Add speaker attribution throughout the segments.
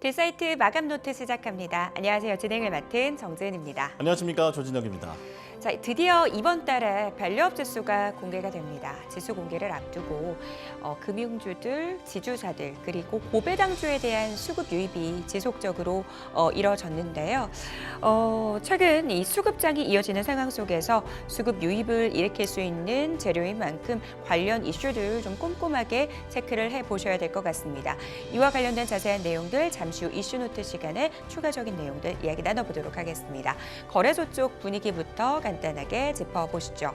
Speaker 1: 딜사이트 마감 노트 시작합니다. 안녕하세요. 진행을 맡은 정재은입니다.
Speaker 2: 안녕하십니까, 조진혁입니다.
Speaker 1: 자, 드디어 이번 달에 밸류업 지수가 공개가 됩니다. 지수 공개를 앞두고 금융주들, 지주사들 그리고 고배당주에 대한 수급 유입이 지속적으로 이뤄졌는데요. 최근 이 수급장이 이어지는 상황 속에서 수급 유입을 일으킬 수 있는 재료인 만큼 관련 이슈들 좀 꼼꼼하게 체크를 해보셔야 될 것 같습니다. 이와 관련된 자세한 내용들 잠시 후 이슈 노트 시간에 추가적인 내용들 이야기 나눠보도록 하겠습니다. 거래소 쪽 분위기부터 간단하게 짚어보시죠.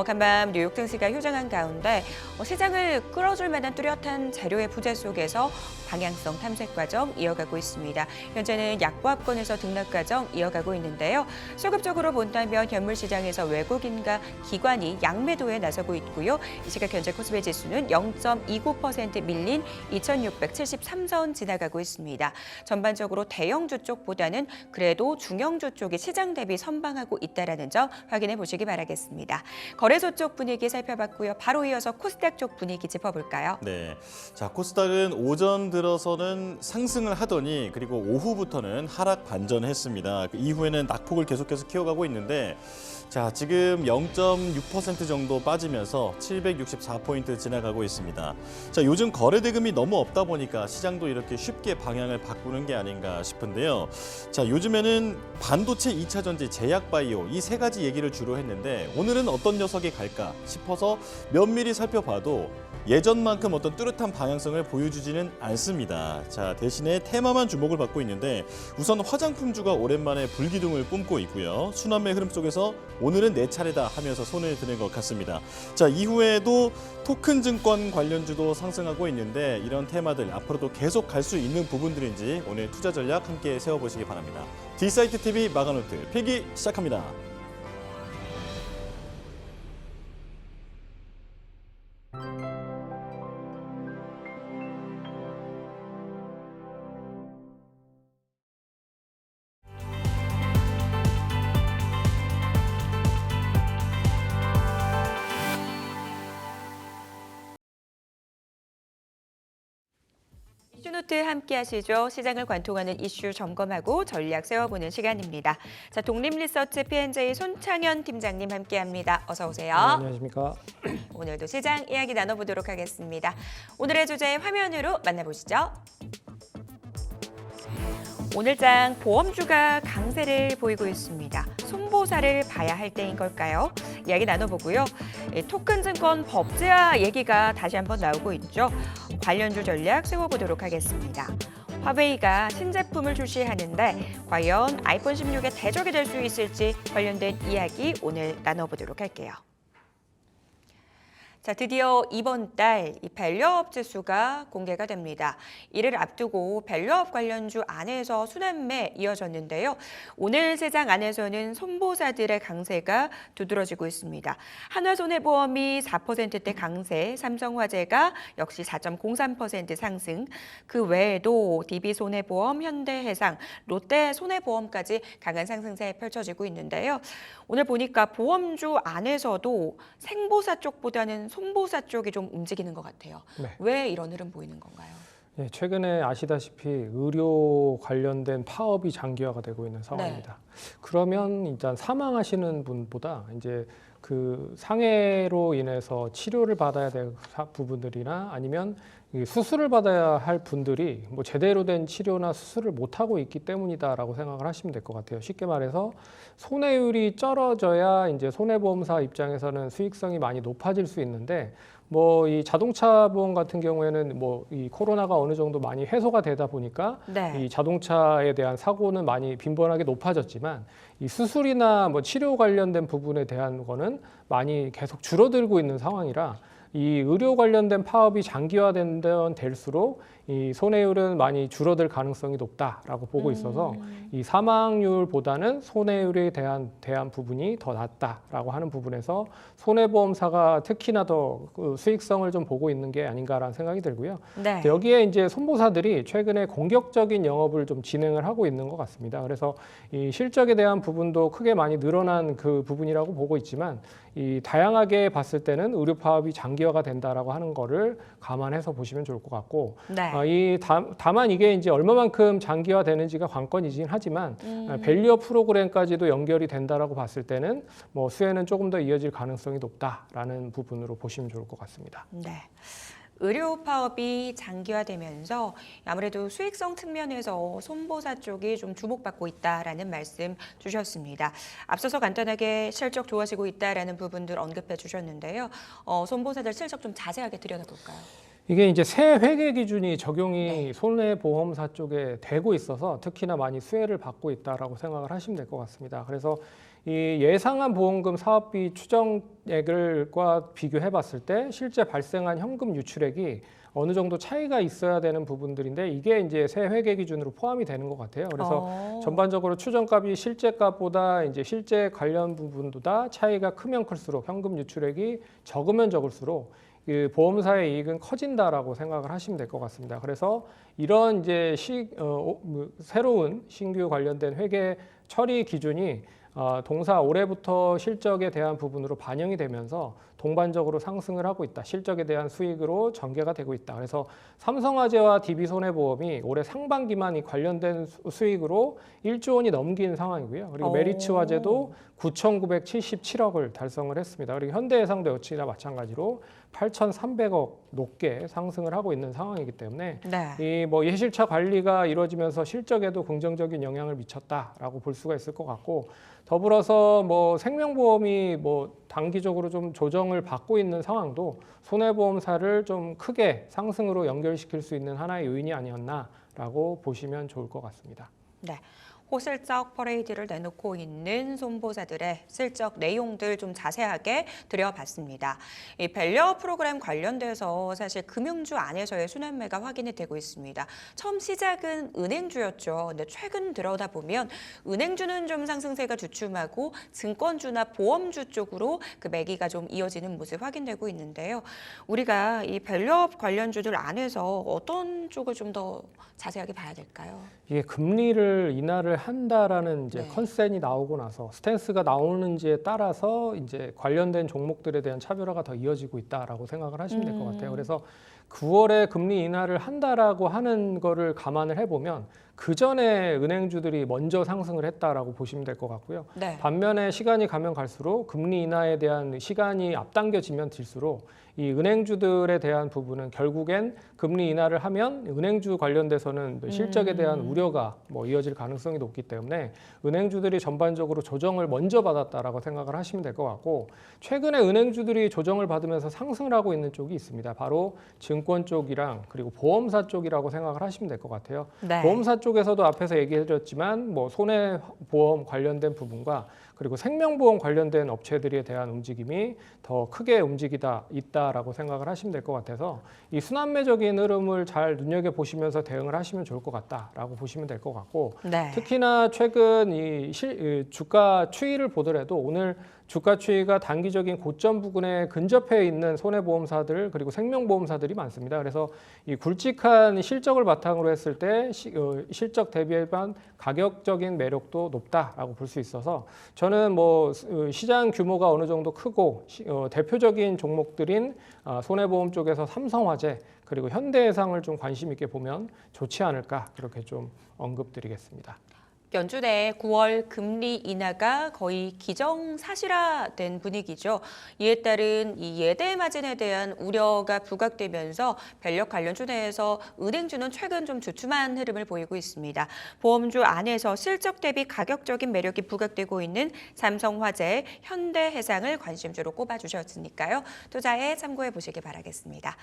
Speaker 1: 간밤 뉴욕 증시가 휴장한 가운데 시장을 끌어줄 만한 뚜렷한 자료의 부재 속에서 방향성 탐색 과정 이어가고 있습니다. 현재는 약보합권에서 등락 과정 이어가고 있는데요. 수급적으로 본다면 현물 시장에서 외국인과 기관이 양매도에 나서고 있고요. 이 시각 현재 코스피 지수는 0.29% 밀린 2673선 지나가고 있습니다. 전반적으로 대형주 쪽보다는 그래도 중형주 쪽이 시장 대비 선방하고 있다는 점 확인해 보시기 바라겠습니다. 거래소 쪽 분위기 살펴봤고요. 바로 이어서 코스닥 쪽 분위기 짚어볼까요?
Speaker 2: 네, 자 코스닥은 오전 들어서는 상승을 하더니 그리고 오후부터는 하락 반전했습니다. 그 이후에는 낙폭을 계속해서 키워가고 있는데 자 지금 0.6% 정도 빠지면서 764포인트 지나가고 있습니다. 자 요즘 거래 대금이 너무 없다 보니까 시장도 이렇게 쉽게 방향을 바꾸는 게 아닌가 싶은데요. 자 요즘에는 반도체, 2차 전지, 제약 바이오 이 세 가지 얘기를 주로 했는데 오늘은 어떤 녀석이 갈까 싶어서 면밀히 살펴봐도 예전만큼 어떤 뚜렷한 방향성을 보여주지는 않습니다. 자, 대신에 테마만 주목을 받고 있는데 우선 화장품주가 오랜만에 불기둥을 뿜고 있고요. 순환매 흐름 속에서 오늘은 내 차례다 하면서 손을 드는 것 같습니다. 자, 이후에도 토큰 증권 관련주도 상승하고 있는데 이런 테마들 앞으로도 계속 갈 수 있는 부분들인지 오늘 투자 전략 함께 세워보시기 바랍니다. 딜사이트 TV 마감노트 필기 시작합니다.
Speaker 1: 이슈노트 함께 하시죠. 시장을 관통하는 이슈 점검하고 전략 세워보는 시간입니다. 자, 독립리서치 P&J 손창현 팀장님 함께합니다. 어서 오세요.
Speaker 3: 네, 안녕하십니까.
Speaker 1: 오늘도 시장 이야기 나눠보도록 하겠습니다. 오늘의 주제 화면으로 만나보시죠. 오늘장 보험주가 강세를 보이고 있습니다. 손보사를 봐야 할 때인 걸까요? 이야기 나눠보고요. 토큰증권 법제화 얘기가 다시 한번 나오고 있죠. 관련주 전략 세워보도록 하겠습니다. 화웨이가 신제품을 출시하는데 과연 아이폰 16의 대적이 될 수 있을지 관련된 이야기 오늘 나눠보도록 할게요. 자, 드디어 이번 달 이 밸류업 지수가 공개가 됩니다. 이를 앞두고 밸류업 관련주 안에서 순환매 이어졌는데요. 오늘 시장 안에서는 손보사들의 강세가 두드러지고 있습니다. 한화손해보험이 4%대 강세, 삼성화재가 역시 4.03% 상승, 그 외에도 DB손해보험, 현대해상, 롯데손해보험까지 강한 상승세 펼쳐지고 있는데요. 오늘 보니까 보험주 안에서도 생보사 쪽보다는 손보사 쪽이 좀 움직이는 것 같아요.
Speaker 3: 네.
Speaker 1: 왜 이런 흐름 보이는 건가요?
Speaker 3: 네, 최근에 아시다시피 의료 관련된 파업이 장기화가 되고 있는 상황입니다. 그러면 일단 사망하시는 분보다 이제 그 상해로 인해서 치료를 받아야 될 부분들이나 아니면 수술을 받아야 할 분들이 뭐 제대로 된 치료나 수술을 못 하고 있기 때문이다라고 생각을 하시면 될 것 같아요. 쉽게 말해서 손해율이 떨어져야 이제 손해보험사 입장에서는 수익성이 많이 높아질 수 있는데 뭐 이 자동차 보험 같은 경우에는 뭐 이 코로나가 어느 정도 많이 해소가 되다 보니까 이 자동차에 대한 사고는 많이 빈번하게 높아졌지만 이 수술이나 뭐 치료 관련된 부분에 대한 거는 많이 계속 줄어들고 있는 상황이라 이 의료 관련된 파업이 장기화되면 될수록 이 손해율은 많이 줄어들 가능성이 높다라고 보고 있어서 이 사망률보다는 손해율에 대한 부분이 더 낮다라고 하는 부분에서 손해보험사가 특히나 더 그 수익성을 좀 보고 있는 게 아닌가라는 생각이 들고요.
Speaker 1: 네.
Speaker 3: 여기에 이제 손보사들이 최근에 공격적인 영업을 좀 진행을 하고 있는 것 같습니다. 그래서 이 실적에 대한 부분도 크게 많이 늘어난 그 부분이라고 보고 있지만 이 다양하게 봤을 때는 의료 파업이 장기화가 된다라고 하는 거를 감안해서 보시면 좋을 것 같고
Speaker 1: 네.
Speaker 3: 다만 이게 이제 얼마만큼 장기화되는지가 관건이긴 하지만 밸류업 프로그램까지도 연결이 된다라고 봤을 때는 뭐 수혜는 조금 더 이어질 가능성이 높다라는 부분으로 보시면 좋을 것 같습니다.
Speaker 1: 네. 의료 파업이 장기화되면서 아무래도 수익성 측면에서 손보사 쪽이 좀 주목받고 있다라는 말씀 주셨습니다. 앞서서 간단하게 실적 좋아지고 있다라는 부분들 언급해 주셨는데요. 손보사들 실적 좀 자세하게 들여다볼까요?
Speaker 3: 이게 이제 새 회계 기준이 적용이 손해보험사 쪽에 되고 있어서 특히나 많이 수혜를 받고 있다라고 생각을 하시면 될 것 같습니다. 그래서 이 예상한 보험금 사업비 추정액과 비교해 봤을 때 실제 발생한 현금 유출액이 어느 정도 차이가 있어야 되는 부분들인데 이게 이제 새 회계 기준으로 포함이 되는 것 같아요. 그래서 전반적으로 추정값이 실제값보다 이제 실제 관련 부분보다 차이가 크면 클수록 현금 유출액이 적으면 적을수록 그 보험사의 이익은 커진다라고 생각을 하시면 될 것 같습니다. 그래서 이런 이제 새로운 신규 관련된 회계 처리 기준이 동사 올해부터 실적에 대한 부분으로 반영이 되면서 동반적으로 상승을 하고 있다. 실적에 대한 수익으로 전개가 되고 있다. 그래서 삼성화재와 DB손해보험이 올해 상반기만 이 관련된 수익으로 1조 원이 넘긴 상황이고요. 그리고 메리츠화재도 9,977억을 달성을 했습니다. 그리고 현대해상도 역시나 마찬가지로 8,300억 높게 상승을 하고 있는 상황이기 때문에 이 뭐 예실차 관리가 이루어지면서 실적에도 긍정적인 영향을 미쳤다라고 볼 수가 있을 것 같고 더불어서 뭐 생명보험이 뭐 단기적으로 좀 조정을 받고 있는 상황도 손해보험사를 좀 크게 상승으로 연결시킬 수 있는 하나의 요인이 아니었나라고 보시면 좋을 것 같습니다.
Speaker 1: 네. 호실적 퍼레이드를 내놓고 있는 손보사들의 실적 내용들 좀 자세하게 들여봤습니다. 이 밸류업 프로그램 관련돼서 사실 금융주 안에서의 순환매가 확인이 되고 있습니다. 처음 시작은 은행주였죠. 근데 최근 들여다보면 은행주는 좀 상승세가 주춤하고 증권주나 보험주 쪽으로 그 매기가 좀 이어지는 모습 확인되고 있는데요. 우리가 이 밸류업 관련주들 안에서 어떤 쪽을 좀 더 자세하게 봐야 될까요?
Speaker 3: 이게 금리를 인하를 한다라는 이제 컨센이 나오고 나서 스탠스가 나오는지에 따라서 이제 관련된 종목들에 대한 차별화가 더 이어지고 있다라고 생각을 하시면 될 것 같아요. 그래서 9월에 금리 인하를 한다라고 하는 거를 감안을 해보면 그 전에 은행주들이 먼저 상승을 했다라고 보시면 될 것 같고요. 반면에 시간이 가면 갈수록 금리 인하에 대한 시간이 앞당겨지면 될수록 이 은행주들에 대한 부분은 결국엔 금리 인하를 하면 은행주 관련돼서는 실적에 대한 우려가 뭐 이어질 가능성이 높기 때문에 은행주들이 전반적으로 조정을 먼저 받았다라고 생각을 하시면 될 것 같고 최근에 은행주들이 조정을 받으면서 상승을 하고 있는 쪽이 있습니다. 바로 증권 쪽이랑 그리고 보험사 쪽이라고 생각을 하시면 될 것 같아요. 보험사 쪽에서도 앞에서 얘기해드렸지만 뭐 손해보험 관련된 부분과 그리고 생명보험 관련된 업체들에 대한 움직임이 더 크게 있다라고 생각을 하시면 될 것 같아서 이 순환매적인 흐름을 잘 눈여겨보시면서 대응을 하시면 좋을 것 같다라고 보시면 될 것 같고 특히나 최근 이 주가 추이를 보더라도 오늘 주가 추이가 단기적인 고점 부근에 근접해 있는 손해보험사들 그리고 생명보험사들이 많습니다. 그래서 이 굵직한 실적을 바탕으로 했을 때 실적 대비한 가격적인 매력도 높다라고 볼 수 있어서 저는 뭐 시장 규모가 어느 정도 크고 대표적인 종목들인 손해보험 쪽에서 삼성화재 그리고 현대해상을 좀 관심 있게 보면 좋지 않을까 그렇게 좀 언급드리겠습니다.
Speaker 1: 연준 내 9월 금리 인하가 거의 기정사실화된 분위기죠. 이에 따른 이 예대 마진에 대한 우려가 부각되면서 밸류업 관련주 내에서 은행주는 최근 좀 주춤한 흐름을 보이고 있습니다. 보험주 안에서 실적 대비 가격적인 매력이 부각되고 있는 삼성화재, 현대해상을 관심주로 꼽아주셨으니까요. 투자에 참고해 보시기 바라겠습니다.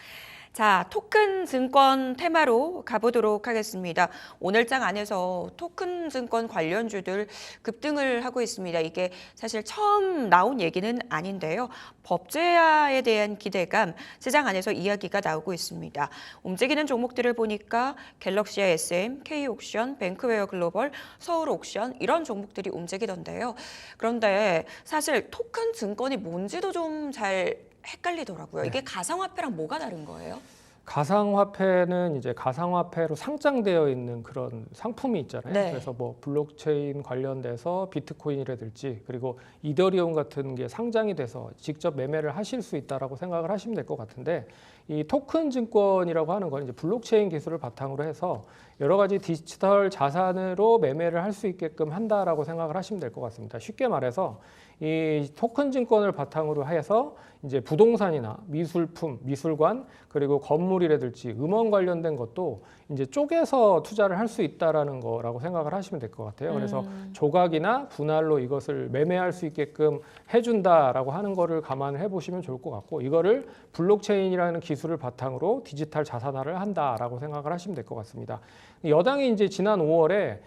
Speaker 1: 자, 토큰 증권 테마로 가보도록 하겠습니다. 오늘장 안에서 토큰 증권 관련주들 급등을 하고 있습니다. 이게 사실 처음 나온 얘기는 아닌데요. 법제화에 대한 기대감, 시장 안에서 이야기가 나오고 있습니다. 움직이는 종목들을 보니까 갤럭시아 SM, K옥션, 뱅크웨어 글로벌, 서울옥션 이런 종목들이 움직이던데요. 그런데 사실 토큰 증권이 뭔지도 좀 잘 헷갈리더라고요. 이게 가상화폐랑 뭐가 다른 거예요?
Speaker 3: 가상화폐는 이제 가상화폐로 상장되어 있는 그런 상품이 있잖아요. 그래서 뭐 블록체인 관련돼서 비트코인이라든지 그리고 이더리움 같은 게 상장이 돼서 직접 매매를 하실 수 있다라고 생각을 하시면 될 것 같은데 이 토큰 증권이라고 하는 건 이제 블록체인 기술을 바탕으로 해서 여러 가지 디지털 자산으로 매매를 할 수 있게끔 한다라고 생각을 하시면 될 것 같습니다. 쉽게 말해서 이 토큰 증권을 바탕으로 해서 이제 부동산이나 미술품, 미술관, 그리고 건물이라든지 음원 관련된 것도 이제 쪼개서 투자를 할 수 있다라는 거라고 생각을 하시면 될 것 같아요. 그래서 조각이나 분할로 이것을 매매할 수 있게끔 해준다라고 하는 거를 감안을 해보시면 좋을 것 같고, 이거를 블록체인이라는 기술을 바탕으로 디지털 자산화를 한다라고 생각을 하시면 될 것 같습니다. 여당이 이제 지난 5월에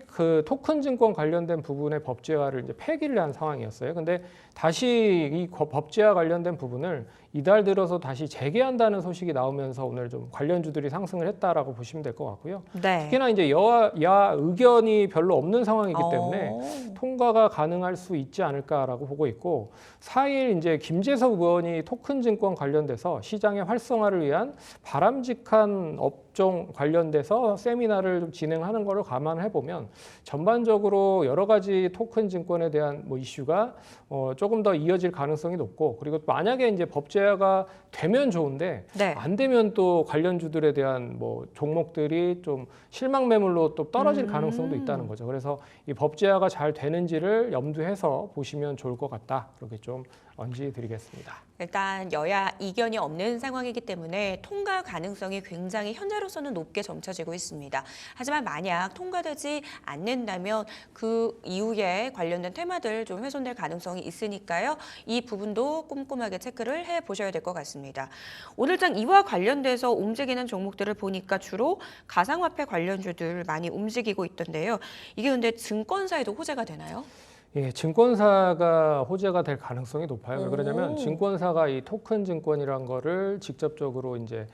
Speaker 3: 그 토큰 증권 관련된 부분의 법제화를 이제 폐기를 한 상황이었어요. 근데 다시 이 법제화 관련된 부분을 이달 들어서 다시 재개한다는 소식이 나오면서 오늘 좀 관련주들이 상승을 했다라고 보시면 될 것 같고요.
Speaker 1: 네.
Speaker 3: 특히나 이제 야 의견이 별로 없는 상황이기 때문에 통과가 가능할 수 있지 않을까라고 보고 있고, 4일 이제 김재석 의원이 토큰 증권 관련돼서 시장의 활성화를 위한 바람직한 업종 관련돼서 세미나를 좀 진행하는 것을 감안해 보면 전반적으로 여러 가지 토큰 증권에 대한 뭐 이슈가 조금 더 이어질 가능성이 높고, 그리고 만약에 이제 법제화가 되면 좋은데
Speaker 1: 네.
Speaker 3: 안 되면 또 관련주들에 대한 뭐 종목들이 좀 실망 매물로 또 떨어질 가능성도 있다는 거죠. 그래서 이 법제화가 잘 되는지를 염두해서 보시면 좋을 것 같다. 그렇게 좀 언지드리겠습니다.
Speaker 1: 일단 여야 이견이 없는 상황이기 때문에 통과 가능성이 굉장히 현재로서는 높게 점쳐지고 있습니다. 하지만 만약 통과되지 않는다면 그 이후에 관련된 테마들 좀 훼손될 가능성이 있으니까요. 이 부분도 꼼꼼하게 체크를 해보셔야 될 것 같습니다. 오늘장 이와 관련돼서 움직이는 종목들을 보니까 주로 가상화폐 관련주들 많이 움직이고 있던데요. 이게 근데 증권사에도 호재가 되나요?
Speaker 3: 예, 증권사가 호재가 될 가능성이 높아요. 왜 그러냐면 증권사가 이 토큰 증권이란 거를 직접적으로 이제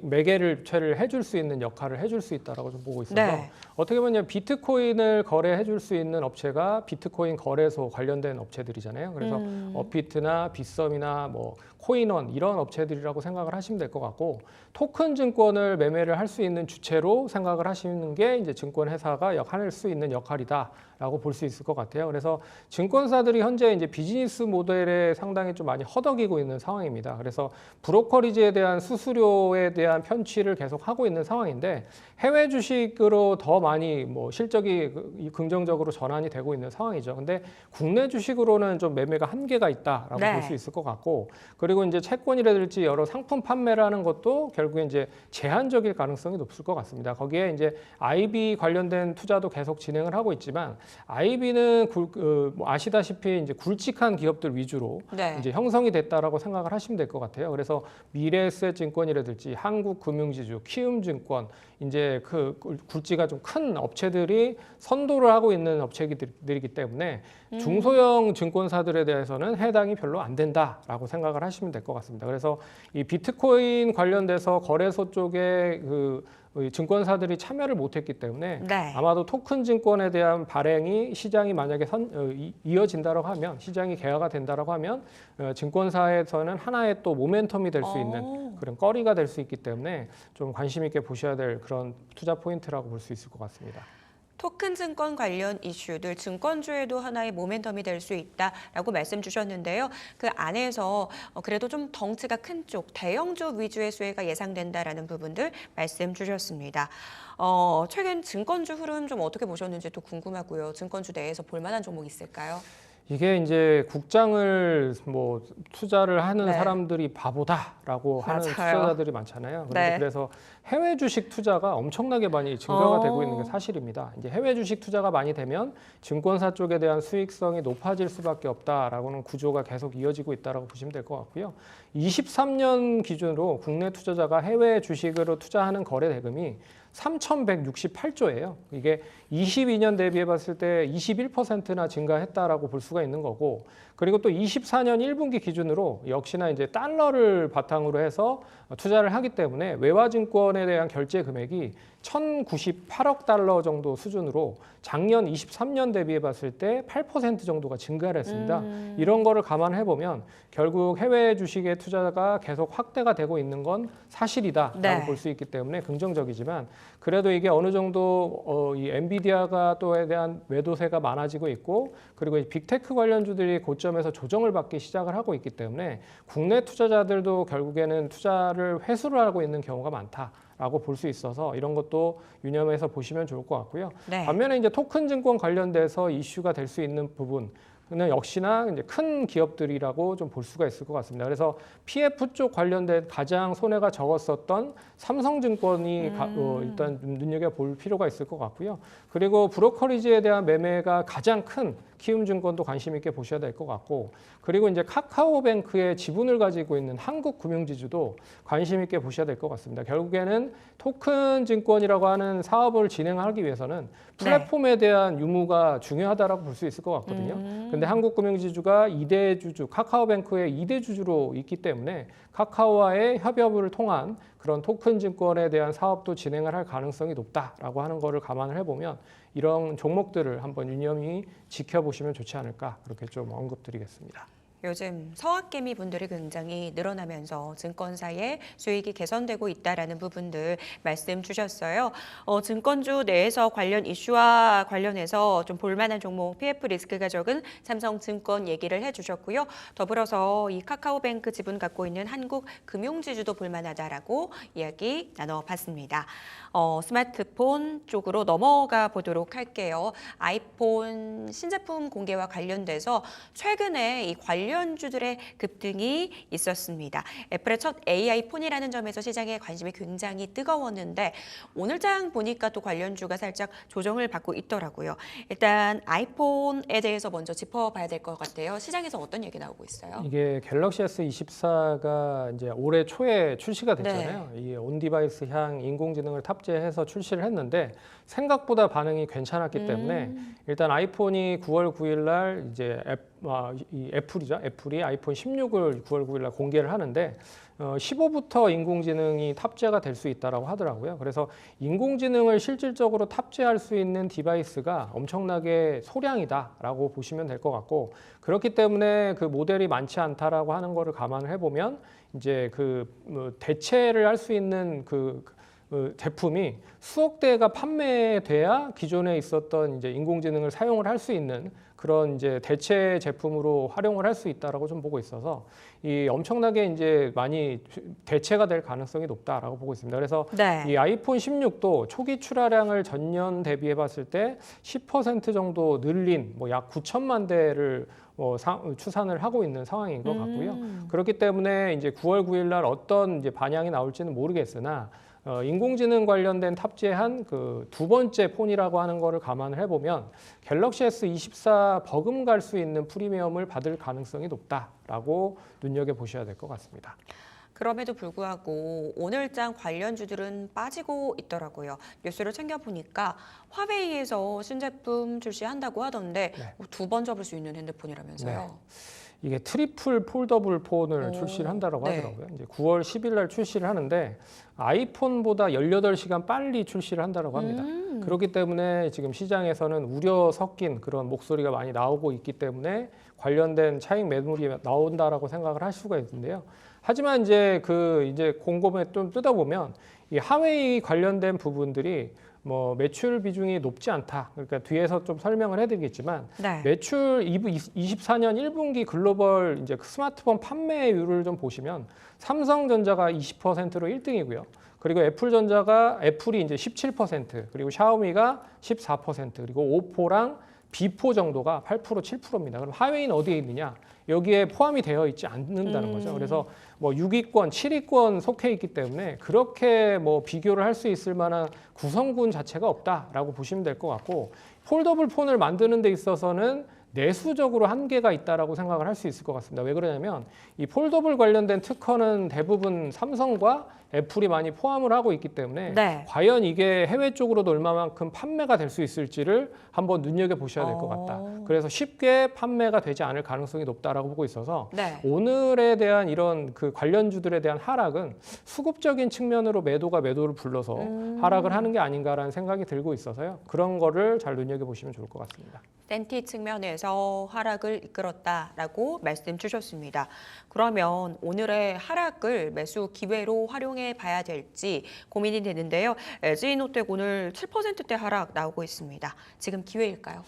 Speaker 3: 매개를 해줄 수 있는 역할을 해줄 수 있다라고 좀 보고 있어서
Speaker 1: 네.
Speaker 3: 어떻게 보면 비트코인을 거래해줄 수 있는 업체가 비트코인 거래소 관련된 업체들이잖아요. 그래서 업비트나 빗썸이나 뭐 코인원 이런 업체들이라고 생각을 하시면 될 것 같고, 토큰 증권을 매매를 할 수 있는 주체로 생각을 하시는 게 이제 증권회사가 할 수 있는 역할이다라고 볼 수 있을 것 같아요. 그래서 증권사들이 현재 이제 비즈니스 모델에 상당히 좀 많이 허덕이고 있는 상황입니다. 그래서 브로커리지에 대한 수수료에 대한 편취를 계속 하고 있는 상황인데, 해외 주식으로 더 많이 뭐 실적이 긍정적으로 전환이 되고 있는 상황이죠. 근데 국내 주식으로는 좀 매매가 한계가 있다라고
Speaker 1: 네.
Speaker 3: 볼 수 있을 것 같고, 그리고 이제 채권이라든지 여러 상품 판매라는 것도 결국에 이제 제한적일 가능성이 높을 것 같습니다. 거기에 이제 IB 관련된 투자도 계속 진행을 하고 있지만, IB는 아시다시피 이제 굵직한 기업들 위주로
Speaker 1: 네.
Speaker 3: 이제 형성이 됐다라고 생각을 하시면 될 것 같아요. 그래서 미래에셋증권이라든지 한국금융지주, 키움증권, 이제 그 굵직가 좀 큰 업체들이 선도를 하고 있는 업체들이기 때문에 중소형 증권사들에 대해서는 해당이 별로 안 된다라고 생각을 하시면 될 것 같습니다. 그래서 이 비트코인 관련돼서 거래소 쪽에 증권사들이 참여를 못했기 때문에
Speaker 1: 네.
Speaker 3: 아마도 토큰 증권에 대한 발행이 시장이 만약에 이어진다라고 하면, 시장이 개화가 된다라고 하면 증권사에서는 하나의 또 모멘텀이 될 수 있는 그런 거리가 될 수 있기 때문에 좀 관심 있게 보셔야 될 그런 투자 포인트라고 볼 수 있을 것 같습니다.
Speaker 1: 토큰 증권 관련 이슈들 증권주에도 하나의 모멘텀이 될 수 있다라고 말씀 주셨는데요. 그 안에서 그래도 좀 덩치가 큰 쪽 대형주 위주의 수혜가 예상된다라는 부분들 말씀 주셨습니다. 최근 증권주 흐름 좀 어떻게 보셨는지 또 궁금하고요. 증권주 내에서 볼만한 종목 있을까요?
Speaker 3: 이게 이제 국장을 뭐 투자를 하는
Speaker 1: 네.
Speaker 3: 사람들이 바보다라고 하는
Speaker 1: 맞아요.
Speaker 3: 투자자들이 많잖아요.
Speaker 1: 네.
Speaker 3: 그래서 해외 주식 투자가 엄청나게 많이 증가가 되고 있는 게 사실입니다. 이제 해외 주식 투자가 많이 되면 증권사 쪽에 대한 수익성이 높아질 수밖에 없다라고는 구조가 계속 이어지고 있다라고 보시면 될 것 같고요. 23년 기준으로 국내 투자자가 해외 주식으로 투자하는 거래 대금이 3,168조예요. 이게 22년 대비해 봤을 때 21%나 증가했다라고 볼 수가 있는 거고, 그리고 또 24년 1분기 기준으로 역시나 이제 달러를 바탕으로 해서 투자를 하기 때문에 외화 증권에 대한 결제 금액이 1,098억 달러 정도 수준으로 작년 23년 대비해 봤을 때 8% 정도가 증가를 했습니다. 이런 거를 감안해 보면 결국 해외 주식의 투자가 계속 확대가 되고 있는 건 사실이다라고
Speaker 1: 네.
Speaker 3: 볼 수 있기 때문에 긍정적이지만 그래도 이게 어느 정도 이 엔비디아가 또에 대한 매도세가 많아지고 있고 그리고 이 빅테크 관련주들이 고점에서 조정을 받기 시작을 하고 있기 때문에 국내 투자자들도 결국에는 투자를 회수를 하고 있는 경우가 많다라고 볼 수 있어서 이런 것도 유념해서 보시면 좋을 것 같고요.
Speaker 1: 네.
Speaker 3: 반면에 이제 토큰 증권 관련돼서 이슈가 될 수 있는 부분 는 역시나 이제 큰 기업들이라고 좀 볼 수가 있을 것 같습니다. 그래서 PF 쪽 관련된 가장 손해가 적었었던 삼성증권이 일단 눈여겨 볼 필요가 있을 것 같고요. 그리고 브로커리지에 대한 매매가 가장 큰 키움증권도 관심 있게 보셔야 될 것 같고, 그리고 이제 카카오뱅크의 지분을 가지고 있는 한국금융지주도 관심 있게 보셔야 될 것 같습니다. 결국에는 토큰 증권이라고 하는 사업을 진행하기 위해서는 플랫폼에 대한 유무가 중요하다라고 볼 수 있을 것 같거든요. 근데 한국금융지주가 2대 주주, 카카오뱅크의 2대 주주로 있기 때문에 카카오와의 협업을 통한 그런 토큰 증권에 대한 사업도 진행을 할 가능성이 높다라고 하는 거를 감안을 해보면 이런 종목들을 한번 유념히 지켜보시면 좋지 않을까 그렇게 좀 언급드리겠습니다.
Speaker 1: 요즘 서학개미 분들이 굉장히 늘어나면서 증권사의 수익이 개선되고 있다라는 부분들 말씀 주셨어요. 증권주 내에서 관련 이슈와 관련해서 좀 볼만한 종목 PF 리스크가 적은 삼성증권 얘기를 해주셨고요. 더불어서 이 카카오뱅크 지분 갖고 있는 한국금융지주도 볼만하다라고 이야기 나눠봤습니다. 스마트폰 쪽으로 넘어가 보도록 할게요. 아이폰 신제품 공개와 관련돼서 최근에 이 관련주들의 급등이 있었습니다. 애플의 첫 AI 폰이라는 점에서 시장의 관심이 굉장히 뜨거웠는데 오늘장 보니까 또 관련주가 살짝 조정을 받고 있더라고요. 일단 아이폰에 대해서 먼저 짚어봐야 될 것 같아요. 시장에서 어떤 얘기 나오고 있어요?
Speaker 3: 이게 갤럭시 S24가 이제 올해 초에 출시가 됐잖아요. 이 온디바이스 향 인공지능을 탑재해서 출시를 했는데 생각보다 반응이 괜찮았기 때문에 일단 아이폰이 9월 9일 날 이제 애플이 아이폰 16을 9월 9일 날 공개를 하는데 15부터 인공지능이 탑재가 될 수 있다라고 하더라고요. 그래서 인공지능을 실질적으로 탑재할 수 있는 디바이스가 엄청나게 소량이다라고 보시면 될 것 같고, 그렇기 때문에 그 모델이 많지 않다라고 하는 거를 감안을 해보면 이제 대체를 할 수 있는 제품이 수억 대가 판매돼야 기존에 있었던 이제 인공지능을 사용을 할 수 있는 그런 이제 대체 제품으로 활용을 할 수 있다라고 좀 보고 있어서 이 엄청나게 이제 많이 대체가 될 가능성이 높다라고 보고 있습니다. 그래서 이 아이폰 16도 초기 출하량을 전년 대비해 봤을 때 10% 정도 늘린 약 9천만 대를 추산을 하고 있는 상황인 것 같고요. 그렇기 때문에 이제 9월 9일 날 어떤 이제 반향이 나올지는 모르겠으나 인공지능 관련된 탑재한 그 두 번째 폰이라고 하는 거를 감안을 해보면 갤럭시 S24 버금갈 수 있는 프리미엄을 받을 가능성이 높다라고 눈여겨보셔야 될 것 같습니다.
Speaker 1: 그럼에도 불구하고 오늘장 관련주들은 빠지고 있더라고요. 뉴스를 챙겨보니까 화웨이에서 신제품 출시한다고 하던데 두 번 접을 수 있는 핸드폰이라면서요.
Speaker 3: 네. 이게 트리플 폴더블 폰을 출시를 한다고 하더라고요. 이제 9월 10일 날 출시를 하는데 아이폰보다 18시간 빨리 출시를 한다고 합니다. 그렇기 때문에 지금 시장에서는 우려 섞인 그런 목소리가 많이 나오고 있기 때문에 관련된 차익 매물이 나온다라고 생각을 할 수가 있는데요. 하지만 이제 곰곰이 좀 뜯어보면 이 하웨이 관련된 부분들이 매출 비중이 높지 않다. 그러니까 뒤에서 좀 설명을 해드리겠지만 매출 24년 1분기 글로벌 이제 스마트폰 판매율을 좀 보시면 삼성전자가 20%로 1등이고요. 그리고 애플이 이제 17%, 그리고 샤오미가 14%, 그리고 오포랑 비포 정도가 8%, 7%입니다. 그럼 하웨이는 어디에 있느냐? 여기에 포함이 되어 있지 않는다는 거죠. 그래서 6위권, 7위권 속해 있기 때문에 그렇게 비교를 할 수 있을 만한 구성군 자체가 없다라고 보시면 될 것 같고, 폴더블 폰을 만드는 데 있어서는 내수적으로 한계가 있다라고 생각을 할 수 있을 것 같습니다. 왜 그러냐면 이 폴더블 관련된 특허는 대부분 삼성과 애플이 많이 포함을 하고 있기 때문에
Speaker 1: 네.
Speaker 3: 과연 이게 해외 쪽으로도 얼마만큼 판매가 될 수 있을지를 한번 눈여겨 보셔야 될 것 같다. 그래서 쉽게 판매가 되지 않을 가능성이 높다라고 보고 있어서
Speaker 1: 네.
Speaker 3: 오늘에 대한 이런 그 관련주들에 대한 하락은 수급적인 측면으로 매도를 불러서 하락을 하는 게 아닌가라는 생각이 들고 있어서요. 그런 거를 잘 눈여겨 보시면 좋을 것 같습니다.
Speaker 1: 센티 측면에서 하락을 이끌었다라고 말씀 주셨습니다. 그러면 오늘의 하락을 매수 기회로 활용해 봐야 될지 고민이 되는데요. LG이노텍 오늘 7%대 하락 나오고 있습니다. 지금 기회일까요?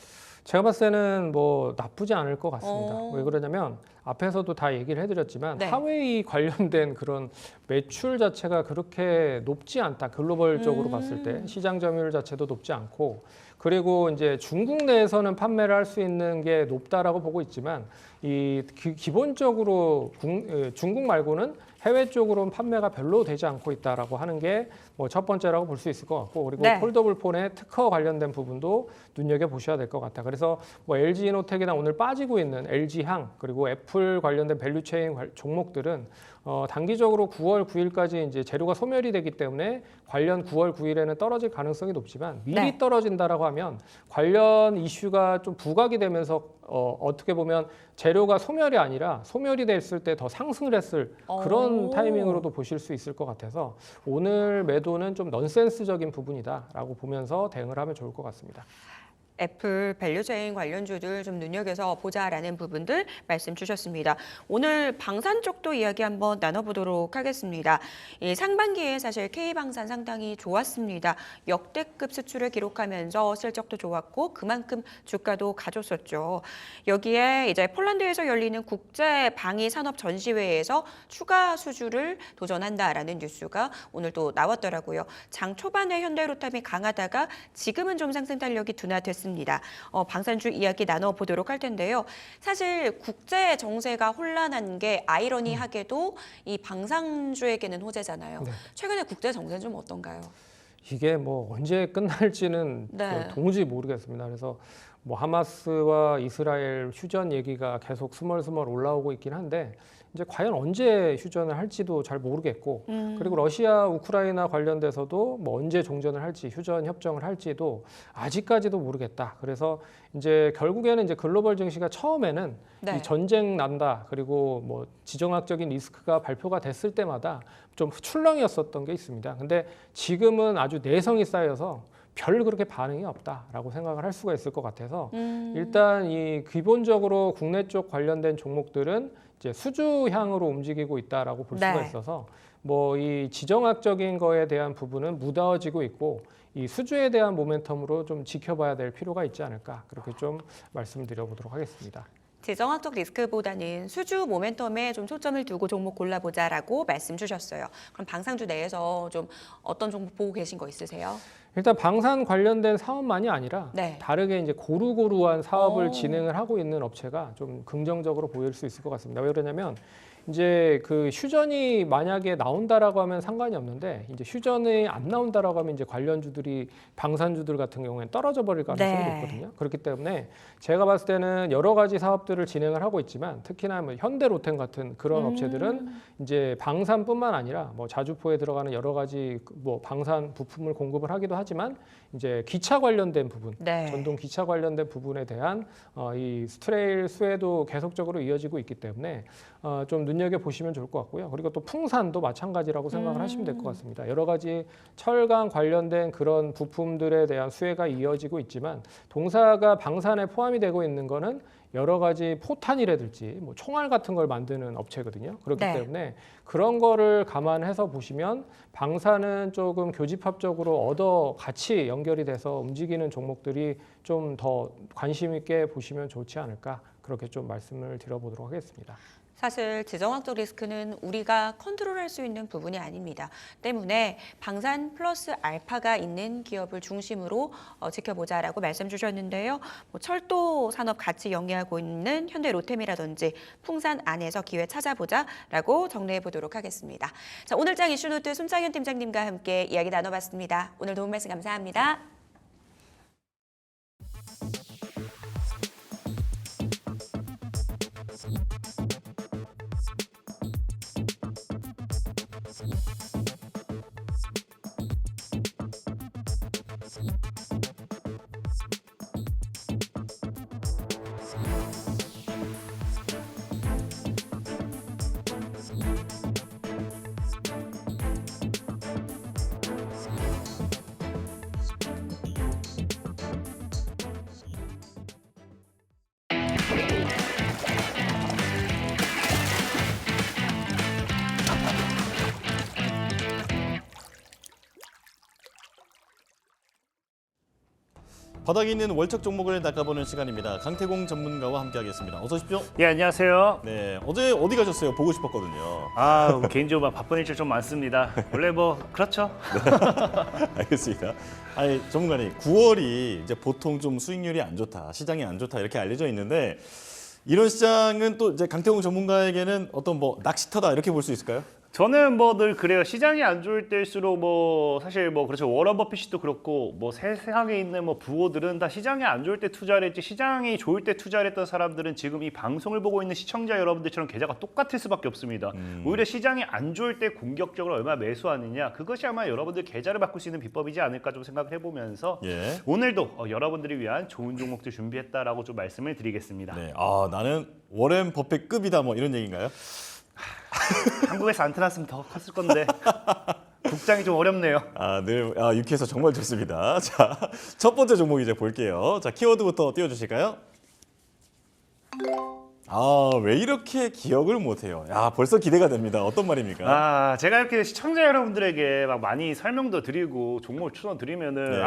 Speaker 3: 제가 봤을 때는 뭐 나쁘지 않을 것 같습니다.
Speaker 1: 어.
Speaker 3: 왜 그러냐면 앞에서도 다 얘기를 해드렸지만
Speaker 1: 네.
Speaker 3: 하웨이 관련된 그런 매출 자체가 그렇게 높지 않다. 글로벌적으로 봤을 때 시장 점유율 자체도 높지 않고 그리고 이제 중국 내에서는 판매를 할 수 있는 게 높다라고 보고 있지만 이 기본적으로 중국 말고는 해외 쪽으로는 판매가 별로 되지 않고 있다라고 하는 게 뭐 첫 번째라고 볼 수 있을 것 같고 그리고
Speaker 1: 네.
Speaker 3: 폴더블 폰의 특허 관련된 부분도 눈여겨 보셔야 될 것 같다. 그래서 뭐 LG이노텍이나 오늘 빠지고 있는 LG향 그리고 애플 관련된 밸류체인 종목들은 단기적으로 9월 9일까지 이제 재료가 소멸이 되기 때문에 관련 9월 9일에는 떨어질 가능성이 높지만 미리
Speaker 1: 네.
Speaker 3: 떨어진다라고 하면 관련 이슈가 좀 부각이 되면서 어떻게 보면 재료가 소멸이 아니라 소멸이 됐을 때 더 상승을 했을 그런 타이밍으로도 보실 수 있을 것 같아서 오늘 매도는 좀 넌센스적인 부분이다라고 보면서 대응을 하면 좋을 것 같습니다.
Speaker 1: 애플 밸류체인 관련주들 좀 눈여겨서 보자라는 부분들 말씀 주셨습니다. 오늘 방산 쪽도 이야기 한번 나눠보도록 하겠습니다. 이 상반기에 사실 K방산 상당히 좋았습니다. 역대급 수출을 기록하면서 실적도 좋았고 그만큼 주가도 가졌었죠. 여기에 이제 폴란드에서 열리는 국제 방위 산업 전시회에서 추가 수주를 도전한다라는 뉴스가 오늘 또 나왔더라고요. 장 초반에 현대로템이 강하다가 지금은 좀 상승 탄력이 둔화됐습니다. 방산주 이야기 나눠보도록 할 텐데요. 사실 국제 정세가 혼란한 게 아이러니하게도 이 방산주에게는 호재잖아요.
Speaker 3: 네.
Speaker 1: 최근에 국제 정세는 좀 어떤가요?
Speaker 3: 이게 뭐 언제 끝날지는
Speaker 1: 네.
Speaker 3: 도무지 모르겠습니다. 그래서 뭐 하마스와 이스라엘 휴전 얘기가 계속 스멀스멀 올라오고 있긴 한데 이제 과연 언제 휴전을 할지도 잘 모르겠고 그리고 러시아 우크라이나 관련돼서도 뭐 언제 종전을 할지 휴전 협정을 할지도 아직까지도 모르겠다. 그래서 이제 결국에는 이제 글로벌 증시가 처음에는
Speaker 1: 네.
Speaker 3: 이 전쟁 난다 그리고 뭐 지정학적인 리스크가 발표가 됐을 때마다 좀 출렁이었었던 게 있습니다. 근데 지금은 아주 내성이 쌓여서 별 그렇게 반응이 없다라고 생각을 할 수가 있을 것 같아서 일단 이 기본적으로 국내 쪽 관련된 종목들은 이제 수주향으로 움직이고 있다라고 볼 수가
Speaker 1: 네.
Speaker 3: 있어서 뭐 이 지정학적인 거에 대한 부분은 무더워지고 있고 이 수주에 대한 모멘텀으로 좀 지켜봐야 될 필요가 있지 않을까 그렇게 좀 말씀드려보도록 하겠습니다.
Speaker 1: 지정학적 리스크보다는 수주 모멘텀에 좀 초점을 두고 종목 골라보자라고 말씀 주셨어요. 그럼 방산주 내에서 좀 어떤 종목 보고 계신 거 있으세요?
Speaker 3: 일단 방산 관련된 사업만이 아니라
Speaker 1: 네.
Speaker 3: 다르게 이제 고루고루한 사업을 진행을 하고 있는 업체가 좀 긍정적으로 보일 수 있을 것 같습니다. 왜 그러냐면 이제 그 휴전이 만약에 나온다라고 하면 상관이 없는데 이제 휴전이 안 나온다라고 하면 이제 관련주들이 방산주들 같은 경우에는 떨어져 버릴 가능성이
Speaker 1: 네.
Speaker 3: 높거든요. 그렇기 때문에 제가 봤을 때는 여러 가지 사업들을 진행을 하고 있지만 특히나 뭐 현대로템 같은 그런 업체들은 이제 방산뿐만 아니라 뭐 자주포에 들어가는 여러 가지 뭐 방산 부품을 공급을 하기도 하지만 이제 기차 관련된 부분,
Speaker 1: 네.
Speaker 3: 전동 기차 관련된 부분에 대한 이 스트레일 수혜도 계속적으로 이어지고 있기 때문에 좀 눈여겨 보시면 좋을 것 같고요. 그리고 또 풍산도 마찬가지라고 생각을 하시면 될 것 같습니다. 여러 가지 철강 관련된 그런 부품들에 대한 수혜가 이어지고 있지만 동사가 방산에 포함이 되고 있는 거는 여러 가지 포탄이라든지 뭐 총알 같은 걸 만드는 업체거든요. 그렇기
Speaker 1: 네.
Speaker 3: 때문에 그런 거를 감안해서 보시면 방사는 조금 교집합적으로 얻어 같이 연결이 돼서 움직이는 종목들이 좀 더 관심 있게 보시면 좋지 않을까 그렇게 좀 말씀을 드려보도록 하겠습니다.
Speaker 1: 사실 지정학적 리스크는 우리가 컨트롤할 수 있는 부분이 아닙니다. 때문에 방산 플러스 알파가 있는 기업을 중심으로 지켜보자라고 말씀 주셨는데요. 뭐 철도 산업 같이 영위하고 있는 현대로템이라든지 풍산 안에서 기회 찾아보자라고 정리해 보도록 하겠습니다. 자, 오늘 장 이슈노트 손창현 팀장님과 함께 이야기 나눠봤습니다. 오늘 도움 말씀 감사합니다.
Speaker 2: 바닥에 있는 월척 종목을 낚아보는 시간입니다. 강태공 전문가와 함께하겠습니다. 어서 오십시오.
Speaker 4: 예, 안녕하세요.
Speaker 2: 네, 어제 어디 가셨어요? 보고 싶었거든요.
Speaker 4: 개인적으로 바쁜 일정 좀 많습니다. 원래 뭐 그렇죠.
Speaker 2: 알겠습니다. 아니, 전문가님, 9월이 이제 보통 좀 수익률이 안 좋다, 시장이 안 좋다 이렇게 알려져 있는데 이런 시장은 또 이제 강태공 전문가에게는 어떤 뭐 낚시터다 이렇게 볼 수 있을까요?
Speaker 4: 저는 뭐 늘 그래요. 시장이 안 좋을 때일수록 뭐 사실 뭐 그렇죠. 워런 버핏도 그렇고 뭐 세상에 있는 뭐 부호들은 다 시장이 안 좋을 때 투자를 했지 시장이 좋을 때 투자를 했던 사람들은 지금 이 방송을 보고 있는 시청자 여러분들처럼 계좌가 똑같을 수밖에 없습니다. 오히려 시장이 안 좋을 때 공격적으로 얼마나 매수하느냐 그것이 아마 여러분들 계좌를 바꿀 수 있는 비법이지 않을까 좀 생각을 해보면서
Speaker 2: 예.
Speaker 4: 오늘도 여러분들을 위한 좋은 종목들 준비했다라고 좀 말씀을 드리겠습니다.
Speaker 2: 네, 아 나는 워렌 버핏급이다 뭐 이런 얘기인가요?
Speaker 4: 한국에서 안 태어났으면 더 컸을 건데 국장이 좀 어렵네요.
Speaker 2: 유쾌해서 정말 좋습니다. 자, 첫 번째 종목 이제 볼게요. 자, 키워드부터 띄워주실까요? 왜 이렇게 기억을 못해요? 야, 벌써 기대가 됩니다. 어떤 말입니까?
Speaker 4: 제가 이렇게 시청자 여러분들에게 막 많이 설명도 드리고 종목을 추천드리면은
Speaker 2: 네.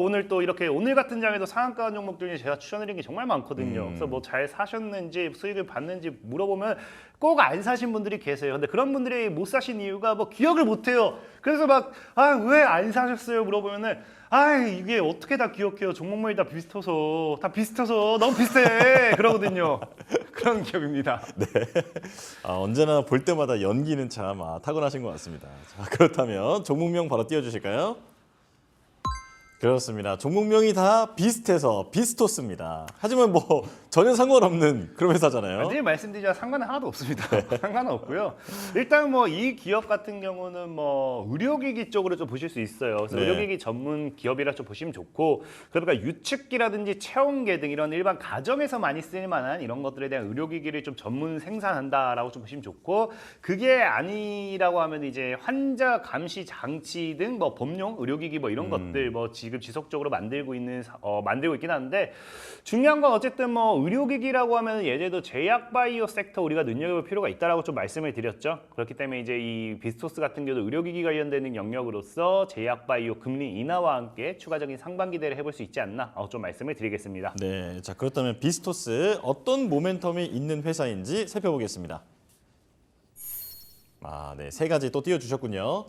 Speaker 4: 오늘 또 이렇게 오늘 같은 장에도 상한가 종목 중에 제가 추천드린 게 정말 많거든요. 그래서 뭐 잘 사셨는지 수익을 받는지 물어보면 꼭 안 사신 분들이 계세요. 근데 그런 분들이 못 사신 이유가 뭐 기억을 못해요. 그래서 막 왜 안 사셨어요? 물어보면은 이게 어떻게 다 기억해요? 종목물이 다 비슷해서 너무 비슷해 그러거든요. 그런 기업입니다.
Speaker 2: 네. 언제나 볼 때마다 연기는 참 타고나신 것 같습니다. 자, 그렇다면 종목명 바로 띄워주실까요? 그렇습니다. 종목명이 다 비슷해서 비스토스입니다. 하지만 뭐 전혀 상관없는 그런 회사잖아요.
Speaker 4: 완전히 말씀드리자면 상관은 하나도 없습니다. 상관은 없고요. 일단 뭐 이 기업 같은 경우는 뭐 의료기기 쪽으로 좀 보실 수 있어요. 그래서
Speaker 2: 네.
Speaker 4: 의료기기 전문 기업이라 좀 보시면 좋고, 그러니까 유축기라든지 체온계 등 이런 일반 가정에서 많이 쓸 만한 이런 것들에 대한 의료기기를 좀 전문 생산한다라고 좀 보시면 좋고, 그게 아니라고 하면 이제 환자 감시 장치 등 뭐 범용 의료기기 뭐 이런 것들 뭐 지금 지속적으로 만들고 있긴 한데, 중요한 건 어쨌든 뭐 의료기기라고 하면 예전에도 제약바이오 섹터 우리가 눈여겨볼 필요가 있다라고 좀 말씀을 드렸죠. 그렇기 때문에 이제 이 비스토스 같은 경우도 의료기기 관련되는 영역으로서 제약바이오 금리 인하와 함께 추가적인 상반 기대를 해볼 수 있지 않나 좀 말씀을 드리겠습니다.
Speaker 2: 네, 자 그렇다면 비스토스 어떤 모멘텀이 있는 회사인지 살펴보겠습니다. 네, 세 가지 또 띄워주셨군요.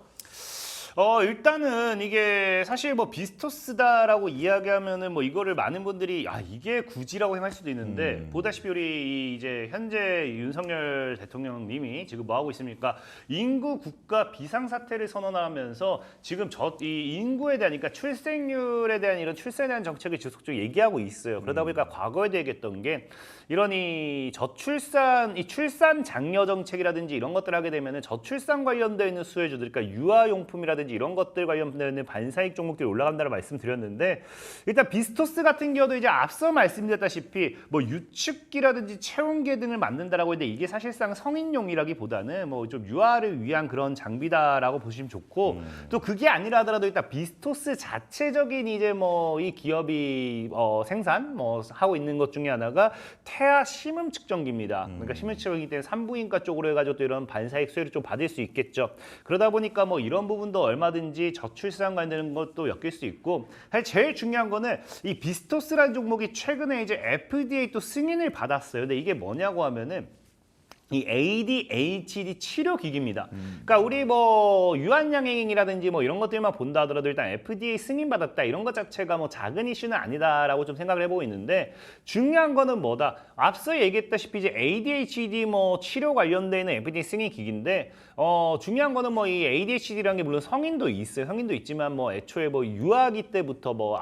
Speaker 4: 일단은 이게 사실 뭐 비스토스다라고 이야기하면은 뭐 이거를 많은 분들이 이게 굳이라고 생각할 수도 있는데, 보다시피 우리 이제 현재 윤석열 대통령님이 지금 뭐 하고 있습니까? 인구 국가 비상사태를 선언하면서 지금 이 인구에 대한, 그러니까 출생률에 대한 이런 출산에 대한 정책을 지속적으로 얘기하고 있어요. 그러다 보니까 과거에 얘기했던 게 이런 이 출산 장려 정책이라든지 이런 것들 하게 되면은 저출산 관련되어 있는 수혜주들, 그러니까 유아용품이라든지 이런 것들 관련되는 반사익 종목들이 올라간다고 말씀드렸는데, 일단 비스토스 같은 경우도 이제 앞서 말씀드렸다시피 뭐 유축기라든지 체온계 등을 만든다라고 했는데, 이게 사실상 성인용이라기보다는 뭐 좀 유아를 위한 그런 장비다라고 보시면 좋고, 또 그게 아니라 하더라도 일단 비스토스 자체적인 이제 뭐 이 기업이 생산 뭐 하고 있는 것 중에 하나가 태아 심음 측정기입니다. 그러니까 심음 측정기 때문에 산부인과 쪽으로 해가지고 또 이런 반사익 수혜를 좀 받을 수 있겠죠. 그러다 보니까 뭐 이런 부분도 얼마든지 저출산 관련된 것도 엮일 수 있고, 사실 제일 중요한 거는 이 비스토스라는 종목이 최근에 이제 FDA 또 승인을 받았어요. 근데 이게 뭐냐고 하면은 이 ADHD 치료 기기입니다. 그러니까 우리 뭐 유한양행이라든지 뭐 이런 것들만 본다 하더라도 일단 FDA 승인 받았다 이런 것 자체가 뭐 작은 이슈는 아니다라고 좀 생각을 해보고 있는데, 중요한 거는 뭐다? 앞서 얘기했다시피 이제 ADHD 뭐 치료 관련돼 있는 FDA 승인 기기인데, 중요한 거는 뭐 이 ADHD라는 게 물론 성인도 있어요. 성인도 있지만 뭐 애초에 뭐 유아기 때부터 뭐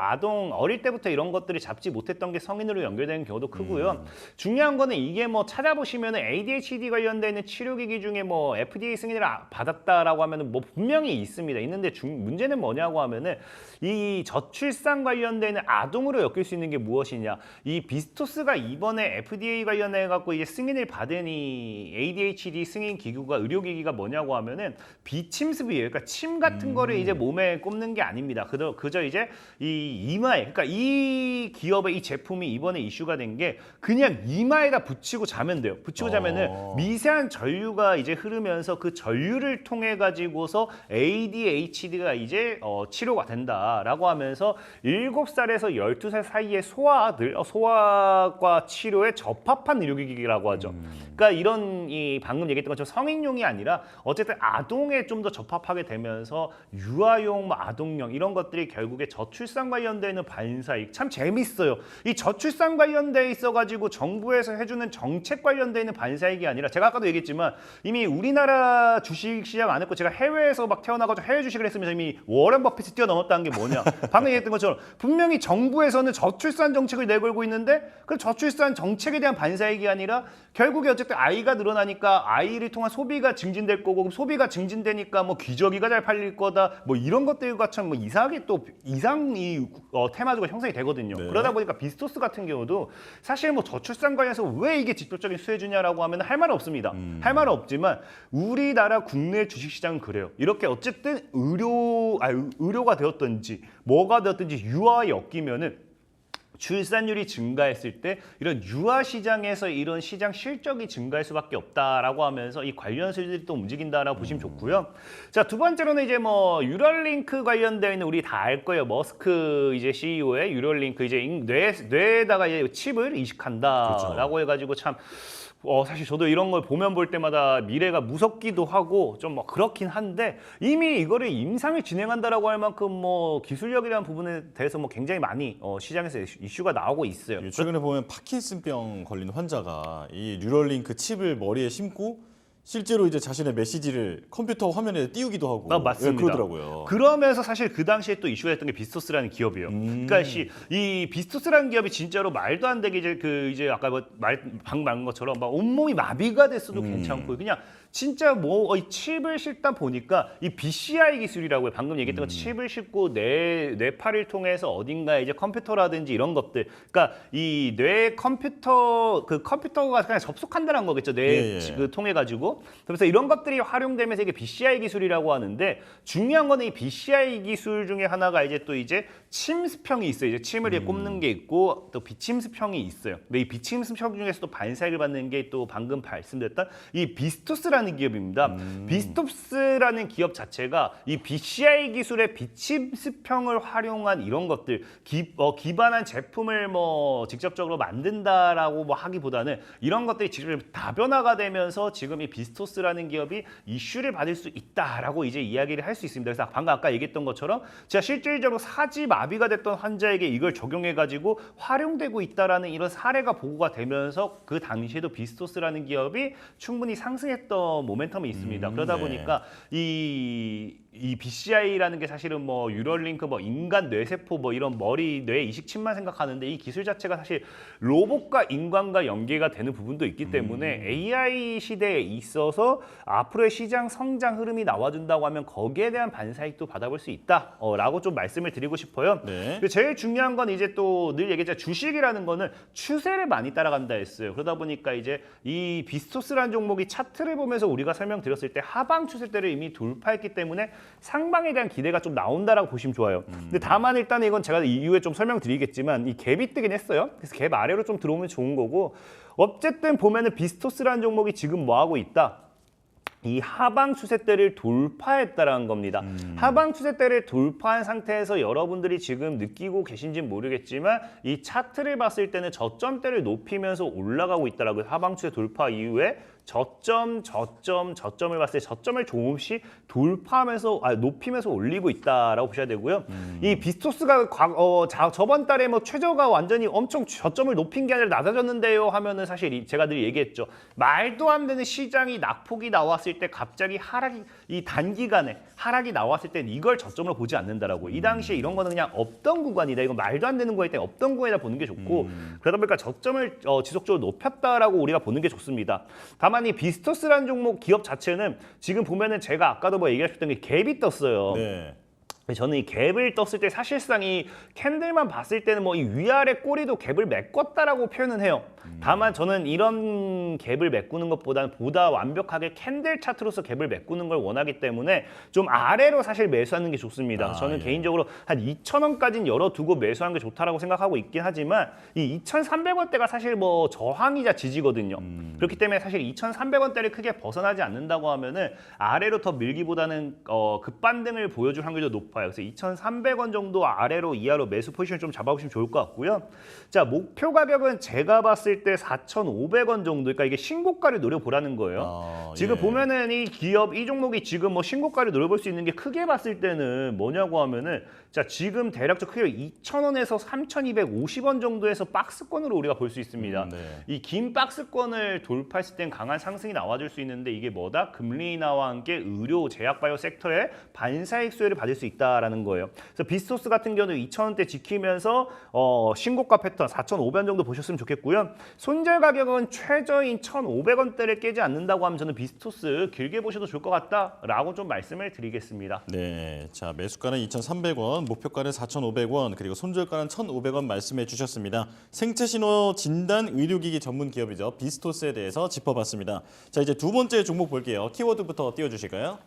Speaker 4: 어릴 때부터 이런 것들을 잡지 못했던 게 성인으로 연결되는 경우도 크고요. 중요한 거는 이게 뭐 찾아보시면은 ADHD 관련된 있는 치료기기 중에 뭐 FDA 승인을 받았다라고 하면은 뭐 분명히 있습니다. 있는데 문제는 뭐냐고 하면은 이 저출산 관련되는 아동으로 엮일 수 있는 게 무엇이냐? 이 비스토스가 이번에 FDA 관련해 갖고 이제 승인을 받은 이 ADHD 승인 기구가 의료기기가 뭐냐고 하면은 비침습이에요. 그러니까 침 같은 거를 이제 몸에 꼽는 게 아닙니다. 그저 이제 이 이마에, 그러니까 이 기업의 이 제품이 이번에 이슈가 된 게 그냥 이마에다 붙이고 자면 돼요. 붙이고 자면은 미세한 전류가 이제 흐르면서 그 전류를 통해 가지고서 ADHD가 이제 치료가 된다라고 하면서 7살에서 12살 사이의 소아아들, 소아과 치료에 적합한 의료기기라고 하죠. 그러니까 이런 이 방금 얘기했던 것처럼 성인용이 아니라 어쨌든 아동에 좀 더 적합하게 되면서 유아용, 뭐 아동용 이런 것들이 결국에 저출산 관련돼 있는 반사익 참 재밌어요. 이 저출산 관련돼 있어가지고 정부에서 해주는 정책 관련돼 있는 반사익이 아니라 제가 아까도 얘기했지만 이미 우리나라 주식 시장 안 했고 제가 해외에서 막 태어나가지고 해외 주식을 했으면서 이미 워런 버핏이 뛰어넘었다는 게 뭐냐. 방금 얘기했던 것처럼 분명히 정부에서는 저출산 정책을 내걸고 있는데 그 저출산 정책에 대한 반사익이 아니라 결국에 어쨌든 아이가 늘어나니까 아이를 통한 소비가 증진될 거고 그럼 소비가 증진되니까 뭐 기저귀가 잘 팔릴 거다 뭐 이런 것들과 참 뭐 이상하게 또 이상이 테마주가 형성이 되거든요.
Speaker 2: 네.
Speaker 4: 그러다 보니까 비스토스 같은 경우도 사실 뭐 저출산 관련해서 왜 이게 직접적인 수혜주냐라고 하면 할 말은 없습니다. 할 말은 없지만 우리나라 국내 주식시장은 그래요. 이렇게 어쨌든 의료가 되었든지 뭐가 되었든지 유아에 엮이면은 출산율이 증가했을 때 이런 유아 시장에서 이런 시장 실적이 증가할 수밖에 없다라고 하면서 이 관련 수들이 또 움직인다라고 보시면 좋고요. 자, 두 번째로는 이제 뭐 뉴럴링크 관련되어 있는 우리 다 알 거예요. 머스크 이제 CEO의 뉴럴링크 이제 뇌에다가 이제 칩을 이식한다라고
Speaker 2: 그렇죠.
Speaker 4: 해가지고 참. 사실 저도 이런 걸 보면 볼 때마다 미래가 무섭기도 하고 좀 뭐 그렇긴 한데 이미 이거를 임상을 진행한다라고 할 만큼 뭐 기술력이라는 부분에 대해서 뭐 굉장히 많이 시장에서 이슈가 나오고 있어요.
Speaker 2: 최근에 보면 파킨슨병 걸린 환자가 이 뉴럴링크 칩을 머리에 심고 실제로 이제 자신의 메시지를 컴퓨터 화면에 띄우기도 하고
Speaker 4: 맞습니다.
Speaker 2: 예, 그러더라고요.
Speaker 4: 그러면서 사실 그 당시에 또 이슈가 됐던 게 비스토스라는 기업이에요. 그러니까 이 비스토스라는 기업이 진짜로 말도 안 되게 이제 아까 방금 말한 것처럼 막 온몸이 마비가 됐어도 괜찮고 그냥 진짜 뭐 이 칩을 싣다 보니까 이 BCI 기술이라고 해요. 방금 얘기했던 거 칩을 싣고 뇌파를 통해서 어딘가에 이제 컴퓨터라든지 이런 것들, 그러니까 이 뇌 컴퓨터 그 컴퓨터가 그냥 접속한다는 거겠죠. 뇌 그 통해 가지고. 그래서 이런 것들이 활용되면서 이게 BCI 기술이라고 하는데 중요한 거는 이 BCI 기술 중에 하나가 이제 또 이제 침수평이 있어요. 이제 침을 이렇게 꼽는 게 있고 또 비침수평이 있어요. 근데 이 비침수평 중에서도 반사익을 받는 게 또 방금 말씀드렸던 이 비스토스라는 기업입니다. 비스토스라는 기업 자체가 이 BCI 기술의 비침수평을 활용한 이런 것들 기반한 제품을 뭐 직접적으로 만든다라고 뭐 하기보다는 이런 것들이 직접 다변화가 되면서 지금 이 비스토스라는 기업이 이슈를 받을 수 있다라고 이제 이야기를 할 수 있습니다. 그래서 방금 아까 얘기했던 것처럼 제가 실질적으로 사지 마비가 됐던 환자에게 이걸 적용해 가지고 활용되고 있다라는 이런 사례가 보고가 되면서 그 당시에도 비스토스라는 기업이 충분히 상승했던 모멘텀이 있습니다. 그러다
Speaker 2: 네.
Speaker 4: 보니까 이 BCI라는 게 사실은 뭐 뉴럴링크 뭐 인간 뇌세포 뭐 이런 머리 뇌 이식칩만 생각하는데 이 기술 자체가 사실 로봇과 인간과 연계가 되는 부분도 있기 때문에 AI 시대에 있어서 앞으로의 시장 성장 흐름이 나와준다고 하면 거기에 대한 반사익도 받아볼 수 있다라고 좀 말씀을 드리고 싶어요.
Speaker 2: 네.
Speaker 4: 근데 제일 중요한 건 이제 또 늘 얘기했잖아요. 주식이라는 거는 추세를 많이 따라간다 했어요. 그러다 보니까 이제 이 비스토스라는 종목이 차트를 보면서 우리가 설명드렸을 때 하방 추세대를 이미 돌파했기 때문에 상방에 대한 기대가 좀 나온다라고 보시면 좋아요. 근데 다만 일단 이건 제가 이후에 좀 설명드리겠지만 이 갭이 뜨긴 했어요. 그래서 갭 아래로 좀 들어오면 좋은 거고 어쨌든 보면은 비스토스라는 종목이 지금 뭐 하고 있다? 이 하방 추세대를 돌파했다라는 겁니다. 하방 추세대를 돌파한 상태에서 여러분들이 지금 느끼고 계신지는 모르겠지만 이 차트를 봤을 때는 저점대를 높이면서 올라가고 있다라고요. 하방 추세 돌파 이후에 저점을 봤을 때 저점을 조금씩 돌파하면서 높이면서 올리고 있다라고 보셔야 되고요. 이 비스토스가 저번 달에 뭐 최저가 완전히 엄청 저점을 높인 게 아니라 낮아졌는데요 하면은 사실 제가 늘 얘기했죠. 말도 안 되는 시장이 낙폭이 나왔을 때 갑자기 이 단기간에 하락이 나왔을 때 이걸 저점으로 보지 않는다라고. 이 당시에 이런 거는 그냥 없던 구간이다. 이건 말도 안 되는 거일 때 없던 구간이라 보는 게 좋고 그러다 보니까 저점을 지속적으로 높였다라고 우리가 보는 게 좋습니다. 다만 이 비스토스라는 종목 기업 자체는 지금 보면은 제가 아까도 뭐 얘기하셨던 게 갭이 떴어요.
Speaker 2: 네.
Speaker 4: 저는 이 갭을 떴을 때 사실상 이 캔들만 봤을 때는 뭐 이 위아래 꼬리도 갭을 메꿨다라고 표현은 해요. 다만 저는 이런 갭을 메꾸는 것보다는 보다 완벽하게 캔들 차트로서 갭을 메꾸는 걸 원하기 때문에 좀 아래로 사실 매수하는 게 좋습니다. 저는
Speaker 2: 예.
Speaker 4: 개인적으로 한 2,000원까지는 열어두고 매수하는 게 좋다라고 생각하고 있긴 하지만 이 2,300원대가 사실 뭐 저항이자 지지거든요. 그렇기 때문에 사실 2,300원대를 크게 벗어나지 않는다고 하면은 아래로 더 밀기보다는 급반등을 보여줄 확률이 더 높아요. 그래서 2,300원 정도 아래로 이하로 매수 포지션을 좀 잡아보시면 좋을 것 같고요. 자, 목표 가격은 제가 봤을 때 4,500원 정도. 그러니까 이게 신고가를 노려보라는 거예요. 지금
Speaker 2: 예.
Speaker 4: 보면은 이 기업, 이 종목이 지금 뭐 신고가를 노려볼 수 있는 게 크게 봤을 때는 뭐냐고 하면은 자, 지금 대략적 크기로 2,000원에서 3,250원 정도에서 박스권으로 우리가 볼 수 있습니다.
Speaker 2: 네.
Speaker 4: 이 긴 박스권을 돌파했을 땐 강한 상승이 나와줄 수 있는데 이게 뭐다? 금리 인하와 함께 의료, 제약바이오 섹터에 반사익 수혜를 받을 수 있다라는 거예요. 그래서 비스토스 같은 경우는 2,000원대 지키면서 신고가 패턴 4,500원 정도 보셨으면 좋겠고요. 손절 가격은 최저인 1,500원대를 깨지 않는다고 하면 저는 비스토스 길게 보셔도 좋을 것 같다라고 좀 말씀을 드리겠습니다.
Speaker 2: 네, 자 매수가는 2,300원, 목표가는 4,500원, 그리고 손절가는 1,500원 말씀해 주셨습니다. 생체신호 진단 의료기기 전문 기업이죠. 비스토스에 대해서 짚어봤습니다. 자 이제 두 번째 종목 볼게요. 키워드부터 띄워주실까요?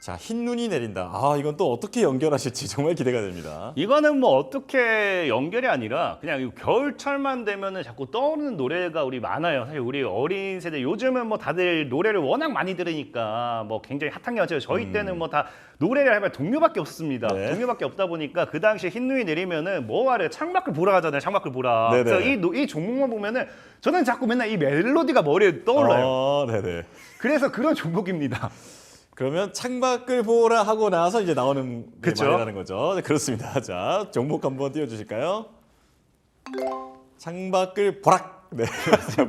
Speaker 2: 자, 흰 눈이 내린다. 아, 이건 또 어떻게 연결하실지 정말 기대가 됩니다.
Speaker 4: 이거는 뭐 어떻게 연결이 아니라 그냥 이 겨울철만 되면은 자꾸 떠오르는 노래가 우리 많아요. 사실 우리 어린 세대 요즘은 뭐 다들 노래를 워낙 많이 들으니까 뭐 굉장히 핫한 게 많죠. 저희 때는 뭐 다 노래를 하면 동요밖에 없습니다.
Speaker 2: 네.
Speaker 4: 동요밖에 없다 보니까 그 당시에 흰 눈이 내리면은 뭐 하래 창밖을 보라 하잖아요. 창밖을 보라.
Speaker 2: 네네.
Speaker 4: 그래서 이 종목만 보면은 저는 자꾸 맨날 이 멜로디가 머리에 떠올라요.
Speaker 2: 네네.
Speaker 4: 그래서 그런 종목입니다.
Speaker 2: 그러면 창밖을 보라 하고 나서 이제 나오는
Speaker 4: 그쵸?
Speaker 2: 말이라는 거죠. 네, 그렇습니다. 자, 종목 한번 띄워주실까요? 창밖을 보락. 네,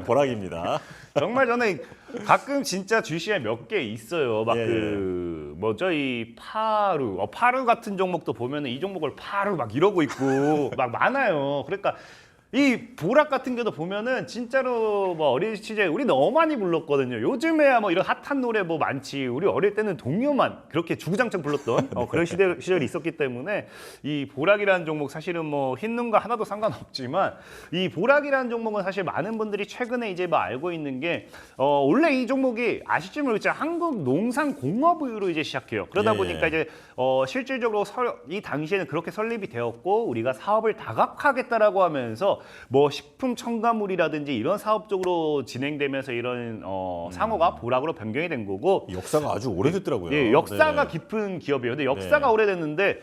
Speaker 2: 보락입니다.
Speaker 4: 정말 저는 가끔 진짜 주시에 몇 개 있어요. 막
Speaker 2: 예,
Speaker 4: 그 뭐죠 이 파루, 파루 같은 종목도 보면은 이 종목을 파루 막 이러고 있고 막 많아요. 그러니까 이 보락 같은 경우도 보면은 진짜로 뭐 어린 시절 우리 너무 많이 불렀거든요. 요즘에야 뭐 이런 핫한 노래 뭐 많지. 우리 어릴 때는 동요만 그렇게 주구장창 불렀던 그런 시절이 있었기 때문에 이 보락이라는 종목 사실은 뭐 흰눈과 하나도 상관없지만 이 보락이라는 종목은 사실 많은 분들이 최근에 이제 뭐 알고 있는 게 원래 이 종목이 아실지 모르겠지만 한국농산공업의로 이제 시작해요. 그러다
Speaker 2: 예.
Speaker 4: 보니까 이제 실질적으로 이 당시에는 그렇게 설립이 되었고 우리가 사업을 다각화하겠다라고 하면서 뭐 식품 첨가물이라든지 이런 사업 쪽으로 진행되면서 이런 상호가 보락으로 변경이 된 거고
Speaker 2: 역사가 아주 오래됐더라고요.
Speaker 4: 예, 역사가
Speaker 2: 네.
Speaker 4: 깊은 기업이에요. 근데 역사가
Speaker 2: 네.
Speaker 4: 오래됐는데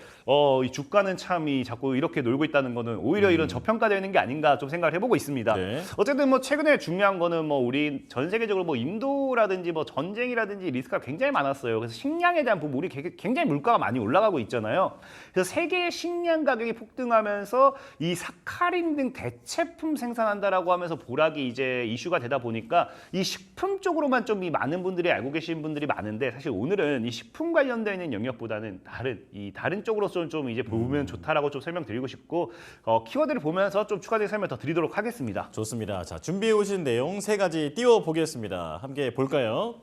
Speaker 4: 이 주가는 참이 자꾸 이렇게 놀고 있다는 거는 오히려 이런 저평가되는 게 아닌가 좀 생각을 해보고 있습니다.
Speaker 2: 네.
Speaker 4: 어쨌든 뭐 최근에 중요한 거는 뭐 우리 전 세계적으로 뭐 인도라든지 뭐 전쟁이라든지 리스크가 굉장히 많았어요. 그래서 식량에 대한 부분 우리 굉장히 물가가 많이 올라가고 있잖아요. 그래서 세계의 식량 가격이 폭등하면서 이 사카린 등 대체품 생산한다라고 하면서 보락이 이제 이슈가 되다 보니까 이 식품 쪽으로만 좀 이 많은 분들이 알고 계신 분들이 많은데 사실 오늘은 이 식품 관련되어 있는 영역보다는 다른 쪽으로서 좀 이제 보면 좋다라고 좀 설명드리고 싶고 키워드를 보면서 좀 추가적인 설명 더 드리도록 하겠습니다.
Speaker 2: 좋습니다. 자, 준비해 오신 내용 세 가지 띄워보겠습니다. 함께 볼까요?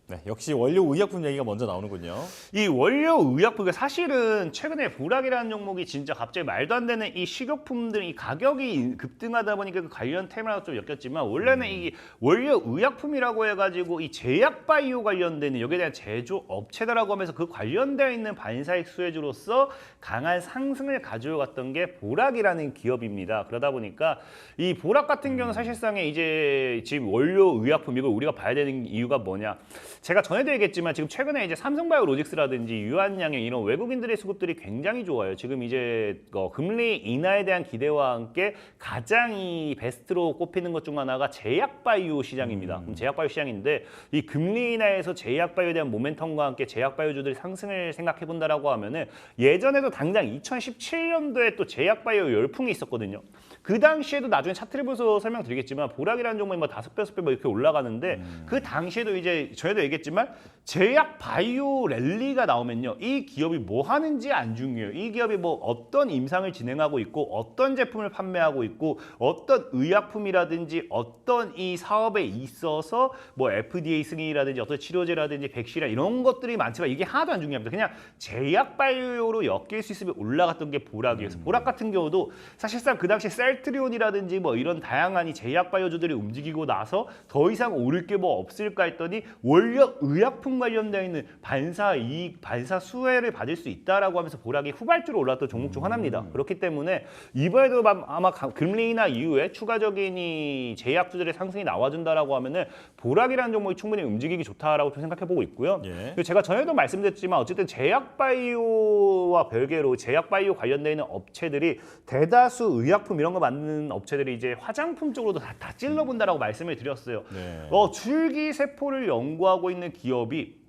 Speaker 2: 네, 역시 원료 의약품 얘기가 먼저 나오는군요.
Speaker 4: 이 원료 의약품 사실은 최근에 보락이라는 종목이 진짜 갑자기 말도 안 되는 이 식료품들 이 가격이 급등하다 보니까 그 관련 테마가 좀 엮였지만 원래는 이 원료 의약품이라고 해가지고 이 제약 바이오 관련되는 여기에 대한 제조 업체다라고 하면서 그 관련되어 있는 반사익 수혜주로서 강한 상승을 가져갔던 게 보락이라는 기업입니다. 그러다 보니까 이 보락 같은 경우는 사실상에 이제 지금 원료 의약품 이걸 우리가 봐야 되는 이유가 뭐냐? 제가 전에도 얘기했지만 지금 최근에 이제 삼성바이오로직스라든지 유한양행 이런 외국인들의 수급들이 굉장히 좋아요. 지금 이제 금리 인하에 대한 기대와 함께 가장 이 베스트로 꼽히는 것 중 하나가 제약바이오 시장입니다. 그럼 제약바이오 시장인데 이 금리 인하에서 제약바이오에 대한 모멘텀과 함께 제약바이오주들이 상승을 생각해 본다라고 하면은 예전에도 당장 2017년도에 또 제약바이오 열풍이 있었거든요. 그 당시에도 나중에 차트를 보면서 설명드리겠지만 보락이라는 종목이 뭐 5배, 6배 뭐 이렇게 올라가는데 그 당시에도 이제 저희도 얘기했지만 제약 바이오 랠리가 나오면요. 이 기업이 뭐 하는지 안 중요해요. 이 기업이 뭐 어떤 임상을 진행하고 있고 어떤 제품을 판매하고 있고 어떤 의약품이라든지 어떤 이 사업에 있어서 뭐 FDA 승인이라든지 어떤 치료제라든지 백신이나 이런 것들이 많지만 이게 하나도 안 중요합니다. 그냥 제약 바이오로 엮일 수 있으면 올라갔던 게 보락이어서 보락 같은 경우도 사실상 그 당시 셀트리온이라든지 뭐 이런 다양한 이 제약 바이오주들이 움직이고 나서 더 이상 오를 게 뭐 없을까 했더니 원력 의약품 관련되어 있는 반사 이익, 반사 수혜를 받을 수 있다라고 하면서 보락이 후발주로 올랐던 종목 중 하나입니다. 그렇기 때문에 이번에도 아마 금리 인하 이후에 추가적인 이 제약주들의 상승이 나와준다라고 하면은 보락이라는 종목이 충분히 움직이기 좋다라고 좀 생각해 보고 있고요.
Speaker 2: 예.
Speaker 4: 그리고 제가 전에도 말씀드렸지만 어쨌든 제약 바이오와 별개로 제약 바이오 관련되어 있는 업체들이 대다수 의약품 이런 거 만드는 업체들이 이제 화장품 쪽으로도 다 찔러본다라고 말씀을 드렸어요.
Speaker 2: 네.
Speaker 4: 줄기세포를 연구하고 있는 기업이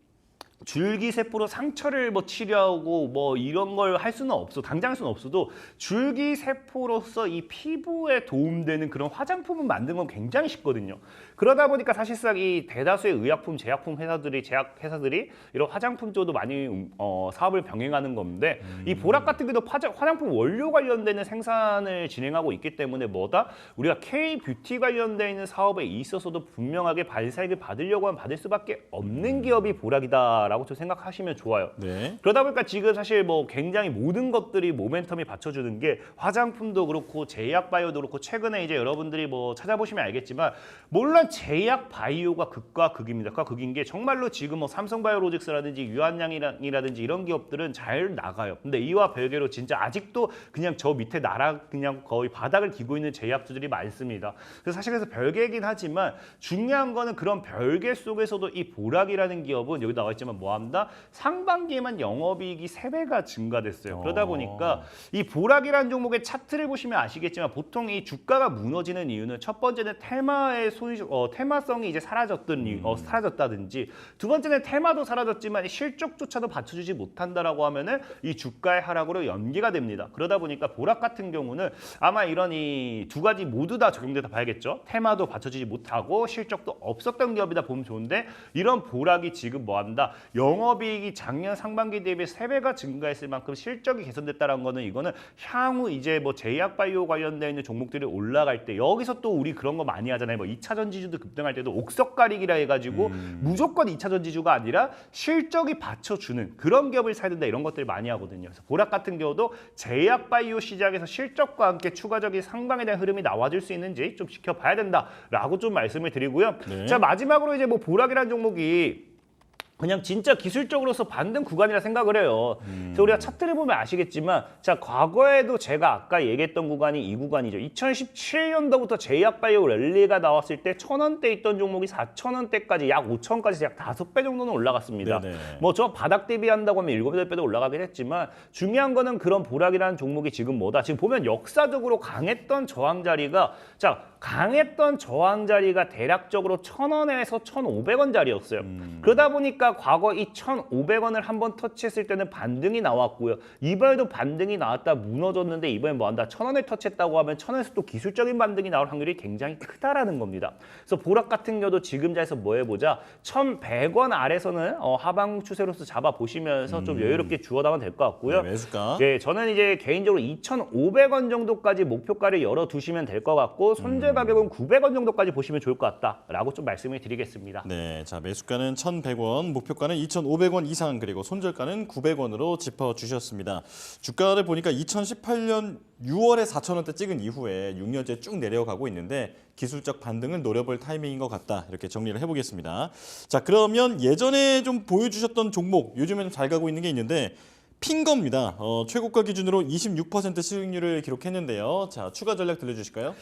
Speaker 4: 줄기세포로 상처를 뭐 치료하고 뭐 이런 걸 할 수는 없어. 당장 할 수는 없어도 줄기세포로서 이 피부에 도움되는 그런 화장품을 만드는 건 굉장히 쉽거든요. 그러다 보니까 사실상 이 대다수의 의약품, 제약품 회사들이 제약 회사들이 이런 화장품 쪽도 많이 사업을 병행하는 건데 이 보락 같은 경우도 화장품 원료 관련되는 생산을 진행하고 있기 때문에 뭐다? 우리가 K-뷰티 관련되어 있는 사업에 있어서도 분명하게 발사익을 받으려고 하면 받을 수밖에 없는 기업이 보락이다라고 좀 생각하시면 좋아요.
Speaker 2: 네.
Speaker 4: 그러다 보니까 지금 사실 뭐 굉장히 모든 것들이 모멘텀이 받쳐주는 게 화장품도 그렇고 제약 바이오도 그렇고 최근에 이제 여러분들이 뭐 찾아보시면 알겠지만 물론 제약 바이오가 극과 극입니다. 극과 극인 게 정말로 지금 뭐 삼성바이오로직스라든지 유한양이라든지 이런 기업들은 잘 나가요. 근데 이와 별개로 진짜 아직도 그냥 저 밑에 그냥 거의 바닥을 기고 있는 제약주들이 많습니다. 그래서 사실 그래서 별개이긴 하지만 중요한 거는 그런 별개 속에서도 이 보락이라는 기업은 여기 나와 있지만 뭐합니다? 상반기에만 영업이익이 3배가 증가됐어요. 그러다 보니까 이 보락이라는 종목의 차트를 보시면 아시겠지만 보통 이 주가가 무너지는 이유는 첫 번째는 테마성이 이제 사라졌다든지 두 번째는 테마도 사라졌지만 실적조차도 받쳐주지 못한다라고 하면은 이 주가의 하락으로 연계가 됩니다. 그러다 보니까 보락 같은 경우는 아마 이런 이 두 가지 모두 다 적용돼서 봐야겠죠. 테마도 받쳐주지 못하고 실적도 없었던 기업이다 보면 좋은데 이런 보락이 지금 뭐한다? 영업이익이 작년 상반기 대비 3배가 증가했을 만큼 실적이 개선됐다는 거는 이거는 향후 이제 뭐 제약 바이오 관련되어 있는 종목들이 올라갈 때 여기서 또 우리 그런 거 많이 하잖아요. 뭐 2차 전지주도 급등할 때도 옥석 가리기라 해가지고 무조건 2차 전지주가 아니라 실적이 받쳐주는 그런 기업을 사야 된다 이런 것들 많이 하거든요. 그래서 보락 같은 경우도 제약 바이오 시장에서 실적과 함께 추가적인 상방에 대한 흐름이 나와줄 수 있는지 좀 지켜봐야 된다라고 좀 말씀을 드리고요.
Speaker 2: 네.
Speaker 4: 자 마지막으로 이제 뭐 보락이라는 종목이 그냥 진짜 기술적으로서 반등 구간이라 생각을 해요. 그래서 우리가 차트를 보면 아시겠지만 자 과거에도 제가 아까 얘기했던 구간이 이 구간이죠. 2017년도부터 제약바이오 랠리가 나왔을 때 1,000원대 있던 종목이 4,000원대까지 약 5,000원까지 약 5배 정도는 올라갔습니다. 뭐 저 바닥 대비한다고 하면 7, 8배도 올라가긴 했지만 중요한 거는 그런 보락이라는 종목이 지금 뭐다. 지금 보면 역사적으로 강했던 저항 자리가 강했던 저항 자리가 대략적으로 1,000원에서 1,500원 자리였어요. 그러다 보니까 과거 이 1,500원을 한번 터치했을 때는 반등이 나왔고요. 이번에도 반등이 나왔다 무너졌는데 이번에 뭐한다? 1,000원을 터치했다고 하면 1,000원에서 또 기술적인 반등이 나올 확률이 굉장히 크다라는 겁니다. 그래서 보락 같은 경우도 지금 자리에서 뭐 해보자. 1,100원 아래서는 하방 추세로서 잡아보시면서 좀 여유롭게 주워다면 될 것 같고요.
Speaker 2: 네, 매수가.
Speaker 4: 네, 저는 이제 개인적으로 2,500원 정도까지 목표가를 열어두시면 될 것 같고 손절 가격은 900원 정도까지 보시면 좋을 것 같다라고 좀 말씀을 드리겠습니다.
Speaker 2: 네, 자 매수가는 1,100원, 목표가는 2,500원 이상 그리고 손절가는 900원으로 짚어주셨습니다. 주가를 보니까 2018년 6월에 4,000원대 찍은 이후에 6년째 쭉 내려가고 있는데 기술적 반등을 노려볼 타이밍인 것 같다. 이렇게 정리를 해보겠습니다. 자 그러면 예전에 좀 보여주셨던 종목 요즘에는 잘 가고 있는 게 있는데 핑거입니다. 최고가 기준으로 26% 수익률을 기록했는데요. 자, 추가 전략 들려주실까요?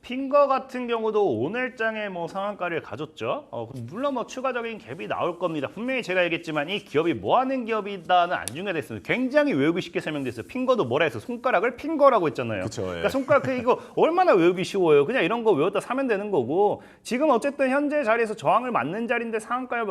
Speaker 4: 핑거 같은 경우도 오늘장에 뭐 상한가를 가졌죠. 물론 뭐 추가적인 갭이 나올 겁니다. 분명히 제가 얘기했지만 이 기업이 뭐 하는 기업이다는 안 중요했습니다. 굉장히 외우기 쉽게 설명됐어요. 핑거도 뭐라 해서 손가락을 핑거라고 했잖아요.
Speaker 2: 그쵸, 예.
Speaker 4: 그러니까 손가락 이거 얼마나 외우기 쉬워요. 그냥 이런 거 외웠다 사면 되는 거고 지금 어쨌든 현재 자리에서 저항을 맞는 자리인데 상한가를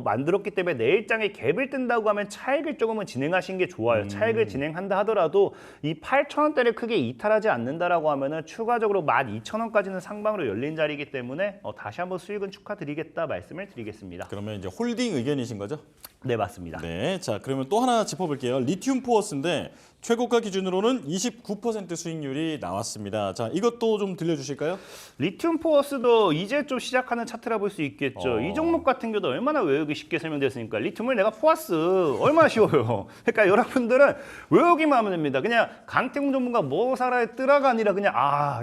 Speaker 4: 만들었기 때문에 내일장에 갭을 뜬다고 하면 차익을 조금은 진행하신 게 게 좋아요. 차익을 진행한다 하더라도 이 8,000원대를 크게 이탈하지 않는다라고 하면은 추가적으로 12,000원까지는 상방으로 열린 자리이기 때문에 다시 한번 수익은 축하드리겠다 말씀을 드리겠습니다.
Speaker 2: 그러면 이제 홀딩 의견이신 거죠?
Speaker 4: 네, 맞습니다.
Speaker 2: 네, 자 그러면 또 하나 짚어볼게요. 리튬 포어스인데 최고가 기준으로는 29% 수익률이 나왔습니다. 자 이것도 좀 들려주실까요?
Speaker 4: 리튬 포어스도 이제 좀 시작하는 차트라 볼 수 있겠죠. 이 종목 같은 경우도 얼마나 외우기 쉽게 설명됐으니까 리튬을 내가 포어스 얼마나 쉬워요. 그러니까 여러분들은 외우기만 하면 됩니다. 그냥 강태공 전문가 뭐 살아야 뜨라가 아니라 그냥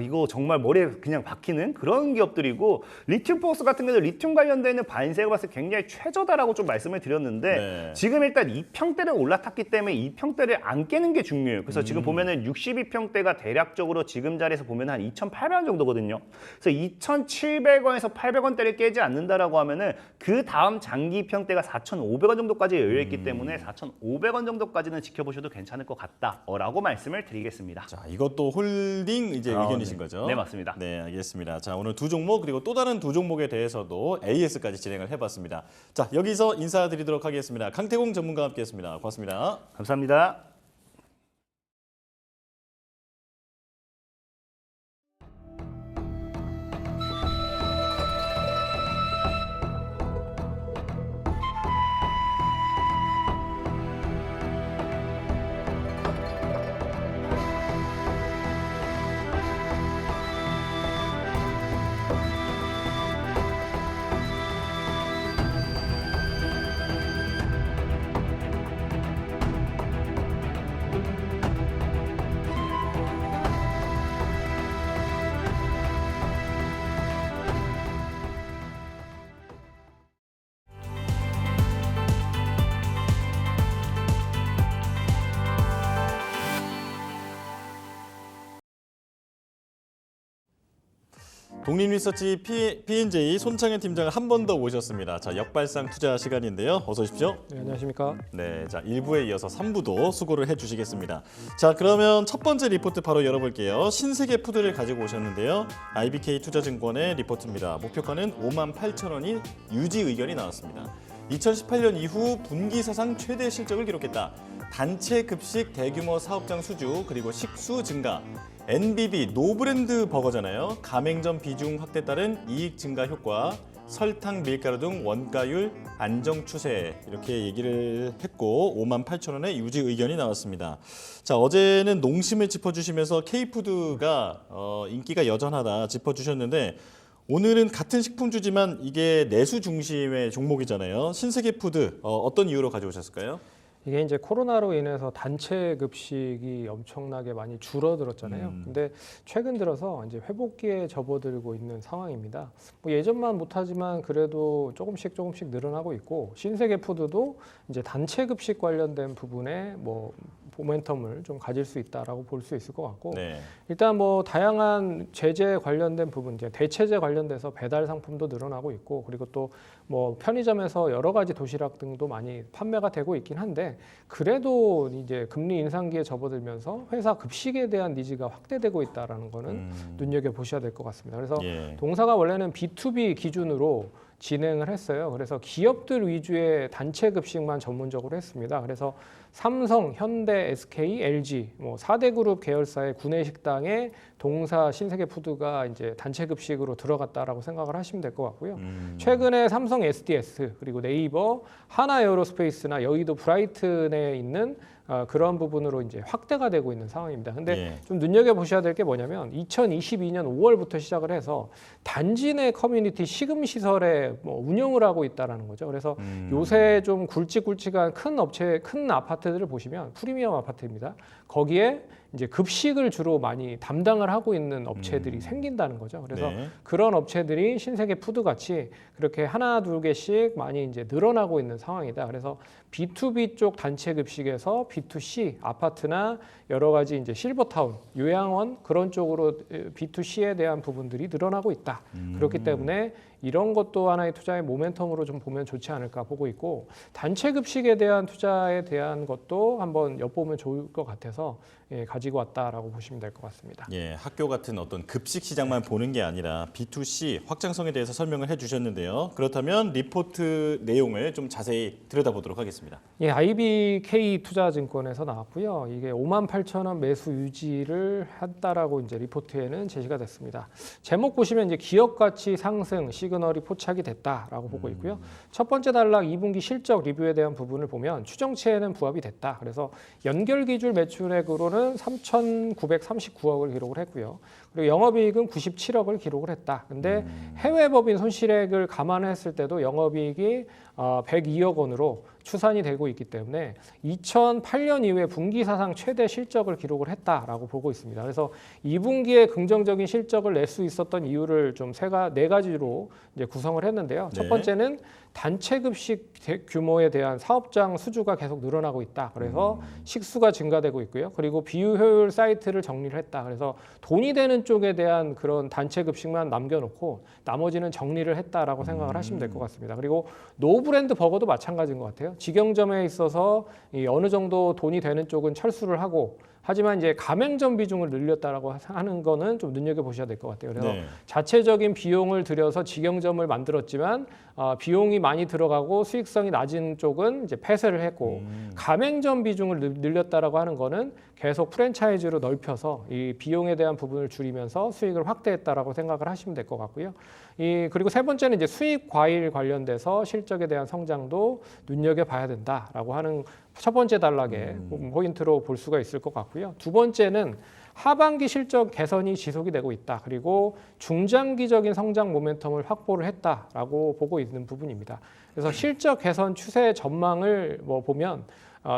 Speaker 4: 이거 정말 머리에 그냥 박히는 그런 기업들이고 리튬 포어스 같은 경우도 리튬 관련된 반세가 봤을 때 굉장히 최저다라고 좀 말씀을 드렸는데
Speaker 2: 네.
Speaker 4: 지금 일단 2평대를 올라탔기 때문에 2평대를 안 깨는 게 중요해요. 그래서 지금 보면은 62평대가 대략적으로 지금 자리에서 보면 한 2,800원 정도거든요. 그래서 2,700원에서 800원대를 깨지 않는다라고 하면은 그 다음 장기 평대가 4,500원 정도까지 열려 있기 때문에 4,500원 정도까지는 지켜보셔도 괜찮을 것 같다라고 말씀을 드리겠습니다.
Speaker 2: 자 이것도 홀딩 이제 의견이신
Speaker 4: 네.
Speaker 2: 거죠?
Speaker 4: 네, 맞습니다.
Speaker 2: 네, 알겠습니다. 자 오늘 두 종목 그리고 또 다른 두 종목에 대해서도 AS까지 진행을 해봤습니다. 자 여기서 인사드리도록 하겠습니다. 강태공 전문가와 함께했습니다. 고맙습니다.
Speaker 4: 감사합니다.
Speaker 2: 독립리서치 P&J 손창현 팀장을 한 번 더 모셨습니다. 자 역발상 투자 시간인데요. 어서 오십시오.
Speaker 3: 네, 안녕하십니까?
Speaker 2: 네, 자 1부에 이어서 3부도 수고를 해주시겠습니다. 자 그러면 첫 번째 리포트 바로 열어볼게요. 신세계 푸드를 가지고 오셨는데요. IBK 투자증권의 리포트입니다. 목표가는 58,000원이 유지 의견이 나왔습니다. 2018년 이후 분기 사상 최대 실적을 기록했다. 단체 급식 대규모 사업장 수주 그리고 식수 증가. NBB 노브랜드 버거잖아요. 가맹점 비중 확대 따른 이익 증가 효과, 설탕, 밀가루 등 원가율 안정 추세 이렇게 얘기를 했고 58,000원의 유지 의견이 나왔습니다. 자 어제는 농심을 짚어주시면서 K푸드가 인기가 여전하다 짚어주셨는데 오늘은 같은 식품주지만 이게 내수 중심의 종목이잖아요. 신세계푸드 어떤 이유로 가져오셨을까요?
Speaker 3: 이게 이제 코로나로 인해서 단체 급식이 엄청나게 많이 줄어들었잖아요. 근데 최근 들어서 이제 회복기에 접어들고 있는 상황입니다. 뭐 예전만 못하지만 그래도 조금씩 늘어나고 있고 신세계 푸드도 이제 단체 급식 관련된 부분에 뭐 모멘텀을 좀 가질 수 있다라고 볼 수 있을 것 같고
Speaker 2: 네.
Speaker 3: 일단 뭐 다양한 제재 관련된 부분, 이제 대체제 관련돼서 배달 상품도 늘어나고 있고 그리고 또 뭐 편의점에서 여러 가지 도시락 등도 많이 판매가 되고 있긴 한데 그래도 이제 금리 인상기에 접어들면서 회사 급식에 대한 니즈가 확대되고 있다라는 거는 눈여겨 보셔야 될 것 같습니다. 그래서
Speaker 2: 예.
Speaker 3: 동사가 원래는 B2B 기준으로 진행을 했어요. 그래서 기업들 위주의 단체 급식만 전문적으로 했습니다. 그래서 삼성, 현대, SK, LG 뭐 4대 그룹 계열사의 구내식당에 동사 신세계푸드가 이제 단체 급식으로 들어갔다라고 생각을 하시면 될 것 같고요. 최근에 삼성 SDS 그리고 네이버, 하나에어로스페이스나 여의도 브라이튼에 있는 그런 부분으로 이제 확대가 되고 있는 상황입니다. 근데
Speaker 2: 예.
Speaker 3: 좀 눈여겨 보셔야 될 게 뭐냐면 2022년 5월부터 시작을 해서 단지 내 커뮤니티 식음 시설에 뭐 운영을 하고 있다라는 거죠. 그래서 요새 좀 굵직굵직한 큰 업체, 큰 아파트들을 보시면 프리미엄 아파트입니다. 거기에 이제 급식을 주로 많이 담당을 하고 있는 업체들이 생긴다는 거죠. 그래서
Speaker 2: 네.
Speaker 3: 그런 업체들이 신세계 푸드 같이 그렇게 하나 둘 개씩 많이 이제 늘어나고 있는 상황이다. 그래서 B2B 쪽 단체 급식에서 B2C 아파트나 여러 가지 이제 실버타운, 요양원 그런 쪽으로 B2C에 대한 부분들이 늘어나고 있다. 그렇기 때문에 이런 것도 하나의 투자의 모멘텀으로 좀 보면 좋지 않을까 보고 있고 단체 급식에 대한 투자에 대한 것도 한번 엿보면 좋을 것 같아서 가지고 왔다라고 보시면 될 것 같습니다.
Speaker 2: 예, 학교 같은 어떤 급식 시장만 보는 게 아니라 B2C 확장성에 대해서 설명을 해주셨는데요. 그렇다면 리포트 내용을 좀 자세히 들여다보도록 하겠습니다.
Speaker 3: 예, IBK 투자증권에서 나왔고요. 이게 58,000원 매수 유지를 했다라고 이제 리포트에는 제시가 됐습니다. 제목 보시면 이제 기업 가치 상승 시그널이 포착이 됐다라고 보고 있고요. 첫 번째 단락 2분기 실적 리뷰에 대한 부분을 보면 추정치에는 부합이 됐다. 그래서 연결 기준 매출액으로는 3,939억을 기록을 했고요. 그리고 영업이익은 97억을 기록을 했다. 근데 해외 법인 손실액을 감안했을 때도 영업이익이 102억 원으로 추산이 되고 있기 때문에 2008년 이후에 분기 사상 최대 실적을 기록을 했다라고 보고 있습니다. 그래서 2분기에 긍정적인 실적을 낼 수 있었던 이유를 좀 네 가지로 이제 구성을 했는데요. 첫 번째는 단체 급식 규모에 대한 사업장 수주가 계속 늘어나고 있다. 그래서 식수가 증가되고 있고요. 그리고 비효율 사이트를 정리를 했다. 그래서 돈이 되는 쪽에 대한 그런 단체 급식만 남겨놓고 나머지는 정리를 했다라고 생각을 하시면 될 것 같습니다. 그리고 노브랜드 버거도 마찬가지인 것 같아요. 직영점에 있어서 어느 정도 돈이 되는 쪽은 철수를 하고 하지만 이제 가맹점 비중을 늘렸다라고 하는 거는 좀 눈여겨 보셔야 될 것 같아요. 그래서 자체적인 비용을 들여서 직영점을 만들었지만 비용이 많이 들어가고 수익성이 낮은 쪽은 이제 폐쇄를 했고 가맹점 비중을 늘렸다라고 하는 거는 계속 프랜차이즈로 넓혀서 이 비용에 대한 부분을 줄이면서 수익을 확대했다라고 생각을 하시면 될 것 같고요. 그리고 세 번째는 이제 수입 과일 관련돼서 실적에 대한 성장도 눈여겨 봐야 된다라고 하는 첫 번째 단락에 포인트로 볼 수가 있을 것 같고요. 두 번째는 하반기 실적 개선이 지속이 되고 있다. 그리고 중장기적인 성장 모멘텀을 확보를 했다라고 보고 있는 부분입니다. 그래서 실적 개선 추세 전망을 보면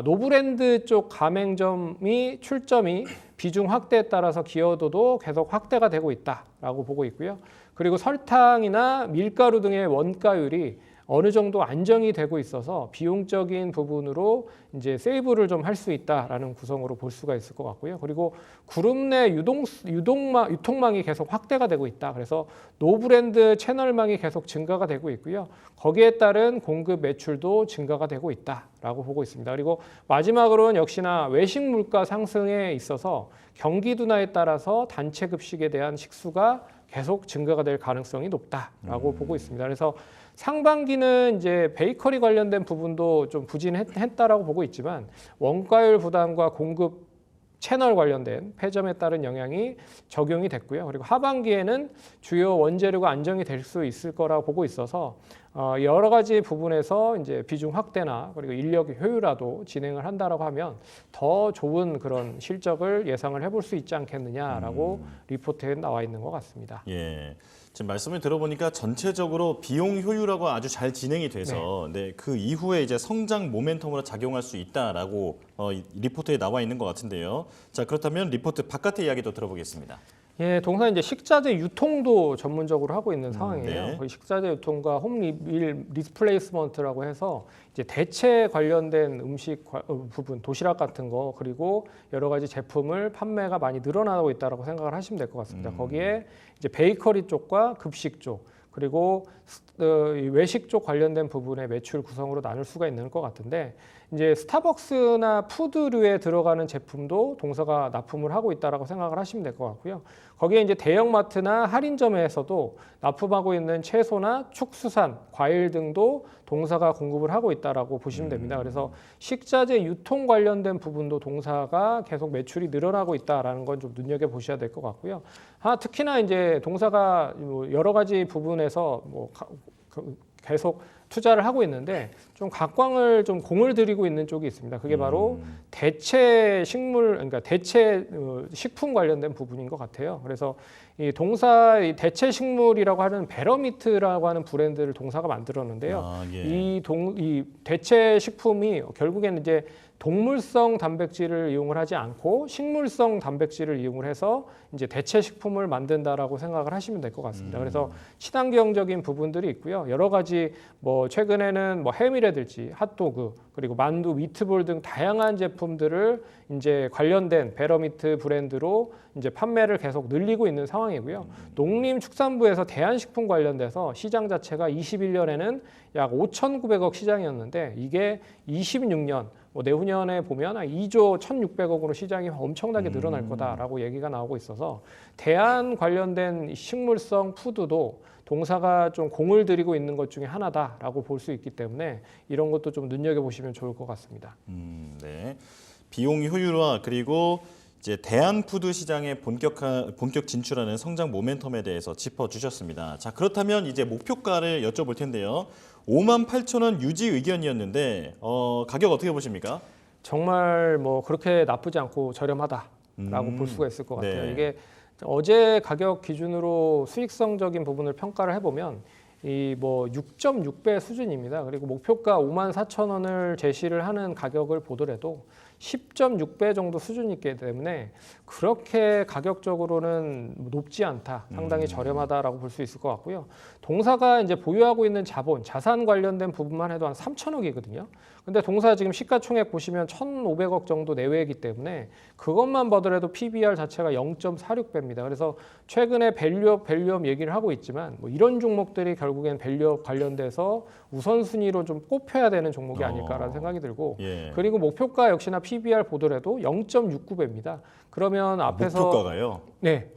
Speaker 3: 노브랜드 쪽 가맹점이 출점이 비중 확대에 따라서 기여도도 계속 확대가 되고 있다라고 보고 있고요. 그리고 설탕이나 밀가루 등의 원가율이 어느 정도 안정이 되고 있어서 비용적인 부분으로 이제 세이브를 좀 할 수 있다라는 구성으로 볼 수가 있을 것 같고요. 그리고 그룹 내 유통망이 계속 확대가 되고 있다. 그래서 노브랜드 채널망이 계속 증가가 되고 있고요. 거기에 따른 공급 매출도 증가가 되고 있다라고 보고 있습니다. 그리고 마지막으로는 역시나 외식 물가 상승에 있어서 경기 둔화에 따라서 단체 급식에 대한 식수가 계속 증가가 될 가능성이 높다라고 보고 있습니다. 그래서 상반기는 이제 베이커리 관련된 부분도 좀 부진했다라고 보고 있지만 원가율 부담과 공급 채널 관련된 폐점에 따른 영향이 적용이 됐고요. 그리고 하반기에는 주요 원재료가 안정이 될 수 있을 거라고 보고 있어서 여러 가지 부분에서 이제 비중 확대나 그리고 인력 효율화도 진행을 한다라고 하면 더 좋은 그런 실적을 예상을 해볼 수 있지 않겠느냐라고 리포트에 나와 있는 것 같습니다.
Speaker 2: 예. 지금 말씀을 들어보니까 전체적으로 비용 효율화가 아주 잘 진행이 돼서 그 이후에 이제 성장 모멘텀으로 작용할 수 있다라고 리포트에 나와 있는 것 같은데요. 자, 그렇다면 리포트 바깥의 이야기도 들어보겠습니다.
Speaker 3: 예, 동사 이제 식자재 유통도 전문적으로 하고 있는 상황이에요.
Speaker 2: 네.
Speaker 3: 거의 식자재 유통과 홈밀 리플레이스먼트라고 해서 이제 대체 관련된 음식 부분, 도시락 같은 거 그리고 여러 가지 제품을 판매가 많이 늘어나고 있다라고 생각을 하시면 될 것 같습니다. 거기에 이제 베이커리 쪽과 급식 쪽 그리고 외식 쪽 관련된 부분의 매출 구성으로 나눌 수가 있는 것 같은데 이제 스타벅스나 푸드류에 들어가는 제품도 동사가 납품을 하고 있다라고 생각을 하시면 될 것 같고요. 거기에 이제 대형마트나 할인점에서도 납품하고 있는 채소나 축수산, 과일 등도 동사가 공급을 하고 있다라고 보시면 됩니다. 그래서 식자재 유통 관련된 부분도 동사가 계속 매출이 늘어나고 있다라는 건 좀 눈여겨 보셔야 될 것 같고요. 특히나 이제 동사가 여러 가지 부분에서 계속 투자를 하고 있는데 좀 각광을 좀 공을 들이고 있는 쪽이 있습니다. 그게 바로 대체 식물, 그러니까 대체 식품 관련된 부분인 것 같아요. 그래서 이 동사 대체 식물이라고 하는 베러미트라고 하는 브랜드를 동사가 만들었는데요. 이 대체 식품이 결국에는 이제 동물성 단백질을 이용을 하지 않고 식물성 단백질을 이용을 해서 이제 대체 식품을 만든다라고 생각을 하시면 될 것 같습니다. 그래서 친환경적인 부분들이 있고요. 여러 가지 최근에는 햄이라든지 핫도그 그리고 만두, 미트볼 등 다양한 제품들을 이제 관련된 베러미트 브랜드로 이제 판매를 계속 늘리고 있는 상황이고요. 농림축산부에서 대한식품 관련돼서 시장 자체가 21년에는 약 5,900억 시장이었는데 이게 26년 뭐 내후년에 보면 2조 1,600억으로 시장이 엄청나게 늘어날 거다라고 얘기가 나오고 있어서 대안 관련된 식물성 푸드도 동사가 좀 공을 들이고 있는 것 중에 하나다라고 볼 수 있기 때문에 이런 것도 좀 눈여겨보시면 좋을 것 같습니다.
Speaker 2: 네. 비용 효율화 그리고 이제 대한푸드 시장에 본격 진출하는 성장 모멘텀에 대해서 짚어주셨습니다. 자, 그렇다면 이제 목표가를 여쭤볼 텐데요. 58,000원 유지 의견이었는데 가격 어떻게 보십니까?
Speaker 3: 정말 뭐 그렇게 나쁘지 않고 저렴하다라고 볼 수가 있을 것 같아요.
Speaker 2: 네.
Speaker 3: 이게 어제 가격 기준으로 수익성적인 부분을 평가를 해보면 이 뭐 6.6배 수준입니다. 그리고 목표가 54,000원을 제시를 하는 가격을 보더라도 10.6배 정도 수준이기 때문에 그렇게 가격적으로는 높지 않다, 상당히 저렴하다라고 볼 수 있을 것 같고요. 동사가 이제 보유하고 있는 자산 관련된 부분만 해도 한 3천억이거든요. 근데 동사 지금 시가총액 보시면 1,500억 정도 내외이기 때문에 그것만 보더라도 PBR 자체가 0.46배입니다. 그래서 최근에 밸류업 얘기를 하고 있지만 뭐 이런 종목들이 결국엔 밸류업 관련돼서 우선순위로 좀 꼽혀야 되는 종목이 아닐까라는 생각이 들고
Speaker 2: 예.
Speaker 3: 그리고 목표가 역시나 PBR 보더라도 0.69배입니다. 그러면 앞에서
Speaker 2: 목표가가요?
Speaker 3: 네.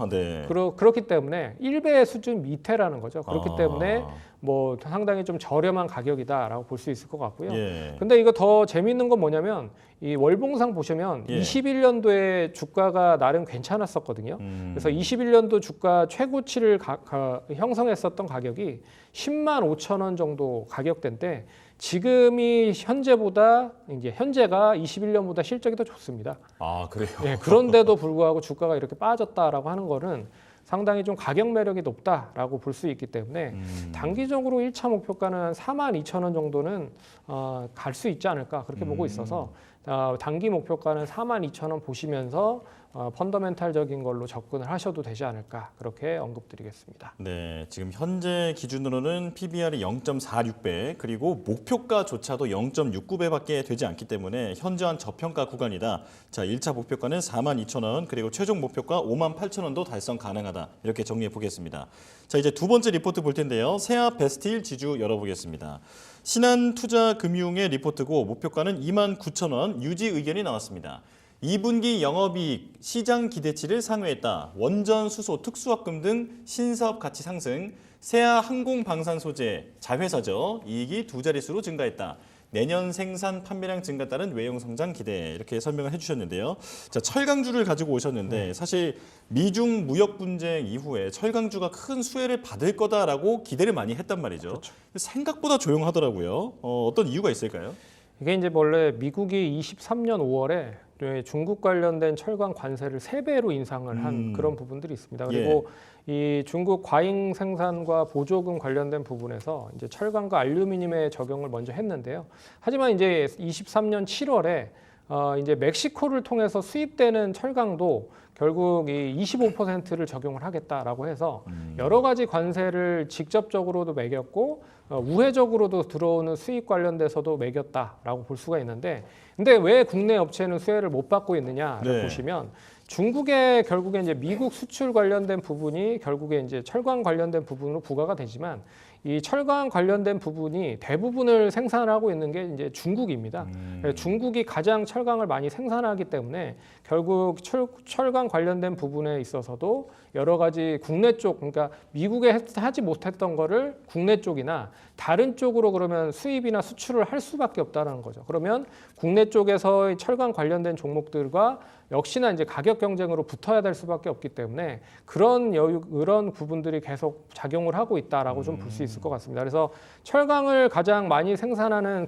Speaker 2: 네.
Speaker 3: 그렇기 때문에 1배 수준 밑에라는 거죠. 그렇기
Speaker 2: 아.
Speaker 3: 때문에 뭐 상당히 좀 저렴한 가격이다라고 볼 수 있을 것 같고요.
Speaker 2: 예.
Speaker 3: 근데 이거 더 재미있는 건 뭐냐면 이 월봉상 보시면
Speaker 2: 예.
Speaker 3: 21년도에 주가가 나름 괜찮았었거든요. 그래서 21년도 주가 최고치를 형성했었던 가격이 10만 5천 원 정도 가격대인데 지금이 현재가 21년보다 실적이 더 좋습니다.
Speaker 2: 아, 그래요?
Speaker 3: 예, 그런데도 불구하고 주가가 이렇게 빠졌다라고 하는 거는 상당히 좀 가격 매력이 높다라고 볼 수 있기 때문에 단기적으로 1차 목표가는 42,000원 정도는 갈 수 있지 않을까 그렇게 보고 있어서 단기 목표가는 42,000원 보시면서 펀더멘탈적인 걸로 접근을 하셔도 되지 않을까 그렇게 언급드리겠습니다.
Speaker 2: 네, 지금 현재 기준으로는 PBR이 0.46배 그리고 목표가조차도 0.69배밖에 되지 않기 때문에 현저한 저평가 구간이다. 자, 1차 목표가는 42,000원 그리고 최종 목표가 58,000원도 달성 가능하다. 이렇게 정리해 보겠습니다. 자, 이제 두 번째 리포트 볼 텐데요. 세아 베스트힐 지주 열어보겠습니다. 신한투자금융의 리포트고 목표가는 29,000원 유지 의견이 나왔습니다. 2분기 영업이익 시장 기대치를 상회했다. 원전 수소 특수합금 등 신사업 가치 상승, 세아 항공방산 소재 자회사죠. 이익이 두 자릿수로 증가했다. 내년 생산 판매량 증가 따른 외형 성장 기대 이렇게 설명을 해주셨는데요. 자, 철강주를 가지고 오셨는데 사실 미중 무역 분쟁 이후에 철강주가 큰 수혜를 받을 거다라고 기대를 많이 했단 말이죠.
Speaker 3: 그렇죠.
Speaker 2: 생각보다 조용하더라고요. 어떤 이유가 있을까요?
Speaker 3: 이게 이제 원래 미국이 23년 5월에 중국 관련된 철강 관세를 3배로 인상을 한 그런 부분들이 있습니다. 그리고 이 중국 과잉 생산과 보조금 관련된 부분에서 이제 철강과 알루미늄의 적용을 먼저 했는데요. 하지만 이제 23년 7월에 이제 멕시코를 통해서 수입되는 철강도 결국 이 25%를 적용을 하겠다라고 해서 여러 가지 관세를 직접적으로도 매겼고 우회적으로도 들어오는 수입 관련돼서도 매겼다라고 볼 수가 있는데, 근데 왜 국내 업체는 수혜를 못 받고 있느냐를 보시면 중국에 결국에 이제 미국 수출 관련된 부분이 결국에 이제 철강 관련된 부분으로 부과가 되지만 이 철강 관련된 부분이 대부분을 생산하고 있는 게 이제 중국입니다. 중국이 가장 철강을 많이 생산하기 때문에 결국 철강 관련된 부분에 있어서도 여러 가지 국내 쪽, 그러니까 미국에 하지 못했던 거를 국내 쪽이나 다른 쪽으로 그러면 수입이나 수출을 할 수밖에 없다는 거죠. 그러면 국내 쪽에서 철강 관련된 종목들과 역시나 이제 가격 경쟁으로 붙어야 될 수밖에 없기 때문에 그런 부분들이 계속 작용을 하고 있다라고 좀 볼 수 있을 것 같습니다. 그래서 철강을 가장 많이 생산하는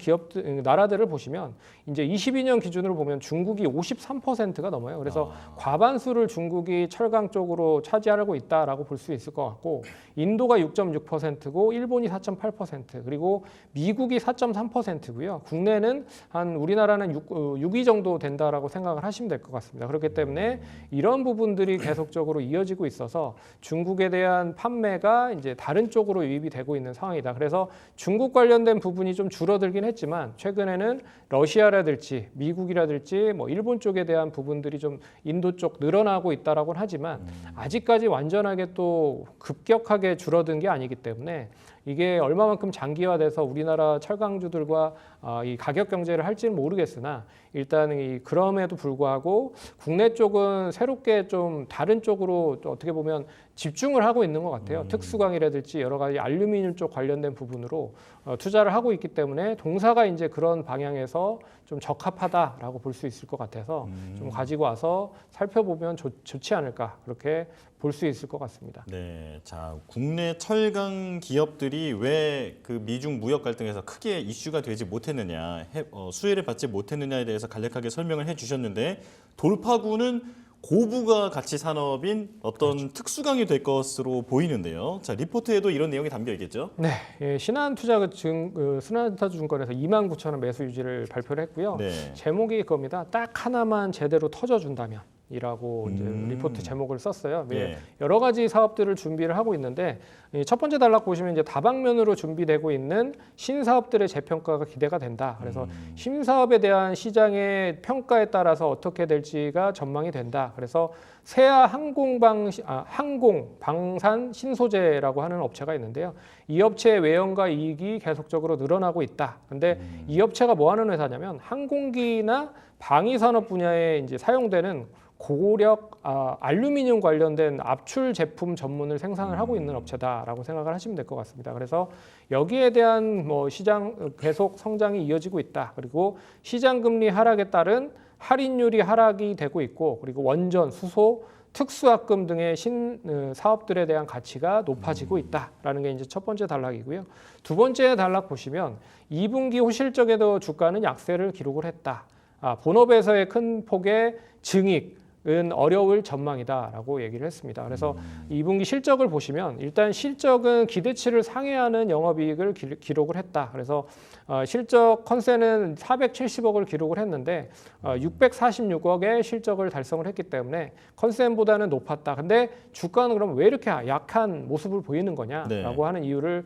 Speaker 3: 나라들을 보시면 이제 22년 기준으로 보면 중국이 53%가 넘어요. 그래서 과반수를 중국이 철강 쪽으로 차지하고 있다라고 볼 수 있을 것 같고, 인도가 6.6%고 일본이 4.8% 그리고 미국이 4.3%고요. 국내는 한 우리나라는 6위 정도 된다라고 생각을 하시면 될 것 같습니다. 그렇기 때문에 이런 부분들이 계속적으로 이어지고 있어서 중국에 대한 판매가 이제 다른 쪽으로 유입이 되고 있는 상황이다. 그래서 중국 관련된 부분이 좀 줄어들긴 했지만 최근에는 러시아라든지 미국이라든지 뭐 일본 쪽에 대한 부분들이 좀 인도 쪽 늘어나고 있다라고는 하지만 아직까지 완전하게 또 급격하게 줄어든 게 아니기 때문에 이게 얼마만큼 장기화돼서 우리나라 철강주들과 이 가격 경제를 할지는 모르겠으나 일단 그럼에도 불구하고 국내 쪽은 새롭게 좀 다른 쪽으로 또 어떻게 보면 집중을 하고 있는 것 같아요. 특수광이라든지 여러 가지 알루미늄 쪽 관련된 부분으로 투자를 하고 있기 때문에 동사가 이제 그런 방향에서 좀 적합하다라고 볼 수 있을 것 같아서 좀 가지고 와서 살펴보면 좋지 않을까 그렇게 볼 수 있을 것 같습니다.
Speaker 2: 네, 자 국내 철강 기업들이 왜 그 미중 무역 갈등에서 크게 이슈가 되지 못했느냐, 수혜를 받지 못했느냐에 대해서 간략하게 설명을 해주셨는데 돌파구는 고부가 가치 산업인 어떤 특수강이 될 것으로 보이는데요. 자 리포트에도 이런 내용이 담겨 있겠죠?
Speaker 3: 네, 신한투자증권에서 29,000원 매수 유지를 발표를 했고요.
Speaker 2: 네.
Speaker 3: 제목이 그겁니다. 딱 하나만 제대로 터져준다면. 이라고 이제 리포트 제목을 썼어요.
Speaker 2: 예.
Speaker 3: 여러 가지 사업들을 준비를 하고 있는데 첫 번째 단락 보시면 이제 다방면으로 준비되고 있는 신사업들의 재평가가 기대가 된다. 그래서 신사업에 대한 시장의 평가에 따라서 어떻게 될지가 전망이 된다. 그래서 세아 항공 방산 신소재라고 하는 업체가 있는데요. 이 업체의 외형과 이익이 계속적으로 늘어나고 있다. 근데 이 업체가 뭐 하는 회사냐면 항공기나 방위 산업 분야에 이제 사용되는 고력 알루미늄 관련된 압출 제품 전문을 생산을 하고 있는 업체다라고 생각을 하시면 될 것 같습니다. 그래서 여기에 대한 뭐 시장 계속 성장이 이어지고 있다. 그리고 시장 금리 하락에 따른 할인율이 하락이 되고 있고, 그리고 원전, 수소, 특수합금 등의 사업들에 대한 가치가 높아지고 있다라는 게 이제 첫 번째 단락이고요. 두 번째 단락 보시면 2분기 호실적에도 주가는 약세를 기록을 했다. 본업에서의 큰 폭의 증익은 어려울 전망이다라고 얘기를 했습니다. 그래서 2분기 실적을 보시면 일단 실적은 기대치를 상회하는 영업이익을 기록을 했다. 그래서 실적 컨센은 470억을 기록을 했는데 646억의 실적을 달성을 했기 때문에 컨센보다는 높았다. 근데 주가는 그럼 왜 이렇게 약한 모습을 보이는 거냐라고 하는 이유를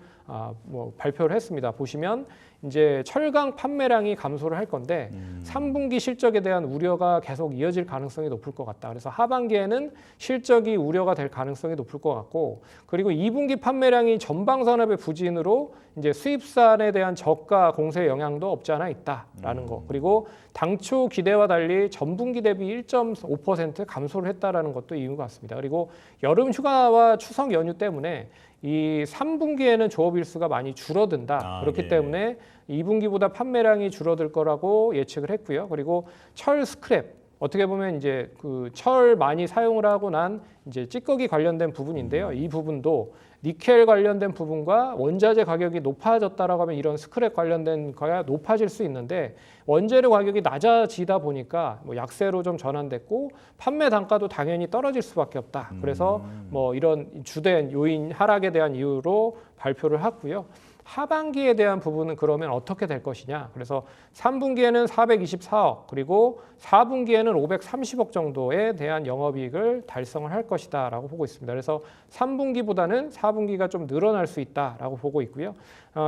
Speaker 3: 발표를 했습니다. 보시면 이제 철강 판매량이 감소를 할 건데 3분기 실적에 대한 우려가 계속 이어질 가능성이 높을 것 같다. 그래서 하반기에는 실적이 우려가 될 가능성이 높을 것 같고, 그리고 2분기 판매량이 전방 산업의 부진으로 이제 수입산에 대한 저가 공세 영향도 없지 않아 있다라는 거. 그리고 당초 기대와 달리 전분기 대비 1.5% 감소를 했다라는 것도 이유 같습니다. 그리고 여름 휴가와 추석 연휴 때문에 이 3분기에는 조업 일수가 많이 줄어든다. 그렇기 때문에 2분기보다 판매량이 줄어들 거라고 예측을 했고요. 그리고 철 스크랩, 어떻게 보면 이제 그 철 많이 사용을 하고 난 이제 찌꺼기 관련된 부분인데요. 이 부분도 니켈 관련된 부분과 원자재 가격이 높아졌다라고 하면 이런 스크랩 관련된 거야 높아질 수 있는데, 원재료 가격이 낮아지다 보니까 뭐 약세로 좀 전환됐고 판매 단가도 당연히 떨어질 수밖에 없다. 그래서 뭐 이런 주된 요인 하락에 대한 이유로 발표를 하고요. 하반기에 대한 부분은 그러면 어떻게 될 것이냐. 그래서 3분기에는 424억, 그리고 4분기에는 530억 정도에 대한 영업이익을 달성을 할 것이다 라고 보고 있습니다. 그래서 3분기보다는 4분기가 좀 늘어날 수 있다라고 보고 있고요.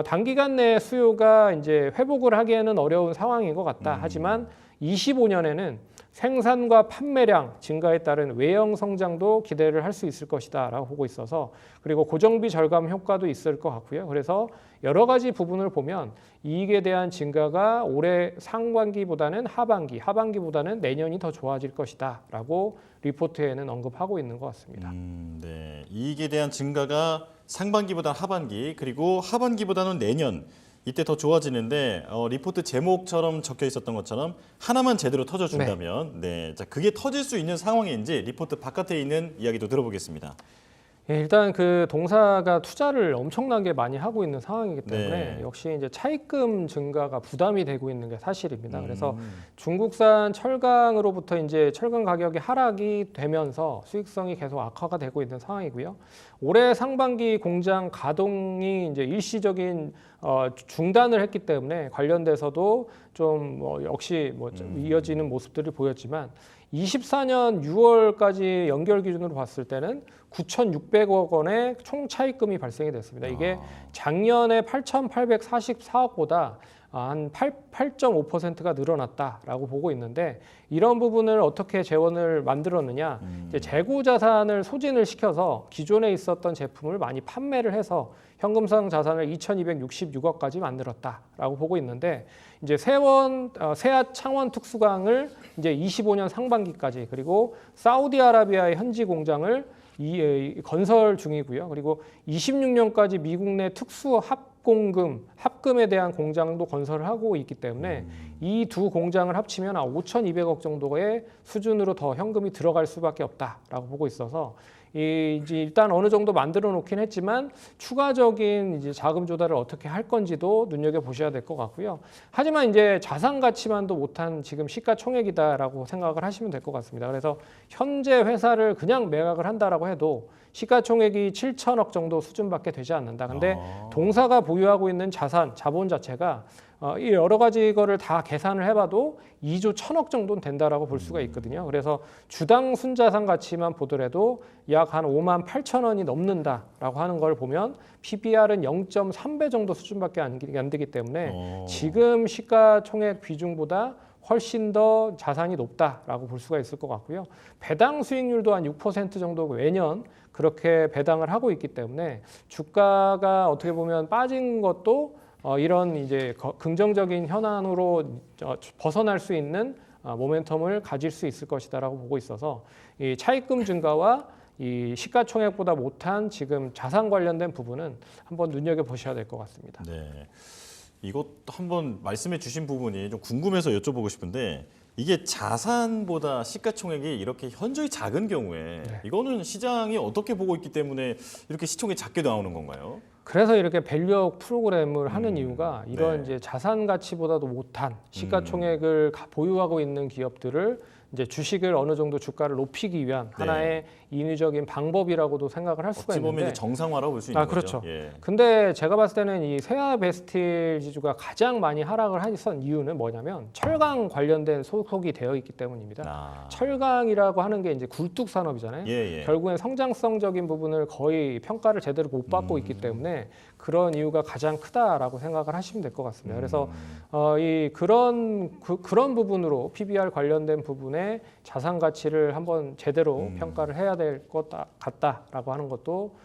Speaker 3: 단기간 내에 수요가 이제 회복을 하기에는 어려운 상황인 것 같다. 하지만 25년에는 생산과 판매량 증가에 따른 외형 성장도 기대를 할 수 있을 것이다 라고 보고 있어서, 그리고 고정비 절감 효과도 있을 것 같고요. 그래서 여러 가지 부분을 보면 이익에 대한 증가가 올해 상반기보다는 하반기보다는 내년이 더 좋아질 것이다 라고 리포트에는 언급하고 있는 것 같습니다.
Speaker 2: 네. 이익에 대한 증가가 상반기보다 하반기, 그리고 하반기보다는 내년, 이때 더 좋아지는데 리포트 제목처럼 적혀 있었던 것처럼 하나만 제대로 터져준다면 자 그게 터질 수 있는 상황인지 리포트 바깥에 있는 이야기도 들어보겠습니다.
Speaker 3: 일단 그 동사가 투자를 엄청나게 많이 하고 있는 상황이기 때문에 역시 이제 차입금 증가가 부담이 되고 있는 게 사실입니다. 그래서 중국산 철강으로부터 이제 철강 가격이 하락이 되면서 수익성이 계속 악화가 되고 있는 상황이고요. 올해 상반기 공장 가동이 이제 일시적인 중단을 했기 때문에 관련돼서도 좀 역시 이어지는 모습들이 보였지만 24년 6월까지 연결 기준으로 봤을 때는 9,600억 원의 총 차입금이 발생이 됐습니다. 이게 작년에 8,844억보다 한 8.5%가 늘어났다라고 보고 있는데 이런 부분을 어떻게 재원을 만들었느냐 이제 재고 자산을 소진을 시켜서 기존에 있었던 제품을 많이 판매를 해서 현금성 자산을 2,266억까지 만들었다라고 보고 있는데 이제 세아 창원 특수강을 이제 25년 상반기까지 그리고 사우디아라비아의 현지 공장을 건설 중이고요. 그리고 26년까지 미국 내 특수 합금에 대한 공장도 건설을 하고 있기 때문에 이 두 공장을 합치면 5,200억 정도의 수준으로 더 현금이 들어갈 수밖에 없다라고 보고 있어서 이제 일단 어느 정도 만들어 놓긴 했지만 추가적인 이제 자금 조달을 어떻게 할 건지도 눈여겨 보셔야 될 것 같고요. 하지만 이제 자산 가치만도 못한 지금 시가총액이다라고 생각을 하시면 될 것 같습니다. 그래서 현재 회사를 그냥 매각을 한다라고 해도 시가총액이 7천억 정도 수준밖에 되지 않는다. 근데 동사가 보유하고 있는 자본 자체가 이 여러 가지 거를 다 계산을 해봐도 2조 1천억 정도는 된다라고 볼 수가 있거든요. 그래서 주당 순자산 가치만 보더라도 약 한 5만 8천 원이 넘는다라고 하는 걸 보면 PBR은 0.3배 정도 수준밖에 안 되기 때문에 지금 시가총액 비중보다 훨씬 더 자산이 높다라고 볼 수가 있을 것 같고요. 배당 수익률도 한 6% 정도 매년 그렇게 배당을 하고 있기 때문에 주가가 어떻게 보면 빠진 것도 이런 이제 긍정적인 현안으로 벗어날 수 있는 모멘텀을 가질 수 있을 것이다라고 보고 있어서 이 차입금 증가와 이 시가총액보다 못한 지금 자산 관련된 부분은 한번 눈여겨 보셔야 될 것 같습니다.
Speaker 2: 네. 이것도 한번 말씀해 주신 부분이 좀 궁금해서 여쭤보고 싶은데 이게 자산보다 시가총액이 이렇게 현저히 작은 경우에 이거는 시장이 어떻게 보고 있기 때문에 이렇게 시총이 작게 나오는 건가요?
Speaker 3: 그래서 이렇게 밸류업 프로그램을 하는 이유가 이런 이제 자산 가치보다도 못한 시가총액을 보유하고 있는 기업들을 이제 주식을 어느 정도 주가를 높이기 위한 하나의 인위적인 방법이라고도 생각을 할 수가
Speaker 2: 어찌 보면
Speaker 3: 있는데
Speaker 2: 이제 정상화라고 볼 수 있는
Speaker 3: 그렇죠.
Speaker 2: 거죠. 예.
Speaker 3: 근데 제가 봤을 때는 이 세아 베스틸 지주가 가장 많이 하락을 했던 이유는 뭐냐면 철강 관련된 소속이 되어 있기 때문입니다. 철강이라고 하는 게 이제 굴뚝 산업이잖아요. 결국엔 성장성적인 부분을 거의 평가를 제대로 못 받고 있기 때문에 그런 이유가 가장 크다라고 생각을 하시면 될 것 같습니다. 그래서 그런 부분으로 PBR 관련된 부분에 자산 가치를 한번 제대로 평가를 해야 될 것 같다라고 하는 것도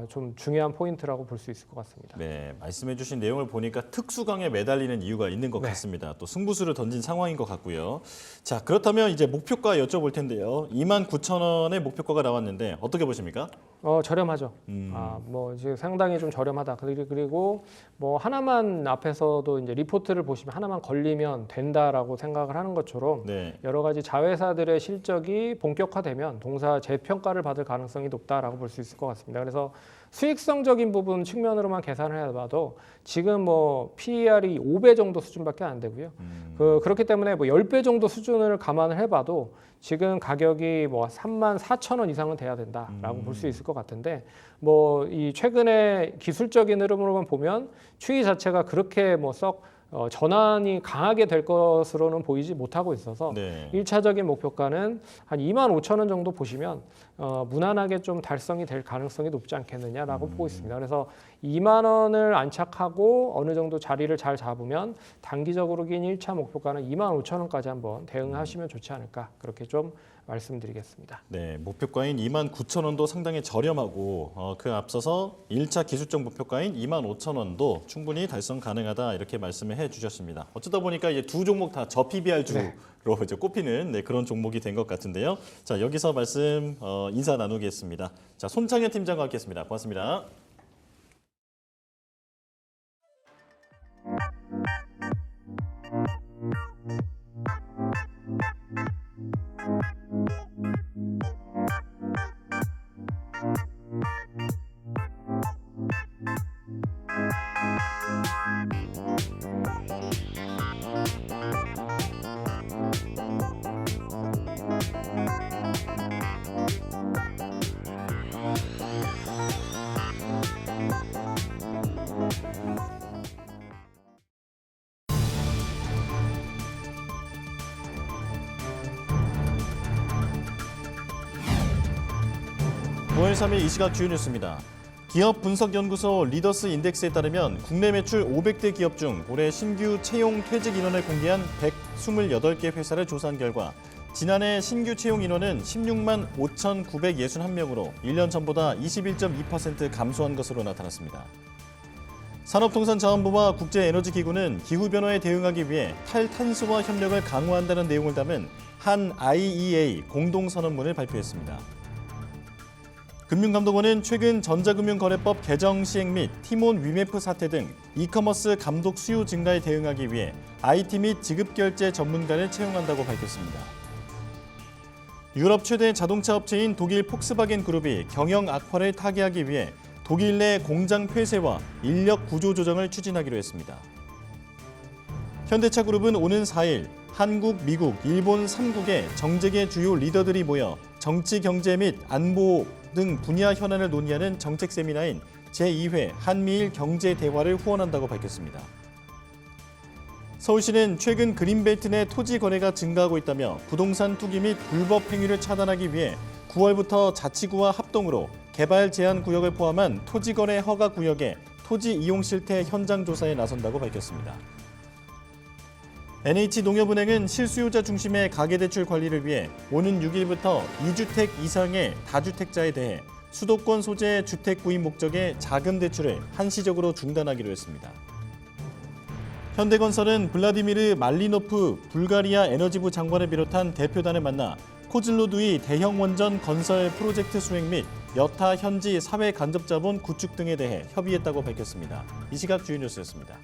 Speaker 3: 좀 중요한 포인트라고 볼 수 있을 것 같습니다.
Speaker 2: 네, 말씀해주신 내용을 보니까 특수강에 매달리는 이유가 있는 것 같습니다. 또 승부수를 던진 상황인 것 같고요. 자, 그렇다면 이제 목표가 여쭤볼 텐데요. 29,000원의 목표가가 나왔는데 어떻게 보십니까?
Speaker 3: 저렴하죠. 뭐 이제 상당히 좀 저렴하다. 그리고 뭐 하나만 앞에서도 이제 리포트를 보시면 하나만 걸리면 된다라고 생각을 하는 것처럼 여러 가지 자회사들의 실적이 본격화되면 동사 재평가를 받을 가능성이 높다라고 볼 수 있을 것 같습니다. 그래서 수익성적인 부분 측면으로만 계산을 해봐도 지금 뭐 PER이 5배 정도 수준밖에 안 되고요. 그렇기 때문에 뭐 10배 정도 수준을 감안을 해봐도 지금 가격이 뭐 34,000원 이상은 돼야 된다라고 볼 수 있을 것 같은데 뭐 이 최근에 기술적인 흐름으로만 보면 추이 자체가 그렇게 뭐 썩 전환이 강하게 될 것으로는 보이지 못하고 있어서 1차적인 목표가는 한 25,000원 정도 보시면 무난하게 좀 달성이 될 가능성이 높지 않겠느냐라고 보고 있습니다. 그래서 2만 원을 안착하고 어느 정도 자리를 잘 잡으면 단기적으로 긴 1차 목표가는 25,000원까지 한번 대응하시면 좋지 않을까 그렇게 좀 말씀드리겠습니다.
Speaker 2: 네, 목표가인 29,000원도 상당히 저렴하고 그 앞서서 1차 기술적 목표가인 25,000원도 충분히 달성 가능하다 이렇게 말씀을 해주셨습니다. 어쩌다 보니까 이제 두 종목 다 저 PBR 주로 이제 꼽히는 그런 종목이 된 것 같은데요. 자, 여기서 말씀 인사 나누겠습니다. 자, 손창현 팀장과 함께했습니다. 고맙습니다. (5월 3일) 이 시각 주요 뉴스입니다. 기업 분석 연구소 리더스 인덱스에 따르면 국내 매출 500대 기업 중 올해 신규 채용 퇴직 인원을 공개한 128개 회사를 조사한 결과 지난해 신규 채용 인원은 16만 5,961명으로 1년 전보다 21.2% 감소한 것으로 나타났습니다. 산업통상자원부와 국제에너지기구는 기후변화에 대응하기 위해 탈탄소화 협력을 강화한다는 내용을 담은 한 IEA 공동선언문을 발표했습니다. 금융감독원은 최근 전자금융거래법 개정 시행 및 티몬 위메프 사태 등 이커머스 감독 수요 증가에 대응하기 위해 IT 및 지급결제 전문가를 채용한다고 밝혔습니다. 유럽 최대 자동차 업체인 독일 폭스바겐 그룹이 경영 악화를 타개하기 위해 독일 내 공장 폐쇄와 인력 구조 조정을 추진하기로 했습니다. 현대차 그룹은 오는 4일 한국, 미국, 일본 3국의 정재계 주요 리더들이 모여 정치, 경제 및 안보 등 분야 현안을 논의하는 정책 세미나인 제2회 한미일 경제 대화를 후원한다고 밝혔습니다. 서울시는 최근 그린벨트 내 토지 거래가 증가하고 있다며 부동산 투기 및 불법 행위를 차단하기 위해 9월부터 자치구와 합동으로 개발 제한 구역을 포함한 토지 거래 허가 구역의 토지 이용 실태 현장 조사에 나선다고 밝혔습니다. NH농협은행은 실수요자 중심의 가계대출 관리를 위해 오는 6일부터 2주택 이상의 다주택자에 대해 수도권 소재 주택 구입 목적의 자금 대출을 한시적으로 중단하기로 했습니다. 현대건설은 블라디미르 말리노프 불가리아 에너지부 장관을 비롯한 대표단을 만나 코즐로두이 대형 원전 건설 프로젝트 수행 및 여타 현지 사회 간접자본 구축 등에 대해 협의했다고 밝혔습니다. 이 시각 주요 뉴스였습니다.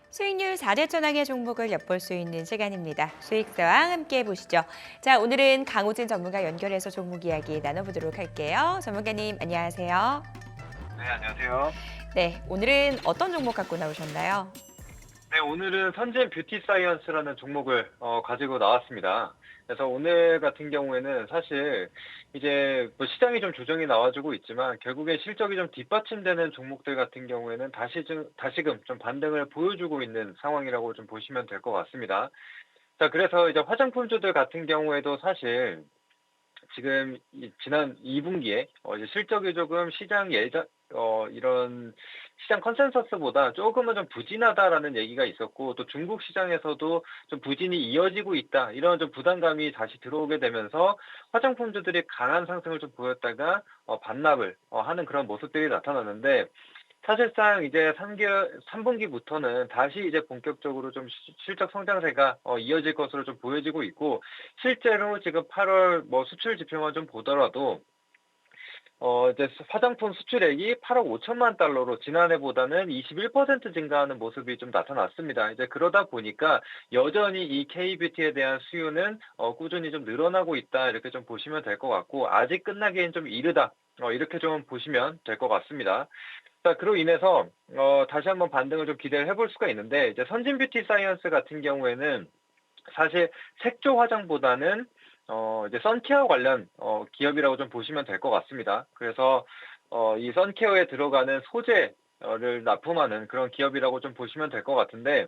Speaker 1: 수익률 4대 천왕의 종목을 엿볼 수 있는 시간입니다. 수익서왕 함께 보시죠. 자, 오늘은 강호진 전문가 연결해서 종목 이야기 나눠보도록 할게요. 전문가님 안녕하세요.
Speaker 5: 네, 안녕하세요.
Speaker 1: 네, 오늘은 어떤 종목 갖고 나오셨나요?
Speaker 5: 네, 오늘은 선진 뷰티 사이언스라는 종목을 가지고 나왔습니다. 그래서 오늘 같은 경우에는 사실 이제 뭐 시장이 좀 조정이 나와주고 있지만 결국에 실적이 좀 뒷받침되는 종목들 같은 경우에는 다시금 좀 반등을 보여주고 있는 상황이라고 좀 보시면 될 것 같습니다. 자, 그래서 이제 화장품주들 같은 경우에도 사실 지금 지난 2분기에 이제 실적이 조금 이런 시장 컨센서스보다 조금은 좀 부진하다라는 얘기가 있었고, 또 중국 시장에서도 좀 부진이 이어지고 있다, 이런 좀 부담감이 다시 들어오게 되면서 화장품주들이 강한 상승을 좀 보였다가 반납을 하는 그런 모습들이 나타났는데, 사실상 이제 3분기부터는 다시 이제 본격적으로 좀 실적 성장세가 이어질 것으로 좀 보여지고 있고, 실제로 지금 8월 뭐 수출 지표만 좀 보더라도 이제 화장품 수출액이 8억 5천만 달러로 지난해보다는 21% 증가하는 모습이 좀 나타났습니다. 이제 그러다 보니까 여전히 이 K뷰티에 대한 수요는 꾸준히 좀 늘어나고 있다, 이렇게 좀 보시면 될 것 같고, 아직 끝나기엔 좀 이르다, 이렇게 좀 보시면 될 것 같습니다. 자, 그로 인해서 다시 한번 반등을 좀 기대를 해볼 수가 있는데, 이제 선진 뷰티 사이언스 같은 경우에는 사실 색조 화장보다는 이제 선케어 관련 기업이라고 좀 보시면 될 것 같습니다. 그래서 이 선케어에 들어가는 소재를 납품하는 그런 기업이라고 좀 보시면 될 것 같은데,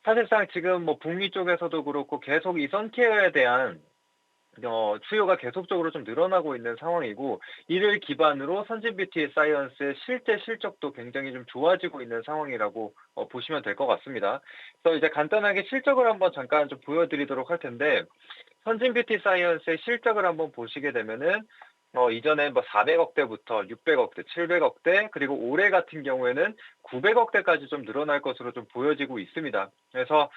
Speaker 5: 사실상 지금 뭐 북미 쪽에서도 그렇고 계속 이 선케어에 대한 수요가 계속적으로 좀 늘어나고 있는 상황이고, 이를 기반으로 선진 뷰티 사이언스의 실적도 굉장히 좀 좋아지고 있는 상황이라고 보시면 될 것 같습니다. 그래서 이제 간단하게 실적을 한번 잠깐 좀 보여드리도록 할 텐데, 선진 뷰티 사이언스의 실적을 한번 보시게 되면은 이전에 뭐 400억대부터 600억대, 700억대, 그리고 올해 같은 경우에는 900억대까지 좀 늘어날 것으로 좀 보여지고 있습니다. 그래서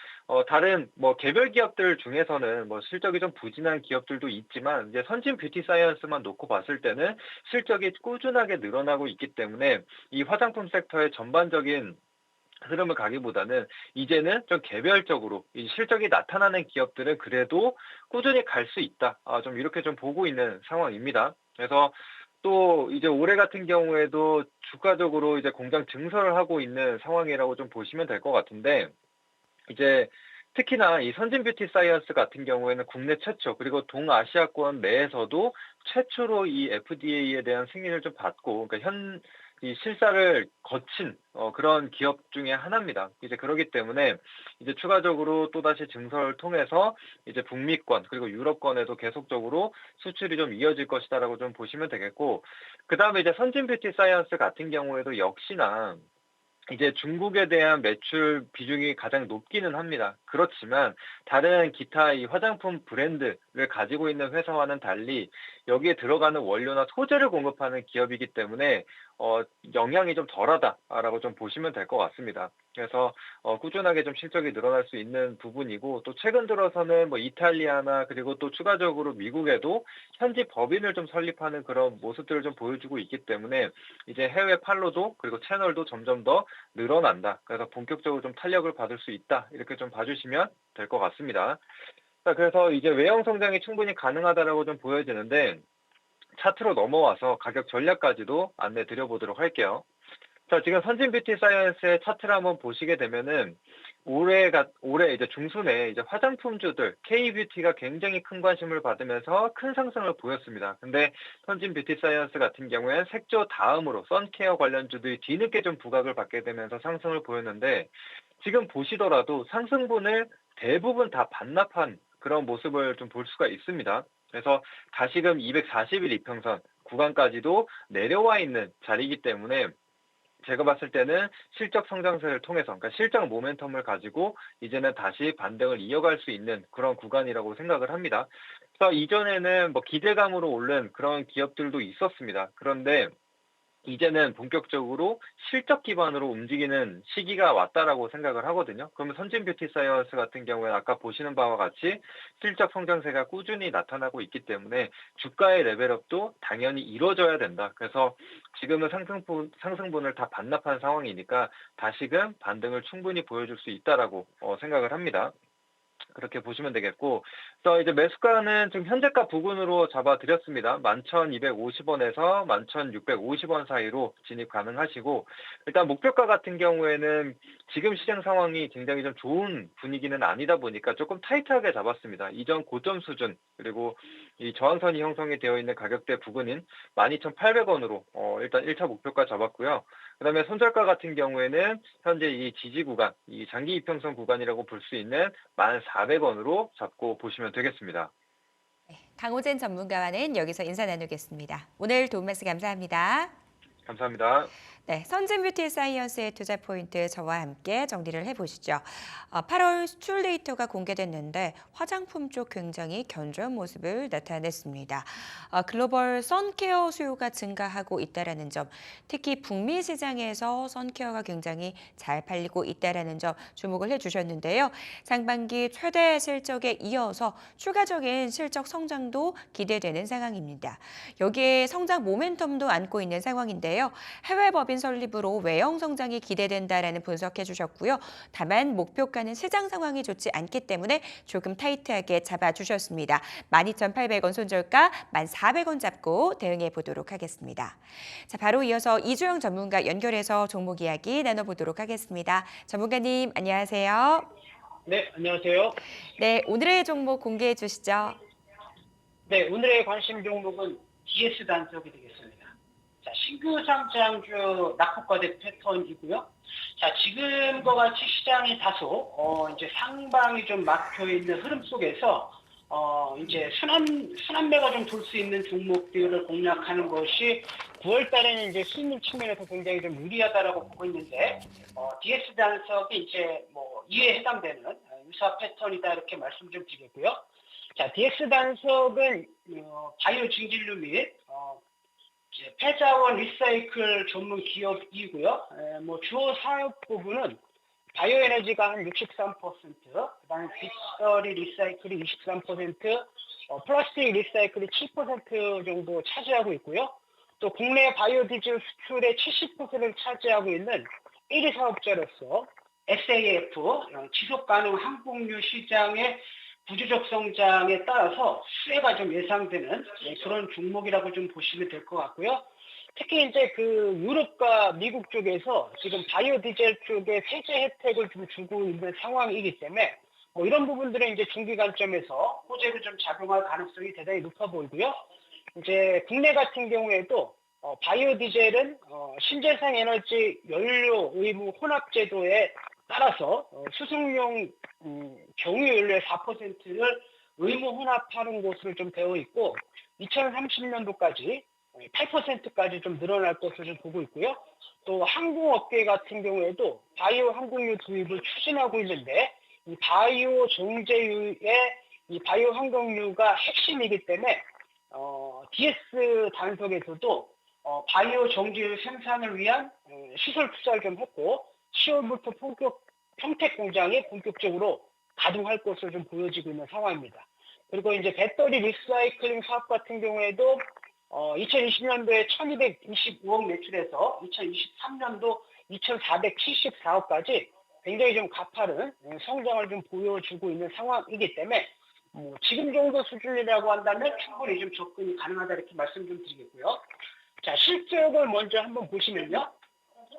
Speaker 5: 다른 뭐 개별 기업들 중에서는 뭐 실적이 좀 부진한 기업들도 있지만, 이제 선진 뷰티 사이언스만 놓고 봤을 때는 실적이 꾸준하게 늘어나고 있기 때문에 이 화장품 섹터의 전반적인 흐름을 가기보다는 이제는 좀 개별적으로 이 실적이 나타나는 기업들은 그래도 꾸준히 갈 수 있다, 좀 이렇게 좀 보고 있는 상황입니다. 그래서 또 이제 올해 같은 경우에도 주가적으로 이제 공장 증설을 하고 있는 상황이라고 좀 보시면 될 것 같은데, 이제 특히나 이 선진 뷰티 사이언스 같은 경우에는 국내 최초, 그리고 동아시아권 내에서도 최초로 이 FDA에 대한 승인을 좀 받고, 그러니까 이 실사를 거친 그런 기업 중에 하나입니다. 이제 그렇기 때문에 이제 추가적으로 또다시 증설을 통해서 이제 북미권 그리고 유럽권에도 계속적으로 수출이 좀 이어질 것이다라고 좀 보시면 되겠고, 그다음에 이제 선진 뷰티 사이언스 같은 경우에도 역시나 이제 중국에 대한 매출 비중이 가장 높기는 합니다. 그렇지만 다른 기타 이 화장품 브랜드를 가지고 있는 회사와는 달리 여기에 들어가는 원료나 소재를 공급하는 기업이기 때문에 영향이 좀 덜하다라고 좀 보시면 될 것 같습니다. 그래서 꾸준하게 좀 실적이 늘어날 수 있는 부분이고, 또 최근 들어서는 뭐 이탈리아나 그리고 또 추가적으로 미국에도 현지 법인을 좀 설립하는 그런 모습들을 좀 보여주고 있기 때문에 이제 해외 판로도 그리고 채널도 점점 더 늘어난다. 그래서 본격적으로 좀 탄력을 받을 수 있다. 이렇게 좀 봐주시면 될 것 같습니다. 자, 그래서 이제 외형 성장이 충분히 가능하다라고 좀 보여지는데, 차트로 넘어와서 가격 전략까지도 안내 드려보도록 할게요. 자, 지금 선진 뷰티 사이언스의 차트를 한번 보시게 되면은 올해 이제 중순에 이제 화장품주들 K-뷰티가 굉장히 큰 관심을 받으면서 큰 상승을 보였습니다. 근데 선진 뷰티 사이언스 같은 경우에는 색조 다음으로 선케어 관련주들이 뒤늦게 좀 부각을 받게 되면서 상승을 보였는데, 지금 보시더라도 상승분을 대부분 다 반납한 그런 모습을 좀 볼 수가 있습니다. 그래서 다시금 240일 이평선 구간까지도 내려와 있는 자리이기 때문에 제가 봤을 때는 실적 성장세를 통해서, 그러니까 실적 모멘텀을 가지고 이제는 다시 반등을 이어갈 수 있는 그런 구간이라고 생각을 합니다. 그래서 이전에는 뭐 기대감으로 오른 그런 기업들도 있었습니다. 그런데 이제는 본격적으로 실적 기반으로 움직이는 시기가 왔다라고 생각을 하거든요. 그러면 선진 뷰티 사이언스 같은 경우에 아까 보시는 바와 같이 실적 성장세가 꾸준히 나타나고 있기 때문에 주가의 레벨업도 당연히 이루어져야 된다. 그래서 지금은 상승분을 다 반납한 상황이니까 다시금 반등을 충분히 보여줄 수 있다라고 생각을 합니다. 그렇게 보시면 되겠고, 그래서 이제 매수가는 지금 현재가 부근으로 잡아드렸습니다. 11,250원에서 11,650원 사이로 진입 가능하시고, 일단 목표가 같은 경우에는 지금 시장 상황이 굉장히 좀 좋은 분위기는 아니다 보니까 조금 타이트하게 잡았습니다. 이전 고점 수준, 그리고 이 저항선이 형성이 되어 있는 가격대 부근인 12,800원으로 일단 1차 목표가 잡았고요. 그다음에 손절가 같은 경우에는 현재 이 지지 구간, 이 장기 이평선 구간이라고 볼 수 있는 1,400원으로 잡고 보시면 되겠습니다.
Speaker 1: 강호진 전문가와는 여기서 인사 나누겠습니다. 오늘 도움 말씀 감사합니다.
Speaker 5: 감사합니다.
Speaker 1: 네, 선진 뷰티 사이언스의 투자 포인트 저와 함께 정리를 해보시죠. 8월 수출 데이터가 공개됐는데 화장품 쪽 굉장히 견조한 모습을 나타냈습니다. 글로벌 선케어 수요가 증가하고 있다는 점, 특히 북미 시장에서 선케어가 굉장히 잘 팔리고 있다는 점 주목을 해주셨는데요. 상반기 최대 실적에 이어서 추가적인 실적 성장도 기대되는 상황입니다. 여기에 성장 모멘텀도 안고 있는 상황인데요. 해외 법인 설립으로 외형 성장이 기대된다라는 분석해 주셨고요. 다만 목표가는 시장 상황이 좋지 않기 때문에 조금 타이트하게 잡아주셨습니다. 12,800원 손절가 1,400원 잡고 대응해 보도록 하겠습니다. 자, 바로 이어서 이주영 전문가 연결해서 종목 이야기 나눠보도록 하겠습니다. 전문가님 안녕하세요.
Speaker 6: 네, 안녕하세요.
Speaker 1: 네, 오늘의 종목 공개해 주시죠.
Speaker 6: 네, 오늘의 관심 종목은 DS 단석이 되겠습니다. 자, 신규 상장주 낙폭과대 패턴이고요. 자, 지금과 같이 시장이 다소 이제 상방이 좀 막혀 있는 흐름 속에서 이제 순환매가 좀 돌 수 있는 종목들을 공략하는 것이 9월 달에는 이제 수익률 측면에서 굉장히 좀 유리하다라고 보고 있는데, DS 단석이 이제 뭐 이에 해당되는 유사 패턴이다 이렇게 말씀 좀 드리고요. 자, DS 단석은 바이오 증진류 및 폐자원 리사이클 전문 기업이고요. 뭐 주요 사업 부분은 바이오 에너지가 한 63%, 그다음에 빗서리 리사이클이 23%, 플라스틱 리사이클이 7% 정도 차지하고 있고요. 또 국내 바이오 디젤 수출의 70%를 차지하고 있는 1위 사업자로서 SAF 지속 가능 항공유 시장의 부주적 성장에 따라서 수혜가 좀 예상되는 그런 종목이라고 좀 보시면 될 것 같고요. 특히 이제 그 유럽과 미국 쪽에서 지금 바이오 디젤 쪽에 세제 혜택을 좀 주고 있는 상황이기 때문에 뭐 이런 부분들은 이제 중기 관점에서 호재로 좀 작용할 가능성이 대단히 높아 보이고요. 이제 국내 같은 경우에도 바이오 디젤은 신재생 에너지 연료 의무 혼합 제도에 따라서 수송용 경유 연료의 4%를 의무 혼합하는 것으로 좀 되어 있고 2030년도까지 8%까지 좀 늘어날 것으로 좀 보고 있고요. 또 항공업계 같은 경우에도 바이오 항공유 도입을 추진하고 있는데 이 바이오 정제유의 이 바이오 항공유가 핵심이기 때문에 DS 단석에서도 바이오 정제유 생산을 위한 시설 투자를 좀 했고 10월부터 평택 공장이 본격적으로 가동할 것으로 좀 보여지고 있는 상황입니다. 그리고 이제 배터리 리사이클링 사업 같은 경우에도 2020년도에 1,225억 매출에서 2023년도 2,474억까지 굉장히 좀 가파른 성장을 좀 보여주고 있는 상황이기 때문에 지금 정도 수준이라고 한다면 충분히 좀 접근이 가능하다 이렇게 말씀 좀 드리겠고요. 자, 실적을 먼저 한번 보시면요.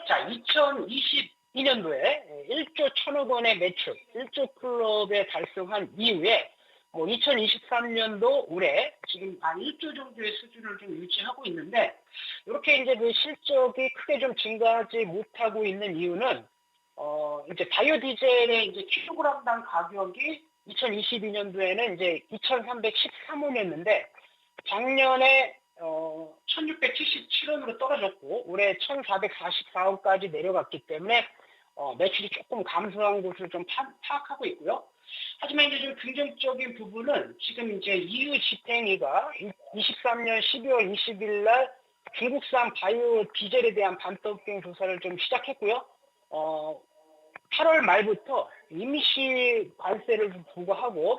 Speaker 6: 자, 2022년도에 1조 1,000억 원의 매출, 1조 클럽에 달성한 이후에 2023년도 올해 지금 한 1조 정도의 수준을 좀 유지하고 있는데 이렇게 이제 그 실적이 크게 좀 증가하지 못하고 있는 이유는 이제 바이오 디젤의 이제 킬로그램당 가격이 2022년도에는 이제 2,313원이었는데 작년에 1,677원으로 떨어졌고 올해 1,444원까지 내려갔기 때문에 매출이 조금 감소한 것을 좀 파악하고 있고요. 하지만 이제 좀 긍정적인 부분은 지금 이제 EU 집행위가 23년 12월 20일 날 중국산 바이오 디젤에 대한 반도핑 조사를 좀 시작했고요. 8월 말부터 임시 관세를 좀 부과하고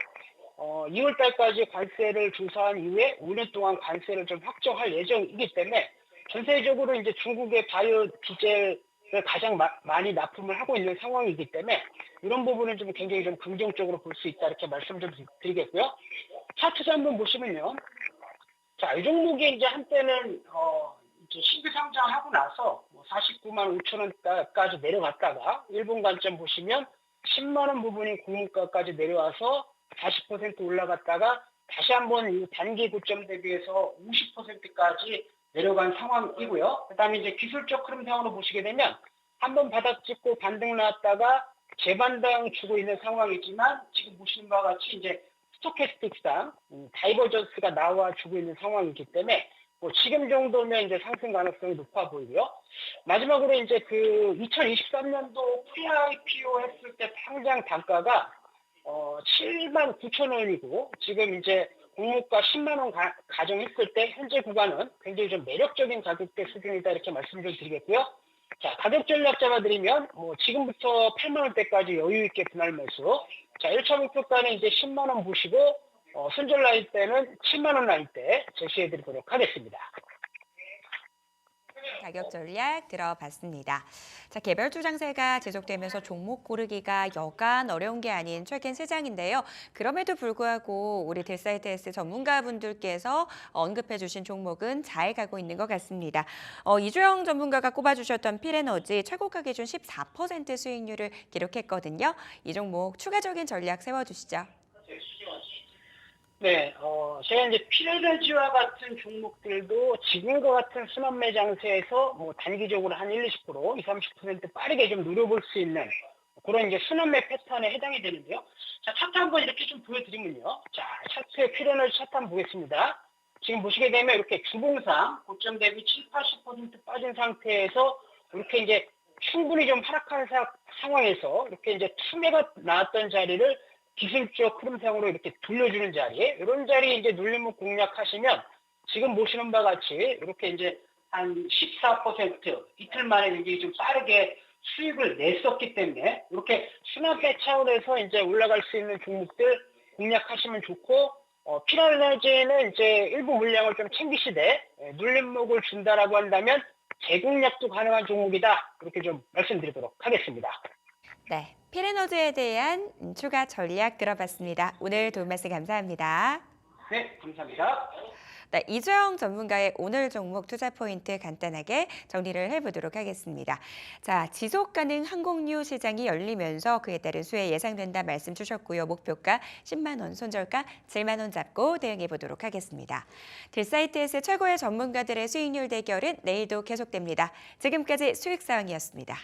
Speaker 6: 2월 달까지 관세를 조사한 이후에 5년 동안 관세를 좀 확정할 예정이기 때문에 전세적으로 이제 중국의 바이오 디젤을 가장 많이 납품을 하고 있는 상황이기 때문에 이런 부분은 좀 굉장히 좀 긍정적으로 볼 수 있다 이렇게 말씀 좀 드리겠고요. 차트 한번 보시면요. 자, 이 종목이 이제 한때는 이제 신규 상장하고 나서 49만 5천 원까지 내려갔다가 일본 관점 보시면 10만 원 부분이 공모가까지 내려와서 40% 올라갔다가 다시 한번 이 단기 고점 대비해서 50%까지 내려간 상황이고요. 그다음에 이제 기술적 흐름상으로 보시게 되면 한번 바닥 찍고 반등 나왔다가 재반등 주고 있는 상황이지만 지금 보시는 바와 같이 이제 스토캐스틱상 다이버전스가 나와주고 있는 상황이기 때문에 지금 정도면 이제 상승 가능성이 높아 보이고요. 마지막으로 이제 그 2023년도 pre-IPO 했을 때 상장 단가가 7만 9천 원이고 지금 이제 공모가 10만 원 가정했을 때 현재 구간은 굉장히 좀 매력적인 가격대 수준이다 이렇게 말씀 좀 드리겠고요. 자, 가격 전략 잡아드리면 지금부터 8만 원대까지 여유 있게 분할 매수. 자, 1차 목표가는 이제 10만 원 보시고 손절 라인 때는 7만 원 라인 때 제시해드리도록 하겠습니다.
Speaker 1: 가격 전략 들어봤습니다. 자, 개별주 장세가 지속되면서 종목 고르기가 여간 어려운 게 아닌 최근 시장인데요. 그럼에도 불구하고 우리 딜사이트S 전문가분들께서 언급해 주신 종목은 잘 가고 있는 것 같습니다. 이주영 전문가가 꼽아주셨던 필에너지 최고가 기준 14% 수익률을 기록했거든요. 이 종목 추가적인 전략 세워주시죠.
Speaker 6: 네, 제가 이제 필에너지와 같은 종목들도 지금과 같은 순환매 장세에서 단기적으로 한 1, 20%, 20, 30% 빠르게 좀 누려볼 수 있는 그런 이제 순환매 패턴에 해당이 되는데요. 자, 차트 한번 이렇게 좀 보여드리면요. 자, 차트의 필에너지 차트 한번 보겠습니다. 지금 보시게 되면 이렇게 주봉상 고점 대비 7, 80% 빠진 상태에서 이렇게 이제 충분히 좀 하락하는 상황에서 이렇게 이제 투매가 나왔던 자리를 기술적 흐름상으로 이렇게 돌려주는 자리, 이런 자리에 이제 눌림목 공략하시면 지금 보시는 바와 같이 이렇게 이제 한 14% 이틀 만에 굉장히 좀 빠르게 수익을 냈었기 때문에 이렇게 순환매 차원에서 이제 올라갈 수 있는 종목들 공략하시면 좋고, 필에너지는 이제 일부 물량을 좀 챙기시되 눌림목을 준다라고 한다면 재공략도 가능한 종목이다, 그렇게 좀 말씀드리도록 하겠습니다.
Speaker 1: 네, 필에너지에 대한 추가 전략 들어봤습니다. 오늘 도움 말씀 감사합니다.
Speaker 6: 네, 감사합니다.
Speaker 1: 네, 이주영 전문가의 오늘 종목 투자 포인트 간단하게 정리를 해보도록 하겠습니다. 자, 지속 가능 항공유 시장이 열리면서 그에 따른 수혜 예상된다 말씀 주셨고요. 목표가 10만 원, 손절가 7만 원 잡고 대응해 보도록 하겠습니다. 딜사이트에서 최고의 전문가들의 수익률 대결은 내일도 계속됩니다. 지금까지 수익사항이었습니다.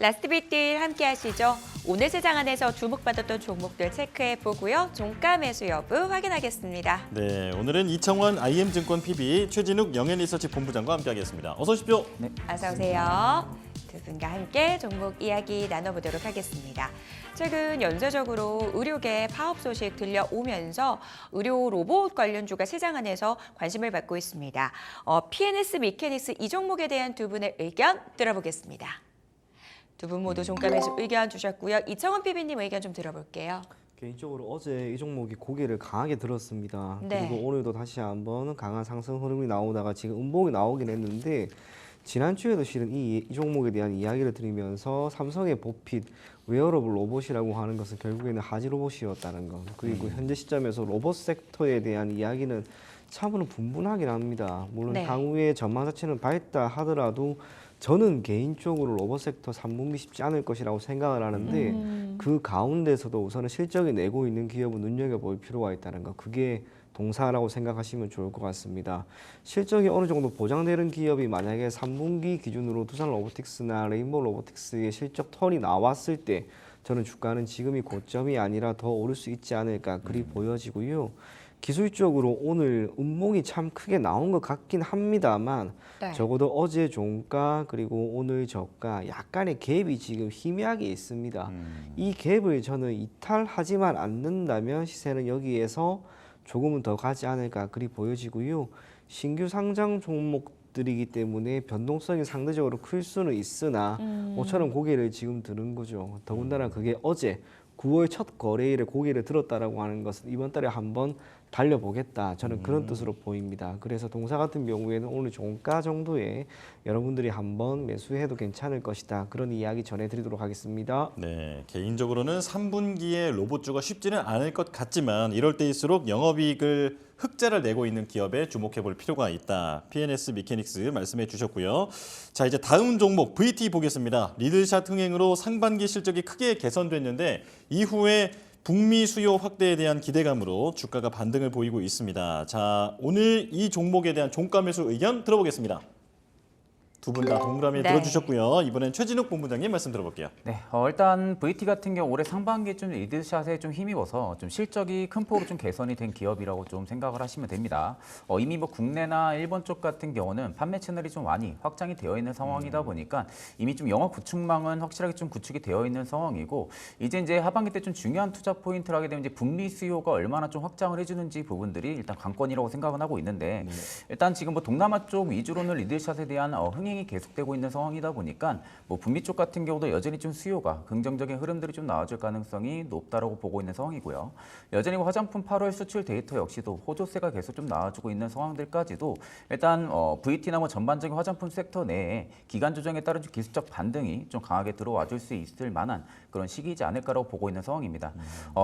Speaker 1: 라스트 빅딜 함께 하시죠. 오늘 시장 안에서 주목받았던 종목들 체크해 보고요. 종가 매수 여부 확인하겠습니다.
Speaker 2: 네, 오늘은 이창원 IM증권 PB 최진욱 영앤리서치 본부장과 함께하겠습니다. 어서 오십시오.
Speaker 1: 네, 어서 오세요. 두 분과 함께 종목 이야기 나눠보도록 하겠습니다. 최근 연쇄적으로 의료계 파업 소식 들려오면서 의료 로봇 관련주가 시장 안에서 관심을 받고 있습니다. PNS 미케닉스 이 종목에 대한 두 분의 의견 들어보겠습니다. 두 분 모두 종가 매수 의견 주셨고요. 이창원 PB님 의견 좀 들어볼게요.
Speaker 7: 개인적으로 어제 이 종목이 고개를 강하게 들었습니다.
Speaker 1: 네.
Speaker 7: 그리고 오늘도 다시 한번 강한 상승 흐름이 나오다가 지금 음봉이 나오긴 했는데 지난주에도 실은 이 종목에 대한 이야기를 드리면서 삼성의 보핏 웨어러블 로봇이라고 하는 것은 결국에는 하지 로봇이었다는 것. 그리고 현재 시점에서 로봇 섹터에 대한 이야기는 참으로 분분하긴 합니다. 물론
Speaker 1: 네.
Speaker 7: 향후의 전망 자체는 밝다 하더라도 저는 개인적으로 로봇 섹터 3분기 쉽지 않을 것이라고 생각을 하는데 그 가운데서도 우선은 실적이 내고 있는 기업은 눈여겨볼 필요가 있다는 것. 그게 동사라고 생각하시면 좋을 것 같습니다. 실적이 어느 정도 보장되는 기업이 만약에 3분기 기준으로 두산 로보틱스나 레인보우 로보틱스의 실적 턴이 나왔을 때 저는 주가는 지금이 고점이 아니라 더 오를 수 있지 않을까 그리 보여지고요. 기술적으로 오늘 음봉이 참 크게 나온 것 같긴 합니다만
Speaker 1: 네.
Speaker 7: 적어도 어제 종가 그리고 오늘 저가 약간의 갭이 지금 희미하게 있습니다. 이 갭을 저는 이탈하지만 않는다면 시세는 여기에서 조금은 더 가지 않을까 그리 보여지고요. 신규 상장 종목들이기 때문에 변동성이 상대적으로 클 수는 있으나 모처럼 고개를 지금 드는 거죠. 더군다나 그게 어제 9월 첫 거래일에 고개를 들었다라고 하는 것은 이번 달에 한번 달려보겠다. 저는 그런 뜻으로 보입니다. 그래서 동사 같은 경우에는 오늘 종가 정도에 여러분들이 한번 매수해도 괜찮을 것이다. 그런 이야기 전해드리도록 하겠습니다.
Speaker 2: 네, 개인적으로는 3분기에 로봇주가 쉽지는 않을 것 같지만 이럴 때일수록 영업이익을 흑자를 내고 있는 기업에 주목해 볼 필요가 있다. PNS 미케닉스 말씀해 주셨고요. 자, 이제 다음 종목 VT 보겠습니다. 리들샷 흥행으로 상반기 실적이 크게 개선됐는데 이후에 북미 수요 확대에 대한 기대감으로 주가가 반등을 보이고 있습니다. 자, 오늘 이 종목에 대한 종가 매수 의견 들어보겠습니다. 두 분 다 동그라미
Speaker 1: 네.
Speaker 2: 들어주셨고요. 이번엔 최진욱 본부장님 말씀 들어볼게요.
Speaker 8: 네, 일단 VT 같은 경우 올해 상반기에 좀 리드샷에 좀 힘입어서 좀 실적이 큰 폭으로 좀 개선이 된 기업이라고 좀 생각을 하시면 됩니다. 이미 뭐 국내나 일본 쪽 같은 경우는 판매 채널이 좀 많이 확장이 되어 있는 상황이다 보니까 이미 좀 영업 구축망은 확실하게 좀 구축이 되어 있는 상황이고 이제 하반기 때 좀 중요한 투자 포인트를 하게 되면 이제 북미 수요가 얼마나 좀 확장을 해주는지 부분들이 일단 관건이라고 생각은 하고 있는데 일단 지금 뭐 동남아 쪽 위주로는 리드샷에 대한 흥행이 계속되고 있는 상황이다 보니까 뭐 북미 쪽 같은 경우도 여전히 좀 수요가 긍정적인 흐름들이 좀 나와줄 가능성이 높다라고 보고 있는 상황이고요. 여전히 화장품 8월 수출 데이터 역시도 호조세가 계속 좀 나와주고 있는 상황들까지도 일단 VT나 뭐 전반적인 화장품 섹터 내에 기간 조정에 따른 좀 기술적 반등이 좀 강하게 들어와줄 수 있을 만한 그런 시기이지 않을까라고 보고 있는 상황입니다.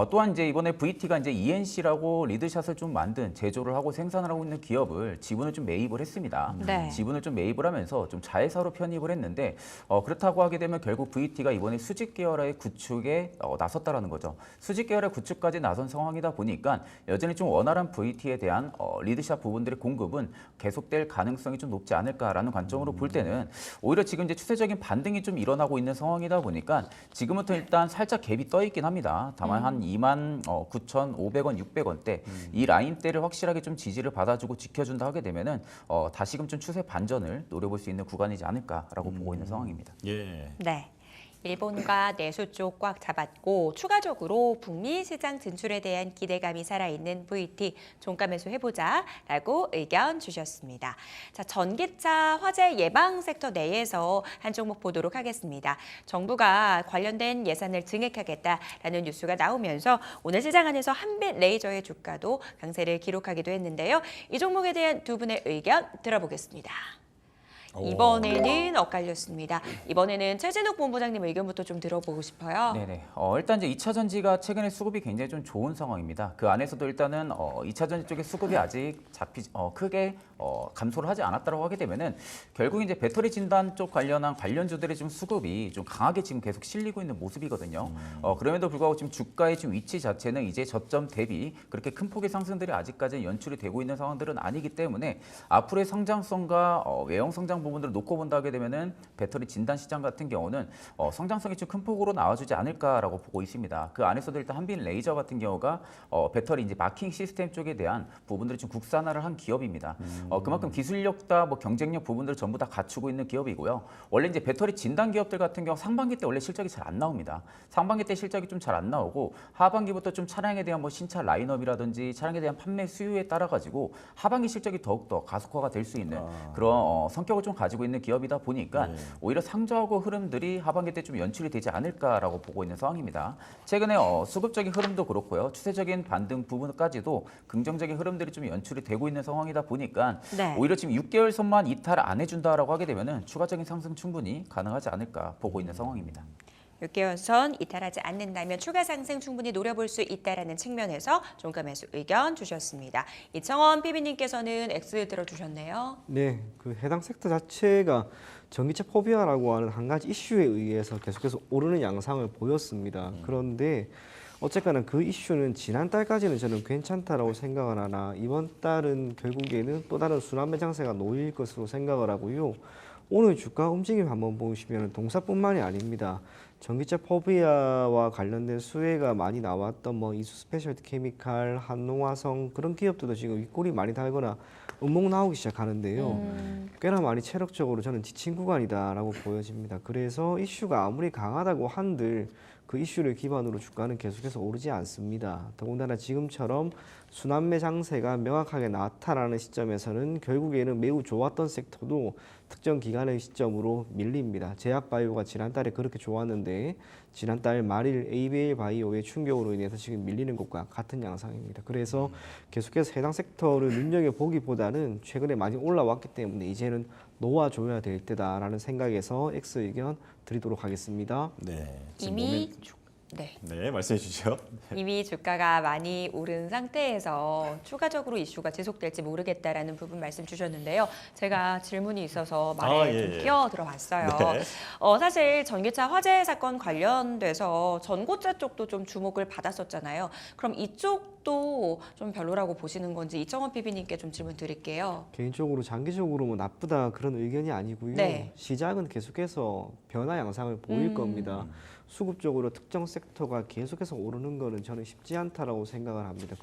Speaker 8: 또한 이제 이번에 VT가 이제 ENC라고 리드샷을 좀 만든 제조를 하고 생산을 하고 있는 기업을 지분을 좀 매입을 했습니다.
Speaker 1: 네.
Speaker 8: 지분을 좀 매입을 하면서 좀 자회사로 편입을 했는데 그렇다고 하게 되면 결국 VT가 이번에 수직 계열의 구축에 나섰다라는 거죠. 수직 계열의 구축까지 나선 상황이다 보니까 여전히 좀 원활한 VT에 대한 리드샷 부분들의 공급은 계속될 가능성이 좀 높지 않을까라는 관점으로 볼 때는 오히려 지금 이제 추세적인 반등이 좀 일어나고 있는 상황이다 보니까 지금부터 일단 살짝 갭이 떠 있긴 합니다. 다만 한 29,500원, 600원대 이 라인대를 확실하게 좀 지지를 받아주고 지켜준다 하게 되면은 다시금 좀 추세 반전을 노려볼 수 있는 구간이지 않을까라고 보고 있는 상황입니다.
Speaker 2: 예.
Speaker 1: 네. 일본과 내수 쪽 꽉 잡았고 추가적으로 북미 시장 진출에 대한 기대감이 살아있는 VT 종가 매수 해보자라고 의견 주셨습니다. 자, 전기차 화재 예방 섹터 내에서 한 종목 보도록 하겠습니다. 정부가 관련된 예산을 증액하겠다라는 뉴스가 나오면서 오늘 시장 안에서 한빛 레이저의 주가도 강세를 기록하기도 했는데요. 이 종목에 대한 두 분의 의견 들어보겠습니다. 이번에는 엇갈렸습니다. 이번에는 최진욱 본부장님 의견부터 좀 들어보고 싶어요.
Speaker 8: 네네. 일단 이제 2차 전지가 최근에 수급이 굉장히 좀 좋은 상황입니다. 그 안에서도 일단은 2차 전지 쪽의 수급이 아직 크게 감소를 하지 않았다고 하게 되면은 결국 이제 배터리 진단 쪽 관련한 관련주들의 좀 수급이 좀 강하게 지금 계속 실리고 있는 모습이거든요. 그럼에도 불구하고 지금 주가의 지금 위치 자체는 이제 저점 대비 그렇게 큰 폭의 상승들이 아직까지 연출이 되고 있는 상황들은 아니기 때문에 앞으로의 성장성과 외형 성장 부분들을 놓고 본다 하게 되면은 배터리 진단 시장 같은 경우는 성장성이 좀 큰 폭으로 나와주지 않을까라고 보고 있습니다. 그 안에서도 일단 한빛 레이저 같은 경우가 배터리 이제 마킹 시스템 쪽에 대한 부분들을 좀 국산화를 한 기업입니다. 그만큼 기술력과 뭐 경쟁력 부분들을 전부 다 갖추고 있는 기업이고요. 원래 이제 배터리 진단 기업들 같은 경우 상반기 때 원래 실적이 잘 안 나옵니다. 상반기 때 실적이 좀 잘 안 나오고 하반기부터 좀 차량에 대한 뭐 신차 라인업이라든지 차량에 대한 판매 수요에 따라 가지고 하반기 실적이 더욱더 가속화가 될 수 있는 그런 성격을 좀 가지고 있는 기업이다 보니까 오히려 상저하고 흐름들이 하반기 때 좀 연출이 되지 않을까라고 보고 있는 상황입니다. 최근에 수급적인 흐름도 그렇고요. 추세적인 반등 부분까지도 긍정적인 흐름들이 좀 연출이 되고 있는 상황이다 보니까
Speaker 1: 네.
Speaker 8: 오히려 지금 6개월 선만 이탈 안 해준다라고 하게 되면은 추가적인 상승 충분히 가능하지 않을까 보고 있는 상황입니다.
Speaker 1: 6개월 선 이탈하지 않는다면 추가 상승 충분히 노려볼 수 있다라는 측면에서 종가 매수 의견 주셨습니다. 이청원 PB님께서는 X 들어주셨네요.
Speaker 7: 네, 그 해당 섹터 자체가 전기차 포비아라고 하는 한 가지 이슈에 의해서 계속해서 오르는 양상을 보였습니다. 그런데 어쨌거나 그 이슈는 지난달까지는 저는 괜찮다라고 생각을 하나 이번 달은 결국에는 또 다른 순환매 장세가 놓일 것으로 생각을 하고요. 오늘 주가 움직임 한번 보시면 동사뿐만이 아닙니다. 전기차 포비아와 관련된 수혜가 많이 나왔던 뭐 이수 스페셜티 케미칼, 한농화성 그런 기업들도 지금 윗골이 많이 달거나 음목 나오기 시작하는데요. 꽤나 많이 체력적으로 저는 지친 구간이다라고 보여집니다. 그래서 이슈가 아무리 강하다고 한들 그 이슈를 기반으로 주가는 계속해서 오르지 않습니다. 더군다나 지금처럼 순환매 장세가 명확하게 나타나는 시점에서는 결국에는 매우 좋았던 섹터도 특정 기간의 시점으로 밀립니다. 제약바이오가 지난달에 그렇게 좋았는데 지난달 말일 ABL 바이오의 충격으로 인해서 지금 밀리는 것과 같은 양상입니다. 그래서 계속해서 해당 섹터를 눈여겨보기보다는 최근에 많이 올라왔기 때문에 이제는 놓아줘야 될 때다라는 생각에서 X 의견 드리도록 하겠습니다.
Speaker 2: 네.
Speaker 1: 이미
Speaker 2: 네, 말씀해 주시죠.
Speaker 1: 이미 주가가 많이 오른 상태에서 추가적으로 이슈가 지속될지 모르겠다라는 부분 말씀 주셨는데요. 제가 질문이 있어서 말에 좀 끼어 들어봤어요.
Speaker 2: 네.
Speaker 1: 사실 전기차 화재 사건 관련돼서 전고체 쪽도 좀 주목을 받았었잖아요. 그럼 이쪽도 좀 별로라고 보시는 건지 이청원 PB님께 좀 질문 드릴게요.
Speaker 7: 개인적으로 장기적으로 뭐 나쁘다 그런 의견이 아니고요.
Speaker 1: 네.
Speaker 7: 시장은 계속해서 변화 양상을 보일 겁니다. 수급적으로 특정 섹터가 계속해서 오르는 거는 저는 쉽지 않다라고 생각을 합니다.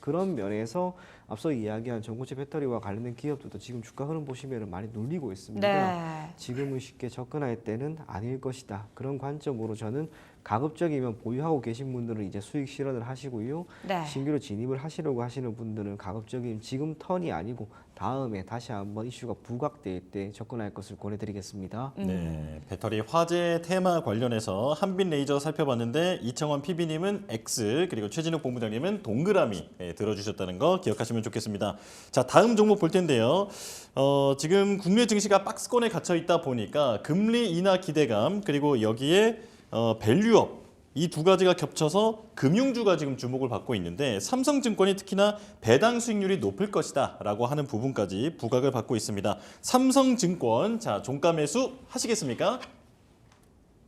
Speaker 7: 그런 면에서 앞서 이야기한 전고체 배터리와 관련된 기업들도 지금 주가 흐름 보시면 많이 눌리고 있습니다.
Speaker 1: 네.
Speaker 7: 지금은 쉽게 접근할 때는 아닐 것이다. 그런 관점으로 저는 가급적이면 보유하고 계신 분들은 이제 수익 실현을 하시고요.
Speaker 1: 네.
Speaker 7: 신규로 진입을 하시려고 하시는 분들은 가급적이면 지금 턴이 아니고 다음에 다시 한번 이슈가 부각될 때 접근할 것을 권해드리겠습니다.
Speaker 2: 네, 배터리 화재 테마 관련해서 한빛 레이저 살펴봤는데 이청원 PB님은 X 그리고 최진욱 본부장님은 동그라미 들어주셨다는 거 기억하시면 좋겠습니다. 자, 다음 종목 볼 텐데요. 지금 국내 증시가 박스권에 갇혀 있다 보니까 금리 인하 기대감 그리고 여기에 밸류업 이 두 가지가 겹쳐서 금융주가 지금 주목을 받고 있는데 삼성증권이 특히나 배당 수익률이 높을 것이다라고 하는 부분까지 부각을 받고 있습니다. 삼성증권 자 종가 매수 하시겠습니까?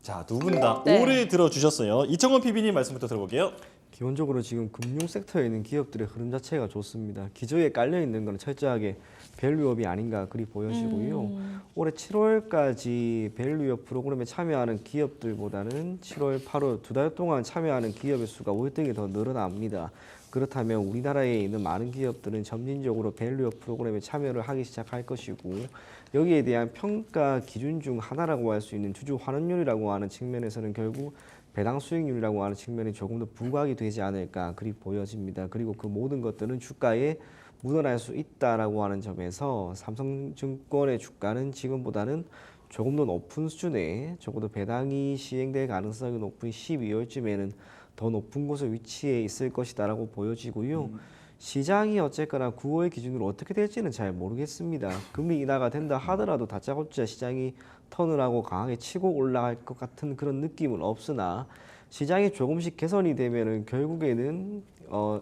Speaker 2: 자, 두 분 다
Speaker 1: 네.
Speaker 2: 오를 들어주셨어요. 이청원 PB님 말씀부터 들어볼게요.
Speaker 7: 기본적으로 지금 금융 섹터에 있는 기업들의 흐름 자체가 좋습니다. 기저에 깔려 있는 건 철저하게 밸류업이 아닌가 그리 보여지고요. 올해 7월까지 밸류업 프로그램에 참여하는 기업들보다는 7월, 8월 두 달 동안 참여하는 기업의 수가 월등히 더 늘어납니다. 그렇다면 우리나라에 있는 많은 기업들은 점진적으로 밸류업 프로그램에 참여를 하기 시작할 것이고 여기에 대한 평가 기준 중 하나라고 할 수 있는 주주 환원율이라고 하는 측면에서는 결국 배당 수익률이라고 하는 측면이 조금 더 부각이 되지 않을까 그리 보여집니다. 그리고 그 모든 것들은 주가에 묻어날 수 있다라고 하는 점에서 삼성증권의 주가는 지금보다는 조금 더 높은 수준에 적어도 배당이 시행될 가능성이 높은 12월쯤에는 더 높은 곳에 위치해 있을 것이다라고 보여지고요. 시장이 어쨌거나 9월 기준으로 어떻게 될지는 잘 모르겠습니다. 금리 인하가 된다 하더라도 다짜고짜 시장이 턴을 하고 강하게 치고 올라갈 것 같은 그런 느낌은 없으나 시장이 조금씩 개선이 되면은 결국에는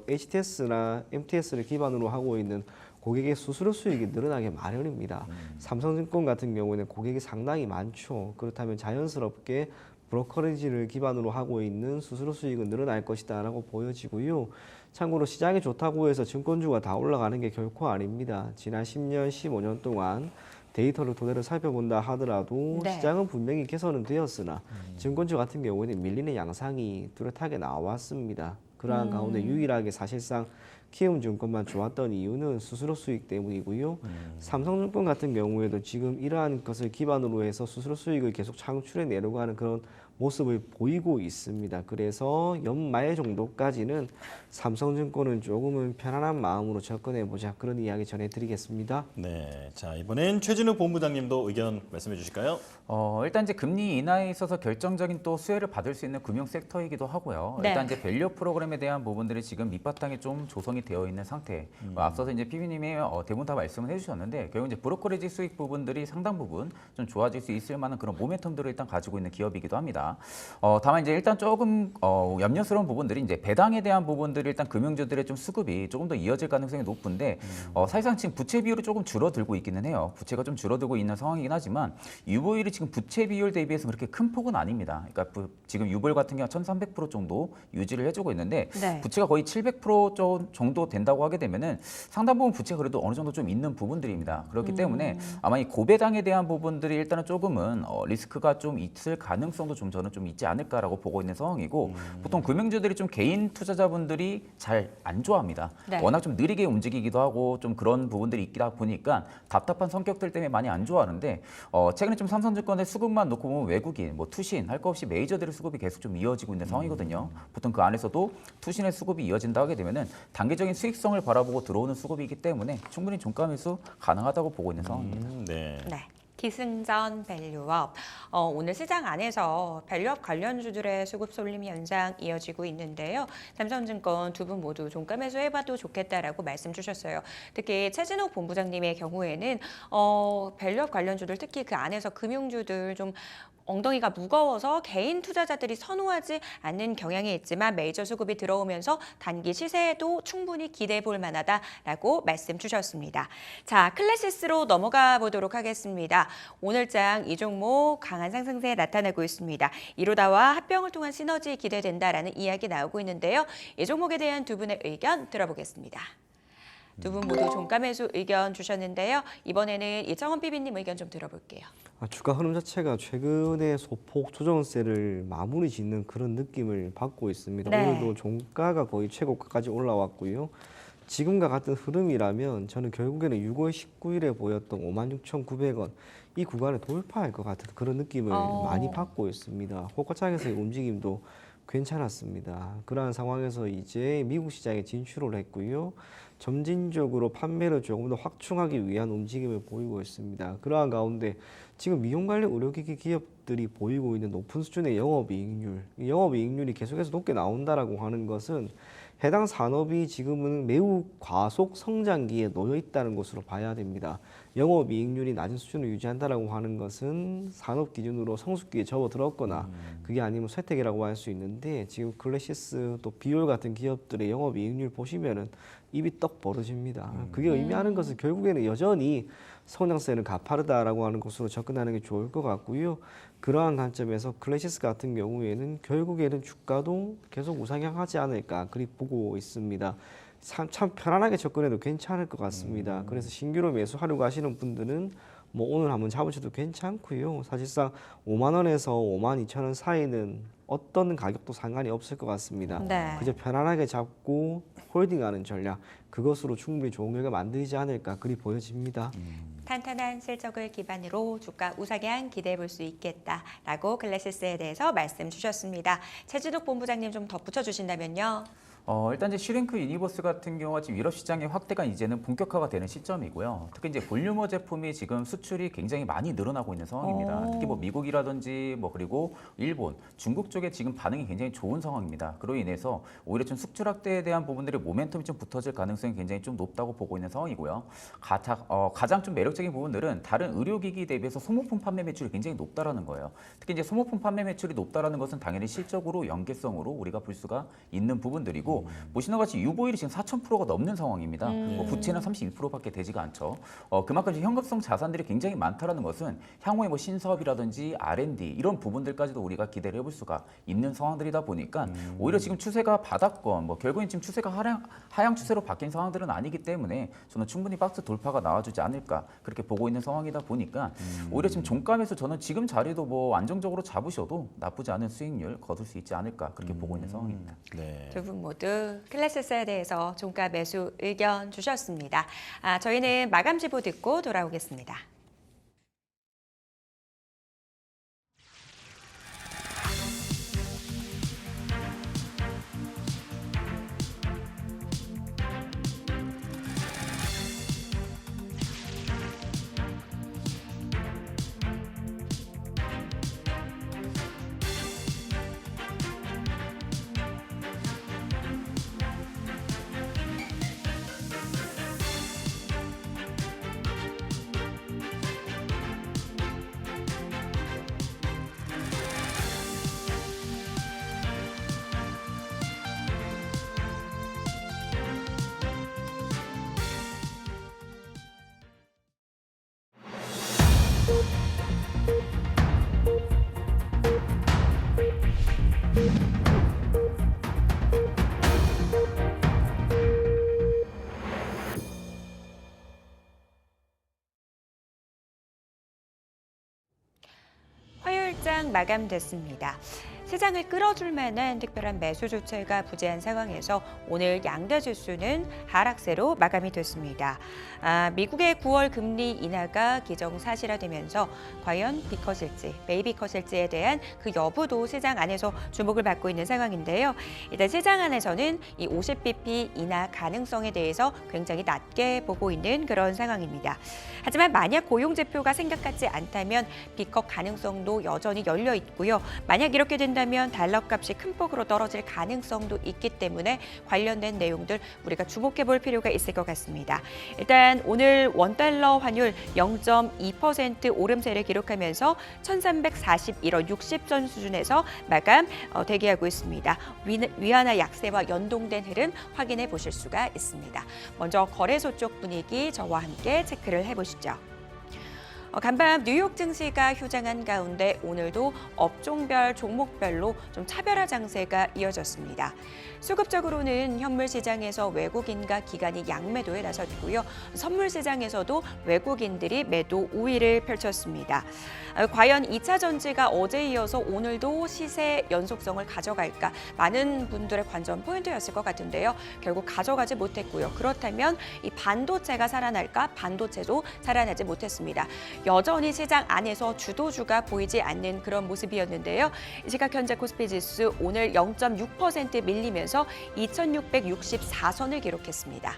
Speaker 7: HTS나 MTS를 기반으로 하고 있는 고객의 수수료 수익이 늘어나게 마련입니다. 삼성증권 같은 경우에는 고객이 상당히 많죠. 그렇다면 자연스럽게 브로커리지를 기반으로 하고 있는 수수료 수익은 늘어날 것이다라고 보여지고요. 참고로 시장이 좋다고 해서 증권주가 다 올라가는 게 결코 아닙니다. 지난 10년, 15년 동안 데이터를 토대로 살펴본다 하더라도
Speaker 1: 네.
Speaker 7: 시장은 분명히 개선은 되었으나 증권주 같은 경우에는 밀리는 양상이 뚜렷하게 나왔습니다. 그러한 가운데 유일하게 사실상 키움증권만 좋았던 이유는 수수료 수익 때문이고요. 삼성증권 같은 경우에도 지금 이러한 것을 기반으로 해서 수수료 수익을 계속 창출해 내려고 하는 그런 모습을 보이고 있습니다. 그래서 연말 정도까지는 삼성증권은 조금은 편안한 마음으로 접근해보자 그런 이야기 전해드리겠습니다.
Speaker 2: 네, 자 이번엔 최진욱 본부장님도 의견 말씀해 주실까요?
Speaker 8: 일단 이제 금리 인하에 있어서 결정적인 또 수혜를 받을 수 있는 금융 섹터이기도 하고요.
Speaker 1: 네.
Speaker 8: 일단 이제 밸류 프로그램에 대한 부분들이 지금 밑바탕에 좀 조성이 되어 있는 상태. 앞서서 이제 PB님이 대부분 다 말씀을 해주셨는데 결국 이제 브로커리지 수익 부분들이 상당 부분 좀 좋아질 수 있을 만한 그런 모멘텀들을 일단 가지고 있는 기업이기도 합니다. 다만 이제 일단 조금 염려스러운 부분들이 이제 배당에 대한 부분들이 일단 금융주들의 좀 수급이 조금 더 이어질 가능성이 높은데 사실상 지금 부채 비율이 조금 줄어들고 있기는 해요. 부채가 좀 줄어들고 있는 상황이긴 하지만 유보율이 지금 부채 비율 대비해서 그렇게 큰 폭은 아닙니다. 그러니까 지금 유보율 같은 경우 1,300% 정도 유지를 해주고 있는데
Speaker 1: 네.
Speaker 8: 부채가 거의 700% 정도 된다고 하게 되면은 상당 부분 부채가 그래도 어느 정도 좀 있는 부분들입니다. 그렇기 때문에 아마 이 고배당에 대한 부분들이 일단은 조금은 리스크가 좀 있을 가능성도 좀 저는 좀 있지 않을까라고 보고 있는 상황이고 보통 금융주들이 좀 개인 투자자분들이 잘 안 좋아합니다.
Speaker 1: 네.
Speaker 8: 워낙 좀 느리게 움직이기도 하고 좀 그런 부분들이 있다 보니까 답답한 성격들 때문에 많이 안 좋아하는데 최근에 좀 삼성증권의 수급만 놓고 보면 외국인, 뭐 투신 할 거 없이 메이저들의 수급이 계속 좀 이어지고 있는 상황이거든요. 보통 그 안에서도 투신의 수급이 이어진다 하게 되면은 단기적인 수익성을 바라보고 들어오는 수급이기 때문에 충분히 종가 매수 가능하다고 보고 있는 상황입니다.
Speaker 2: 네.
Speaker 1: 네. 기승전 밸류업. 오늘 시장 안에서 밸류업 관련주들의 수급 쏠림 현상 이어지고 있는데요. 삼성증권 두 분 모두 종가 매수해봐도 좋겠다라고 말씀 주셨어요. 특히 최진욱 본부장님의 경우에는 밸류업 관련주들 특히 그 안에서 금융주들 좀 엉덩이가 무거워서 개인 투자자들이 선호하지 않는 경향이 있지만 메이저 수급이 들어오면서 단기 시세에도 충분히 기대해 볼 만하다라고 말씀 주셨습니다. 자, 클래시스로 넘어가 보도록 하겠습니다. 오늘장 이 종목 강한 상승세 나타나고 있습니다. 이로다와 합병을 통한 시너지 기대된다라는 이야기 나오고 있는데요. 이 종목에 대한 두 분의 의견 들어보겠습니다. 두 분 모두 종가 매수 의견 주셨는데요. 이번에는 이창원 PB님 의견 좀 들어볼게요.
Speaker 7: 주가 흐름 자체가 최근에 소폭 조정세를 마무리 짓는 그런 느낌을 받고 있습니다.
Speaker 1: 네.
Speaker 7: 오늘도 종가가 거의 최고가까지 올라왔고요. 지금과 같은 흐름이라면 저는 결국에는 6월 19일에 보였던 56,900원 이 구간을 돌파할 것 같은 그런 느낌을 많이 받고 있습니다. 호가창에서의 움직임도 괜찮았습니다. 그러한 상황에서 이제 미국 시장에 진출을 했고요. 점진적으로 판매를 조금 더 확충하기 위한 움직임을 보이고 있습니다. 그러한 가운데 지금 미용 관련 의료기기 기업들이 보이고 있는 높은 수준의 영업이익률, 영업이익률이 계속해서 높게 나온다라고 하는 것은 해당 산업이 지금은 매우 과속 성장기에 놓여 있다는 것으로 봐야 됩니다. 영업이익률이 낮은 수준을 유지한다라고 하는 것은 산업 기준으로 성숙기에 접어들었거나 그게 아니면 쇠퇴기라고 할 수 있는데 지금 클래시스 또 비올 같은 기업들의 영업이익률 보시면은 입이 떡 벌어집니다. 그게 의미하는 것은 결국에는 여전히 성장세는 가파르다라고 하는 것으로 접근하는 게 좋을 것 같고요. 그러한 관점에서 클래시스 같은 경우에는 결국에는 주가도 계속 우상향하지 않을까 그리 보고 있습니다. 참 편안하게 접근해도 괜찮을 것 같습니다. 그래서 신규로 매수하려고 하시는 분들은 뭐 오늘 한번 잡으셔도 괜찮고요. 사실상 5만 원에서 5만 2천 원 사이는 어떤 가격도 상관이 없을 것 같습니다.
Speaker 1: 네.
Speaker 7: 그저 편안하게 잡고 홀딩하는 전략, 그것으로 충분히 좋은 결과 만들지 않을까 그리 보여집니다.
Speaker 1: 탄탄한 실적을 기반으로 주가 우상향 기대해 볼 수 있겠다라고 글래시스에 대해서 말씀 주셨습니다. 최진욱 본부장님 좀 덧붙여 주신다면요.
Speaker 8: 일단 이제 슈링크 유니버스 같은 경우가 지금 유럽 시장의 확대가 이제는 본격화가 되는 시점이고요. 특히 이제 볼류머 제품이 지금 수출이 굉장히 많이 늘어나고 있는 상황입니다. 특히 뭐 미국이라든지 뭐 그리고 일본, 중국 쪽에 지금 반응이 굉장히 좋은 상황입니다. 그로 인해서 오히려 좀 수출 확대에 대한 부분들의 모멘텀이 좀 붙어질 가능성이 굉장히 좀 높다고 보고 있는 상황이고요. 가장 좀 매력적인 부분들은 다른 의료기기 대비해서 소모품 판매 매출이 굉장히 높다라는 거예요. 특히 이제 소모품 판매 매출이 높다라는 것은 당연히 실적으로 연계성으로 우리가 볼 수가 있는 부분들이고 보시는 것 같이 유보율이 지금 4,000%가 넘는 상황입니다. 뭐 부채는 32%밖에 되지가 않죠. 그만큼 현금성 자산들이 굉장히 많다라는 것은 향후에 뭐 신사업이라든지 R&D 이런 부분들까지도 우리가 기대를 해볼 수가 있는 상황들이다 보니까 오히려 지금 추세가 바닥권, 뭐 결국엔 지금 추세가 하향 추세로 바뀐 상황들은 아니기 때문에 저는 충분히 박스 돌파가 나와주지 않을까 그렇게 보고 있는 상황이다 보니까 오히려 지금 종가에서 저는 지금 자리도 뭐 안정적으로 잡으셔도 나쁘지 않은 수익률 거둘 수 있지 않을까 그렇게 보고 있는 상황입니다.
Speaker 2: 네.
Speaker 1: 두 분 모두 클래시스에 대해서 종가 매수 의견 주셨습니다. 저희는 마감 지보 듣고 돌아오겠습니다. 화요일장 마감됐습니다. 시장을 끌어줄 만한 특별한 매수 조치가 부재한 상황에서 오늘 양대 지수는 하락세로 마감이 됐습니다. 미국의 9월 금리 인하가 기정사실화되면서 과연 B컷일지, 베이비컷일지에 대한 그 여부도 시장 안에서 주목을 받고 있는 상황인데요. 일단 시장 안에서는 이 50bp 인하 가능성에 대해서 굉장히 낮게 보고 있는 그런 상황입니다. 하지만 만약 고용 지표가 생각 같지 않다면 B컷 가능성도 여전히 열려 있고요. 만약 이렇게 된다면 달러 값이 큰 폭으로 떨어질 가능성도 있기 때문에 관련된 내용들 우리가 주목해 볼 필요가 있을 것 같습니다. 일단 오늘 원달러 환율 0.2% 오름세를 기록하면서 1341원 60전 수준에서 마감 대기하고 있습니다. 위안화 약세와 연동된 흐름 확인해 보실 수가 있습니다. 먼저 거래소 쪽 분위기 저와 함께 체크를 해보시죠. 간밤 뉴욕 증시가 휴장한 가운데 오늘도 업종별, 종목별로 좀 차별화 장세가 이어졌습니다. 수급적으로는 현물 시장에서 외국인과 기관이 양매도에 나섰고요. 선물 시장에서도 외국인들이 매도 우위를 펼쳤습니다. 과연 2차 전지가 어제 이어서 오늘도 시세 연속성을 가져갈까? 많은 분들의 관전 포인트였을 것 같은데요. 결국 가져가지 못했고요. 그렇다면 이 반도체가 살아날까? 반도체도 살아나지 못했습니다. 여전히 시장 안에서 주도주가 보이지 않는 그런 모습이었는데요. 이 시각 현재 코스피 지수 오늘 0.6% 밀리면서 2664선을 기록했습니다.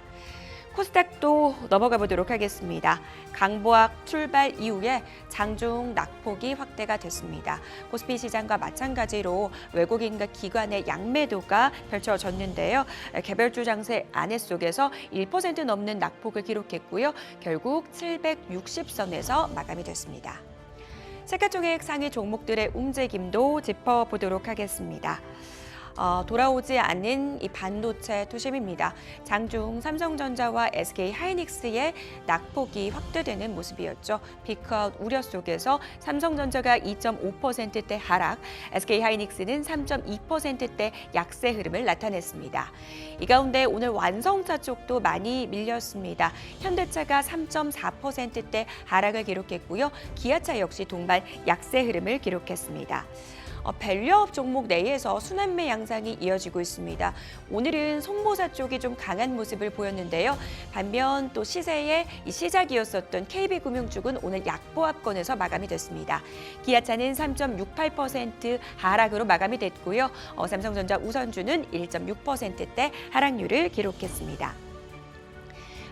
Speaker 1: 코스닥도 넘어가 보도록 하겠습니다. 강보학 출발 이후에 장중 낙폭이 확대가 됐습니다. 코스피 시장과 마찬가지로 외국인과 기관의 양매도가 펼쳐졌는데요. 개별주 장세 안에 속에서 1% 넘는 낙폭을 기록했고요. 결국 760선에서 마감이 됐습니다. 시가총액 상위 종목들의 움직임도 짚어보도록 하겠습니다. 돌아오지 않는 이 반도체 투심입니다. 장중 삼성전자와 SK하이닉스의 낙폭이 확대되는 모습이었죠. 피크아웃 우려 속에서 삼성전자가 2.5%대 하락, SK하이닉스는 3.2%대 약세 흐름을 나타냈습니다. 이 가운데 오늘 완성차 쪽도 많이 밀렸습니다. 현대차가 3.4%대 하락을 기록했고요. 기아차 역시 동반 약세 흐름을 기록했습니다. 밸류업 종목 내에서 순환매 양상이 이어지고 있습니다. 오늘은 손모사 쪽이 좀 강한 모습을 보였는데요. 반면 또 시세의 시작이었었던 KB금융쪽은 오늘 약보합권에서 마감이 됐습니다. 기아차는 3.68% 하락으로 마감이 됐고요. 삼성전자 우선주는 1.6%대 하락률을 기록했습니다.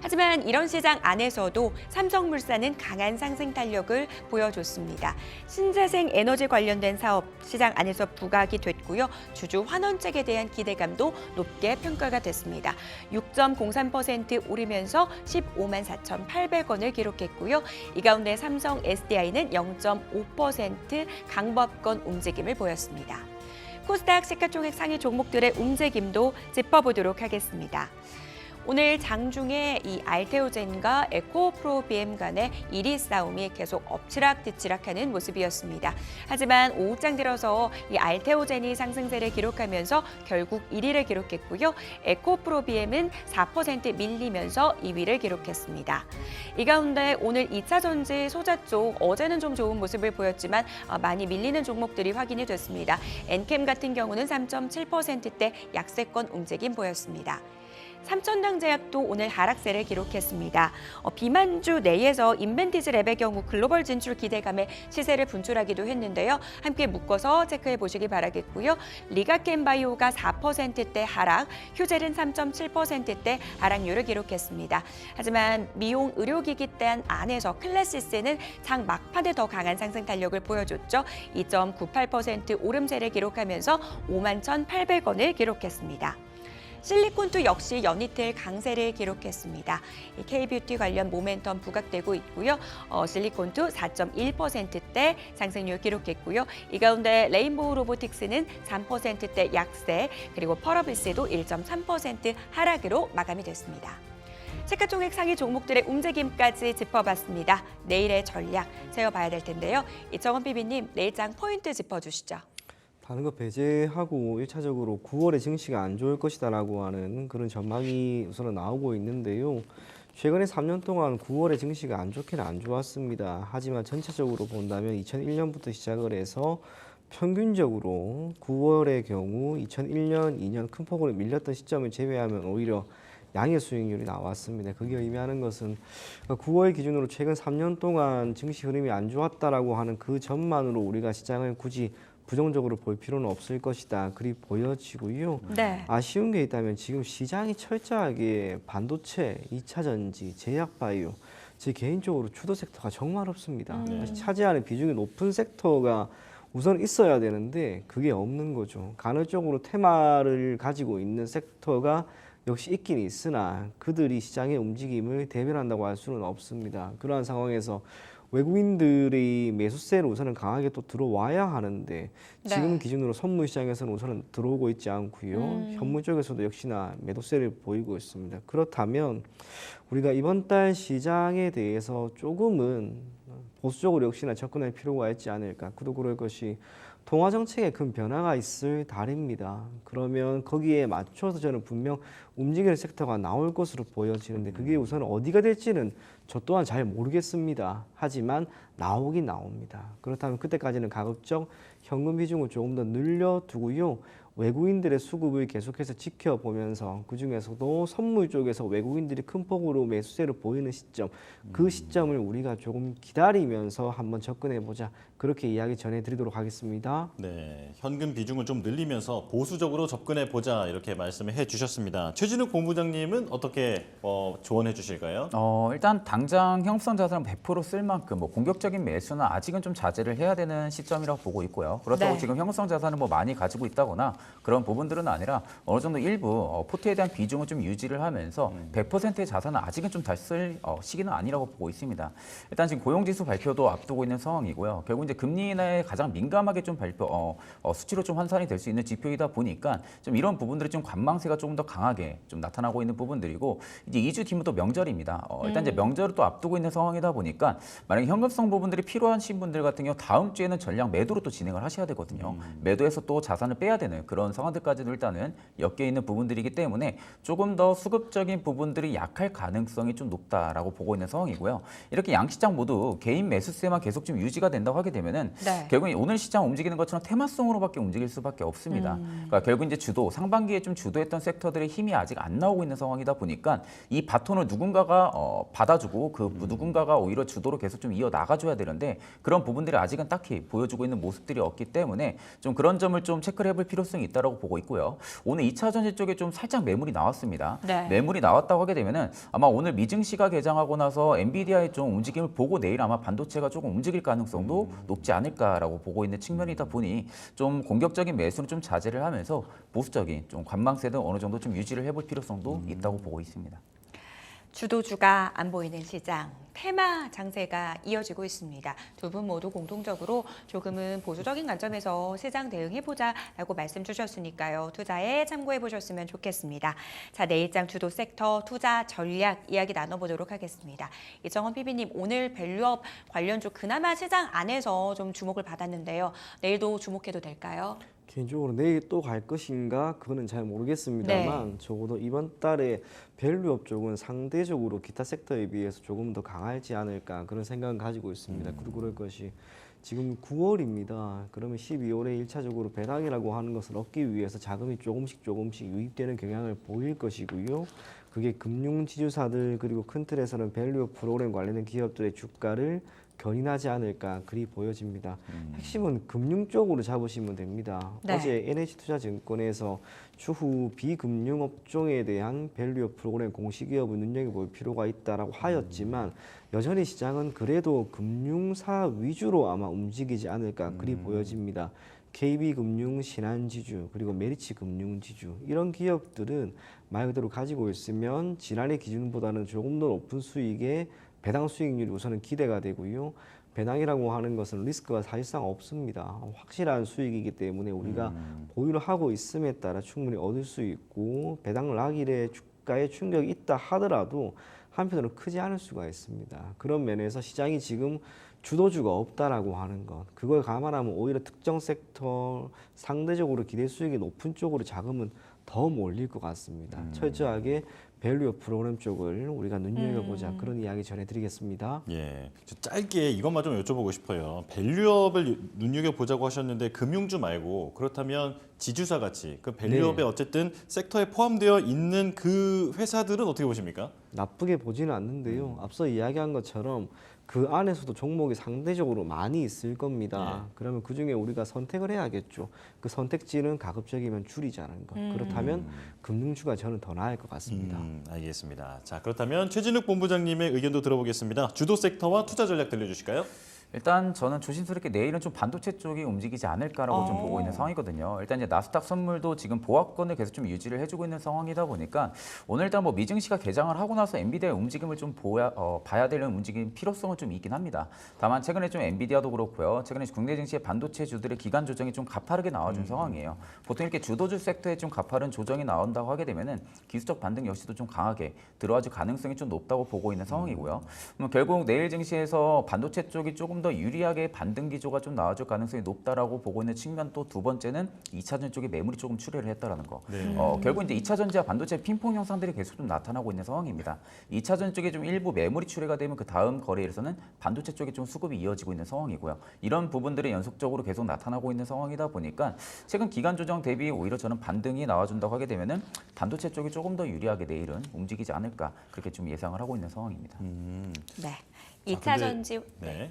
Speaker 1: 하지만 이런 시장 안에서도 삼성물산은 강한 상승 탄력을 보여줬습니다. 신재생 에너지 관련된 사업 시장 안에서 부각이 됐고요. 주주 환원책에 대한 기대감도 높게 평가가 됐습니다. 6.03% 오르면서 15만 4,800원을 기록했고요. 이 가운데 삼성 SDI는 0.5% 강보합권 움직임을 보였습니다. 코스닥 시가총액 상위 종목들의 움직임도 짚어보도록 하겠습니다. 오늘 장중에 이 알테오젠과 에코프로비엠 간의 1위 싸움이 계속 엎치락뒤치락하는 모습이었습니다. 하지만 오후장 들어서 이 알테오젠이 상승세를 기록하면서 결국 1위를 기록했고요. 에코프로비엠은 4% 밀리면서 2위를 기록했습니다. 이 가운데 오늘 2차 전지 소자 쪽 어제는 좀 좋은 모습을 보였지만 많이 밀리는 종목들이 확인이 됐습니다. 엔캠 같은 경우는 3.7%대 약세권 움직임 보였습니다. 삼천당제약도 오늘 하락세를 기록했습니다. 비만주 내에서 인벤티지 랩의 경우 글로벌 진출 기대감에 시세를 분출하기도 했는데요. 함께 묶어서 체크해 보시기 바라겠고요. 리가켄바이오가 4%대 하락, 휴젤은 3.7%대 하락률을 기록했습니다. 하지만 미용 의료기기 단 안에서 클래시스는 장 막판에 더 강한 상승 탄력을 보여줬죠. 2.98% 오름세를 기록하면서 51,800원을 기록했습니다. 실리콘투 역시 연이틀 강세를 기록했습니다. K뷰티 관련 모멘텀 부각되고 있고요. 실리콘투 4.1%대 상승률 기록했고요. 이 가운데 레인보우 로보틱스는 3%대 약세, 그리고 펄어비스도 1.3% 하락으로 마감이 됐습니다. 시가총액 상위 종목들의 움직임까지 짚어봤습니다. 내일의 전략 세워봐야 될 텐데요. 이정원 PB님, 내일장 포인트 짚어주시죠.
Speaker 7: 다른 거 배제하고 1차적으로 9월에 증시가 안 좋을 것이다라고 하는 그런 전망이 우선은 나오고 있는데요. 최근에 3년 동안 9월에 증시가 안 좋기는 안 좋았습니다. 하지만 전체적으로 본다면 2001년부터 시작을 해서 평균적으로 9월의 경우 2001년, 2년 큰 폭으로 밀렸던 시점을 제외하면 오히려 양의 수익률이 나왔습니다. 그게 의미하는 것은 9월 기준으로 최근 3년 동안 증시 흐름이 안 좋았다라고 하는 그 점만으로 우리가 시장을 굳이 부정적으로 볼 필요는 없을 것이다. 그리 보여지고요.
Speaker 1: 네.
Speaker 7: 아쉬운 게 있다면 지금 시장이 철저하게 반도체, 2차 전지, 제약바이오, 제 개인적으로 주도 섹터가 정말 없습니다. 차지하는 비중이 높은 섹터가 우선 있어야 되는데 그게 없는 거죠. 간헐적으로 테마를 가지고 있는 섹터가 역시 있긴 있으나 그들이 시장의 움직임을 대변한다고 할 수는 없습니다. 그러한 상황에서 외국인들이 매수세를 우선은 강하게 또 들어와야 하는데 지금 기준으로 선물 시장에서는 우선은 들어오고 있지 않고요. 현물 쪽에서도 역시나 매도세를 보이고 있습니다. 그렇다면 우리가 이번 달 시장에 대해서 조금은 보수적으로 역시나 접근할 필요가 있지 않을까. 그도 그럴 것이 통화 정책에 큰 변화가 있을 달입니다. 그러면 거기에 맞춰서 저는 분명 움직이는 섹터가 나올 것으로 보여지는데 그게 우선 어디가 될지는 저 또한 잘 모르겠습니다. 하지만 나오긴 나옵니다. 그렇다면 그때까지는 가급적 현금 비중을 조금 더 늘려두고요. 외국인들의 수급을 계속해서 지켜보면서 그중에서도 선물 쪽에서 외국인들이 큰 폭으로 매수세를 보이는 시점, 그 시점을 우리가 조금 기다리면서 한번 접근해보자. 그렇게 이야기 전해드리도록 하겠습니다.
Speaker 2: 네, 현금 비중을 좀 늘리면서 보수적으로 접근해보자 이렇게 말씀을 해주셨습니다. 최진욱 본부장님은 어떻게 조언해 주실까요?
Speaker 8: 일단 당장 형성 자산을 100% 쓸 만큼 공격적인 매수는 아직은 좀 자제를 해야 되는 시점이라고 보고 있고요. 있고요. 그렇다고
Speaker 1: 네.
Speaker 8: 지금 현금성 자산을 뭐 많이 가지고 있다거나 그런 부분들은 아니라 어느 정도 일부 포트에 대한 비중을 좀 유지를 하면서 100%의 자산은 아직은 좀 다시 쓸 시기는 아니라고 보고 있습니다. 일단 지금 고용지수 발표도 앞두고 있는 상황이고요. 결국 이제 금리 인하에 가장 민감하게 좀 수치로 좀 환산이 될 수 있는 지표이다 보니까 좀 이런 부분들이 좀 관망세가 조금 더 강하게 좀 나타나고 있는 부분들이고 이제 2주 뒤면 또 명절입니다. 일단 이제 명절을 또 앞두고 있는 상황이다 보니까 만약에 현금성 부분들이 필요하신 분들 같은 경우 다음 주에는 전량 매도로 또 진행을 하셔야 되거든요. 매도해서 또 자산을 빼야 되는 그런 상황들까지도 일단은 엮여 있는 부분들이기 때문에 조금 더 수급적인 부분들이 약할 가능성이 좀 높다라고 보고 있는 상황이고요. 이렇게 양시장 모두 개인 매수세만 계속 좀 유지가 된다고 하게 되면은
Speaker 1: 네.
Speaker 8: 결국 오늘 시장 움직이는 것처럼 테마성으로밖에 움직일 수밖에 없습니다. 그러니까 결국 이제 상반기에 좀 주도했던 섹터들의 힘이 아직 안 나오고 있는 상황이다 보니까 이 바톤을 누군가가 받아주고 그 누군가가 오히려 주도로 계속 좀 이어 나가줘야 되는데 그런 부분들이 아직은 딱히 보여주고 있는 모습들이 없기 때문에 좀 그런 점을 좀 체크를 해볼 필요성이 있다고 보고 있고요. 오늘 2차 전지 쪽에 좀 살짝 매물이 나왔습니다.
Speaker 1: 네.
Speaker 8: 매물이 나왔다고 하게 되면은 아마 오늘 미증시가 개장하고 나서 엔비디아의 좀 움직임을 보고 내일 아마 반도체가 조금 움직일 가능성도 높지 않을까라고 보고 있는 측면이다 보니 좀 공격적인 매수는 좀 자제를 하면서 보수적인 좀 관망세는 어느 정도 좀 유지를 해볼 필요성도 있다고 보고 있습니다.
Speaker 1: 주도주가 안 보이는 시장, 테마 장세가 이어지고 있습니다. 두 분 모두 공통적으로 조금은 보수적인 관점에서 시장 대응해보자라고 말씀 주셨으니까요. 투자에 참고해보셨으면 좋겠습니다. 자, 내일장 주도 섹터 투자 전략 이야기 나눠보도록 하겠습니다. 이정헌 PB님, 오늘 밸류업 관련주 그나마 시장 안에서 좀 주목을 받았는데요. 내일도 주목해도 될까요?
Speaker 7: 개인적으로 내일 또 갈 것인가 그거는 잘 모르겠습니다만 적어도 이번 달에 밸류업 쪽은 상대적으로 기타 섹터에 비해서 조금 더 강하지 않을까 그런 생각을 가지고 있습니다. 그리고 그럴 것이 지금 9월입니다. 그러면 12월에 1차적으로 배당이라고 하는 것을 얻기 위해서 자금이 조금씩 유입되는 경향을 보일 것이고요. 그게 금융지주사들 그리고 큰 틀에서는 밸류업 프로그램 관련된 기업들의 주가를 견인하지 않을까 그리 보여집니다. 핵심은 금융 쪽으로 잡으시면 됩니다.
Speaker 1: 네.
Speaker 7: 어제 NH투자증권에서 추후 비금융 업종에 대한 밸류업 프로그램 공시기업을 눈여겨볼 필요가 있다라고 하였지만 여전히 시장은 그래도 금융사 위주로 아마 움직이지 않을까 그리 보여집니다. KB금융, 신한지주, 그리고 메리츠금융지주 이런 기업들은 말 그대로 가지고 있으면 지난해 기준보다는 조금 더 높은 수익에 배당 수익률이 우선은 기대가 되고요. 배당이라고 하는 것은 리스크가 사실상 없습니다. 확실한 수익이기 때문에 우리가 보유를 하고 있음에 따라 충분히 얻을 수 있고 배당 락일에 주가에 충격이 있다 하더라도 한편으로 크지 않을 수가 있습니다. 그런 면에서 시장이 지금 주도주가 없다라고 하는 것 그걸 감안하면 오히려 특정 섹터 상대적으로 기대 수익이 높은 쪽으로 자금은 더 몰릴 것 같습니다. 철저하게 밸류업 프로그램 쪽을 우리가 눈여겨보자 그런 이야기 전해드리겠습니다.
Speaker 2: 예, 저 짧게 이것만 좀 여쭤보고 싶어요. 밸류업을 눈여겨보자고 하셨는데 금융주 말고 그렇다면 지주사 같이 그 밸류업에
Speaker 7: 네.
Speaker 2: 어쨌든 섹터에 포함되어 있는 그 회사들은 어떻게 보십니까?
Speaker 7: 나쁘게 보지는 않는데요. 앞서 이야기한 것처럼 그 안에서도 종목이 상대적으로 많이 있을 겁니다. 그러면 그중에 우리가 선택을 해야겠죠. 그 선택지는 가급적이면 줄이자는 것. 그렇다면 금융주가 저는 더 나을 것 같습니다.
Speaker 2: 알겠습니다. 자, 그렇다면 최진욱 본부장님의 의견도 들어보겠습니다. 주도 섹터와 투자 전략 들려주실까요?
Speaker 8: 일단 저는 조심스럽게 내일은 좀 반도체 쪽이 움직이지 않을까라고 좀 보고 있는 상황이거든요. 일단 이제 나스닥 선물도 지금 보합권을 계속 좀 유지를 해주고 있는 상황이다 보니까 오늘 일단 뭐 미증시가 개장을 하고 나서 엔비디아의 움직임을 좀 봐야 되는 움직임 필요성은 좀 있긴 합니다. 다만 최근에 좀 엔비디아도 그렇고요. 최근에 국내 증시의 반도체 주들의 기간 조정이 좀 가파르게 나와준 상황이에요. 보통 이렇게 주도주 섹터에 좀 가파른 조정이 나온다고 하게 되면은 기술적 반등 역시도 좀 강하게 들어와줄 가능성이 좀 높다고 보고 있는 상황이고요. 결국 내일 증시에서 반도체 쪽이 조금 더 유리하게 반등 기조가 좀 나와줄 가능성이 높다라고 보고 있는 측면 또 두 번째는 2차전 쪽에 매물이 조금 출혈을 했다라는 거. 결국 이제 2차전지와 반도체 핑퐁 형상들이 계속 좀 나타나고 있는 상황입니다. 2차전 쪽에 좀 일부 매물이 출회가 되면 그 다음 거래일에서는 반도체 쪽에 좀 수급이 이어지고 있는 상황이고요. 이런 부분들이 연속적으로 계속 나타나고 있는 상황이다 보니까 최근 기간 조정 대비 오히려 저는 반등이 나와준다고 하게 되면은 반도체 쪽이 조금 더 유리하게 내일은 움직이지 않을까 그렇게 좀 예상을 하고 있는 상황입니다.
Speaker 1: 네. 2차 전지
Speaker 2: 네.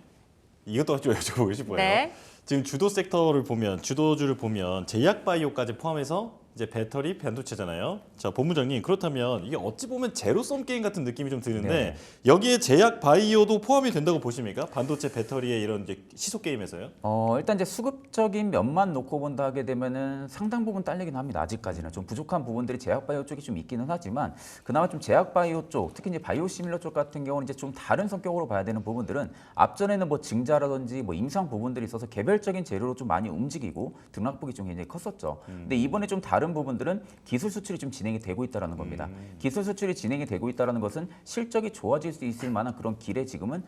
Speaker 2: 이것도 좀 여쭤보고 싶어요.
Speaker 1: 네.
Speaker 2: 지금 주도 섹터를 보면 주도주를 보면 제약바이오까지 포함해서 이제 배터리, 반도체잖아요. 자, 본부장님 그렇다면 이게 어찌 보면 제로섬 게임 같은 느낌이 좀 드는데
Speaker 8: 네.
Speaker 2: 여기에 제약 바이오도 포함이 된다고 보십니까? 반도체, 배터리의 이런 이제 시속 게임에서요?
Speaker 8: 일단 이제 수급적인 면만 놓고 본다 하게 되면은 상당 부분 딸리긴 합니다. 아직까지는 좀 부족한 부분들이 제약 바이오 쪽이 좀 있기는 하지만 그나마 좀 제약 바이오 쪽, 특히 이제 바이오 시밀러 쪽 같은 경우는 이제 좀 다른 성격으로 봐야 되는 부분들은 앞전에는 뭐 증자라든지 뭐 임상 부분들이 있어서 개별적인 재료로 좀 많이 움직이고 등락폭이 좀 굉장히 컸었죠. 근데 이번에 좀 다른 부분들은 기술 수출이 좀 진행이 되고 있다라는 겁니다. 기술 수출이 진행이 되고 있다라는 것은 실적이 좋아질 수 있을 만한 그런 길에 지금은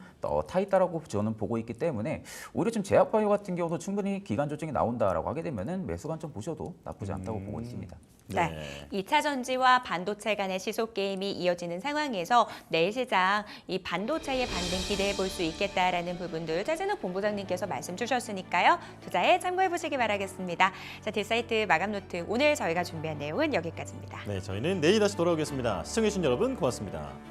Speaker 8: 타 있다라고 저는 보고 있기 때문에 오히려 좀 제약 바이오 같은 경우도 충분히 기간 조정이 나온다라고 하게 되면은 매수 관점 보셔도 나쁘지 않다고 보고 있습니다.
Speaker 1: 네. 2차 전지와 반도체 간의 시속 게임이 이어지는 상황에서 내일 시장 이 반도체의 반등 기대해 볼 수 있겠다라는 부분들 차진욱 본부장님께서 말씀 주셨으니까요. 투자에 참고해 보시기 바라겠습니다. 자, 딜사이트 마감 노트 오늘 저희가 준비한 내용은 여기까지입니다.
Speaker 2: 네, 저희는 내일 다시 돌아오겠습니다. 시청해주신 여러분 고맙습니다.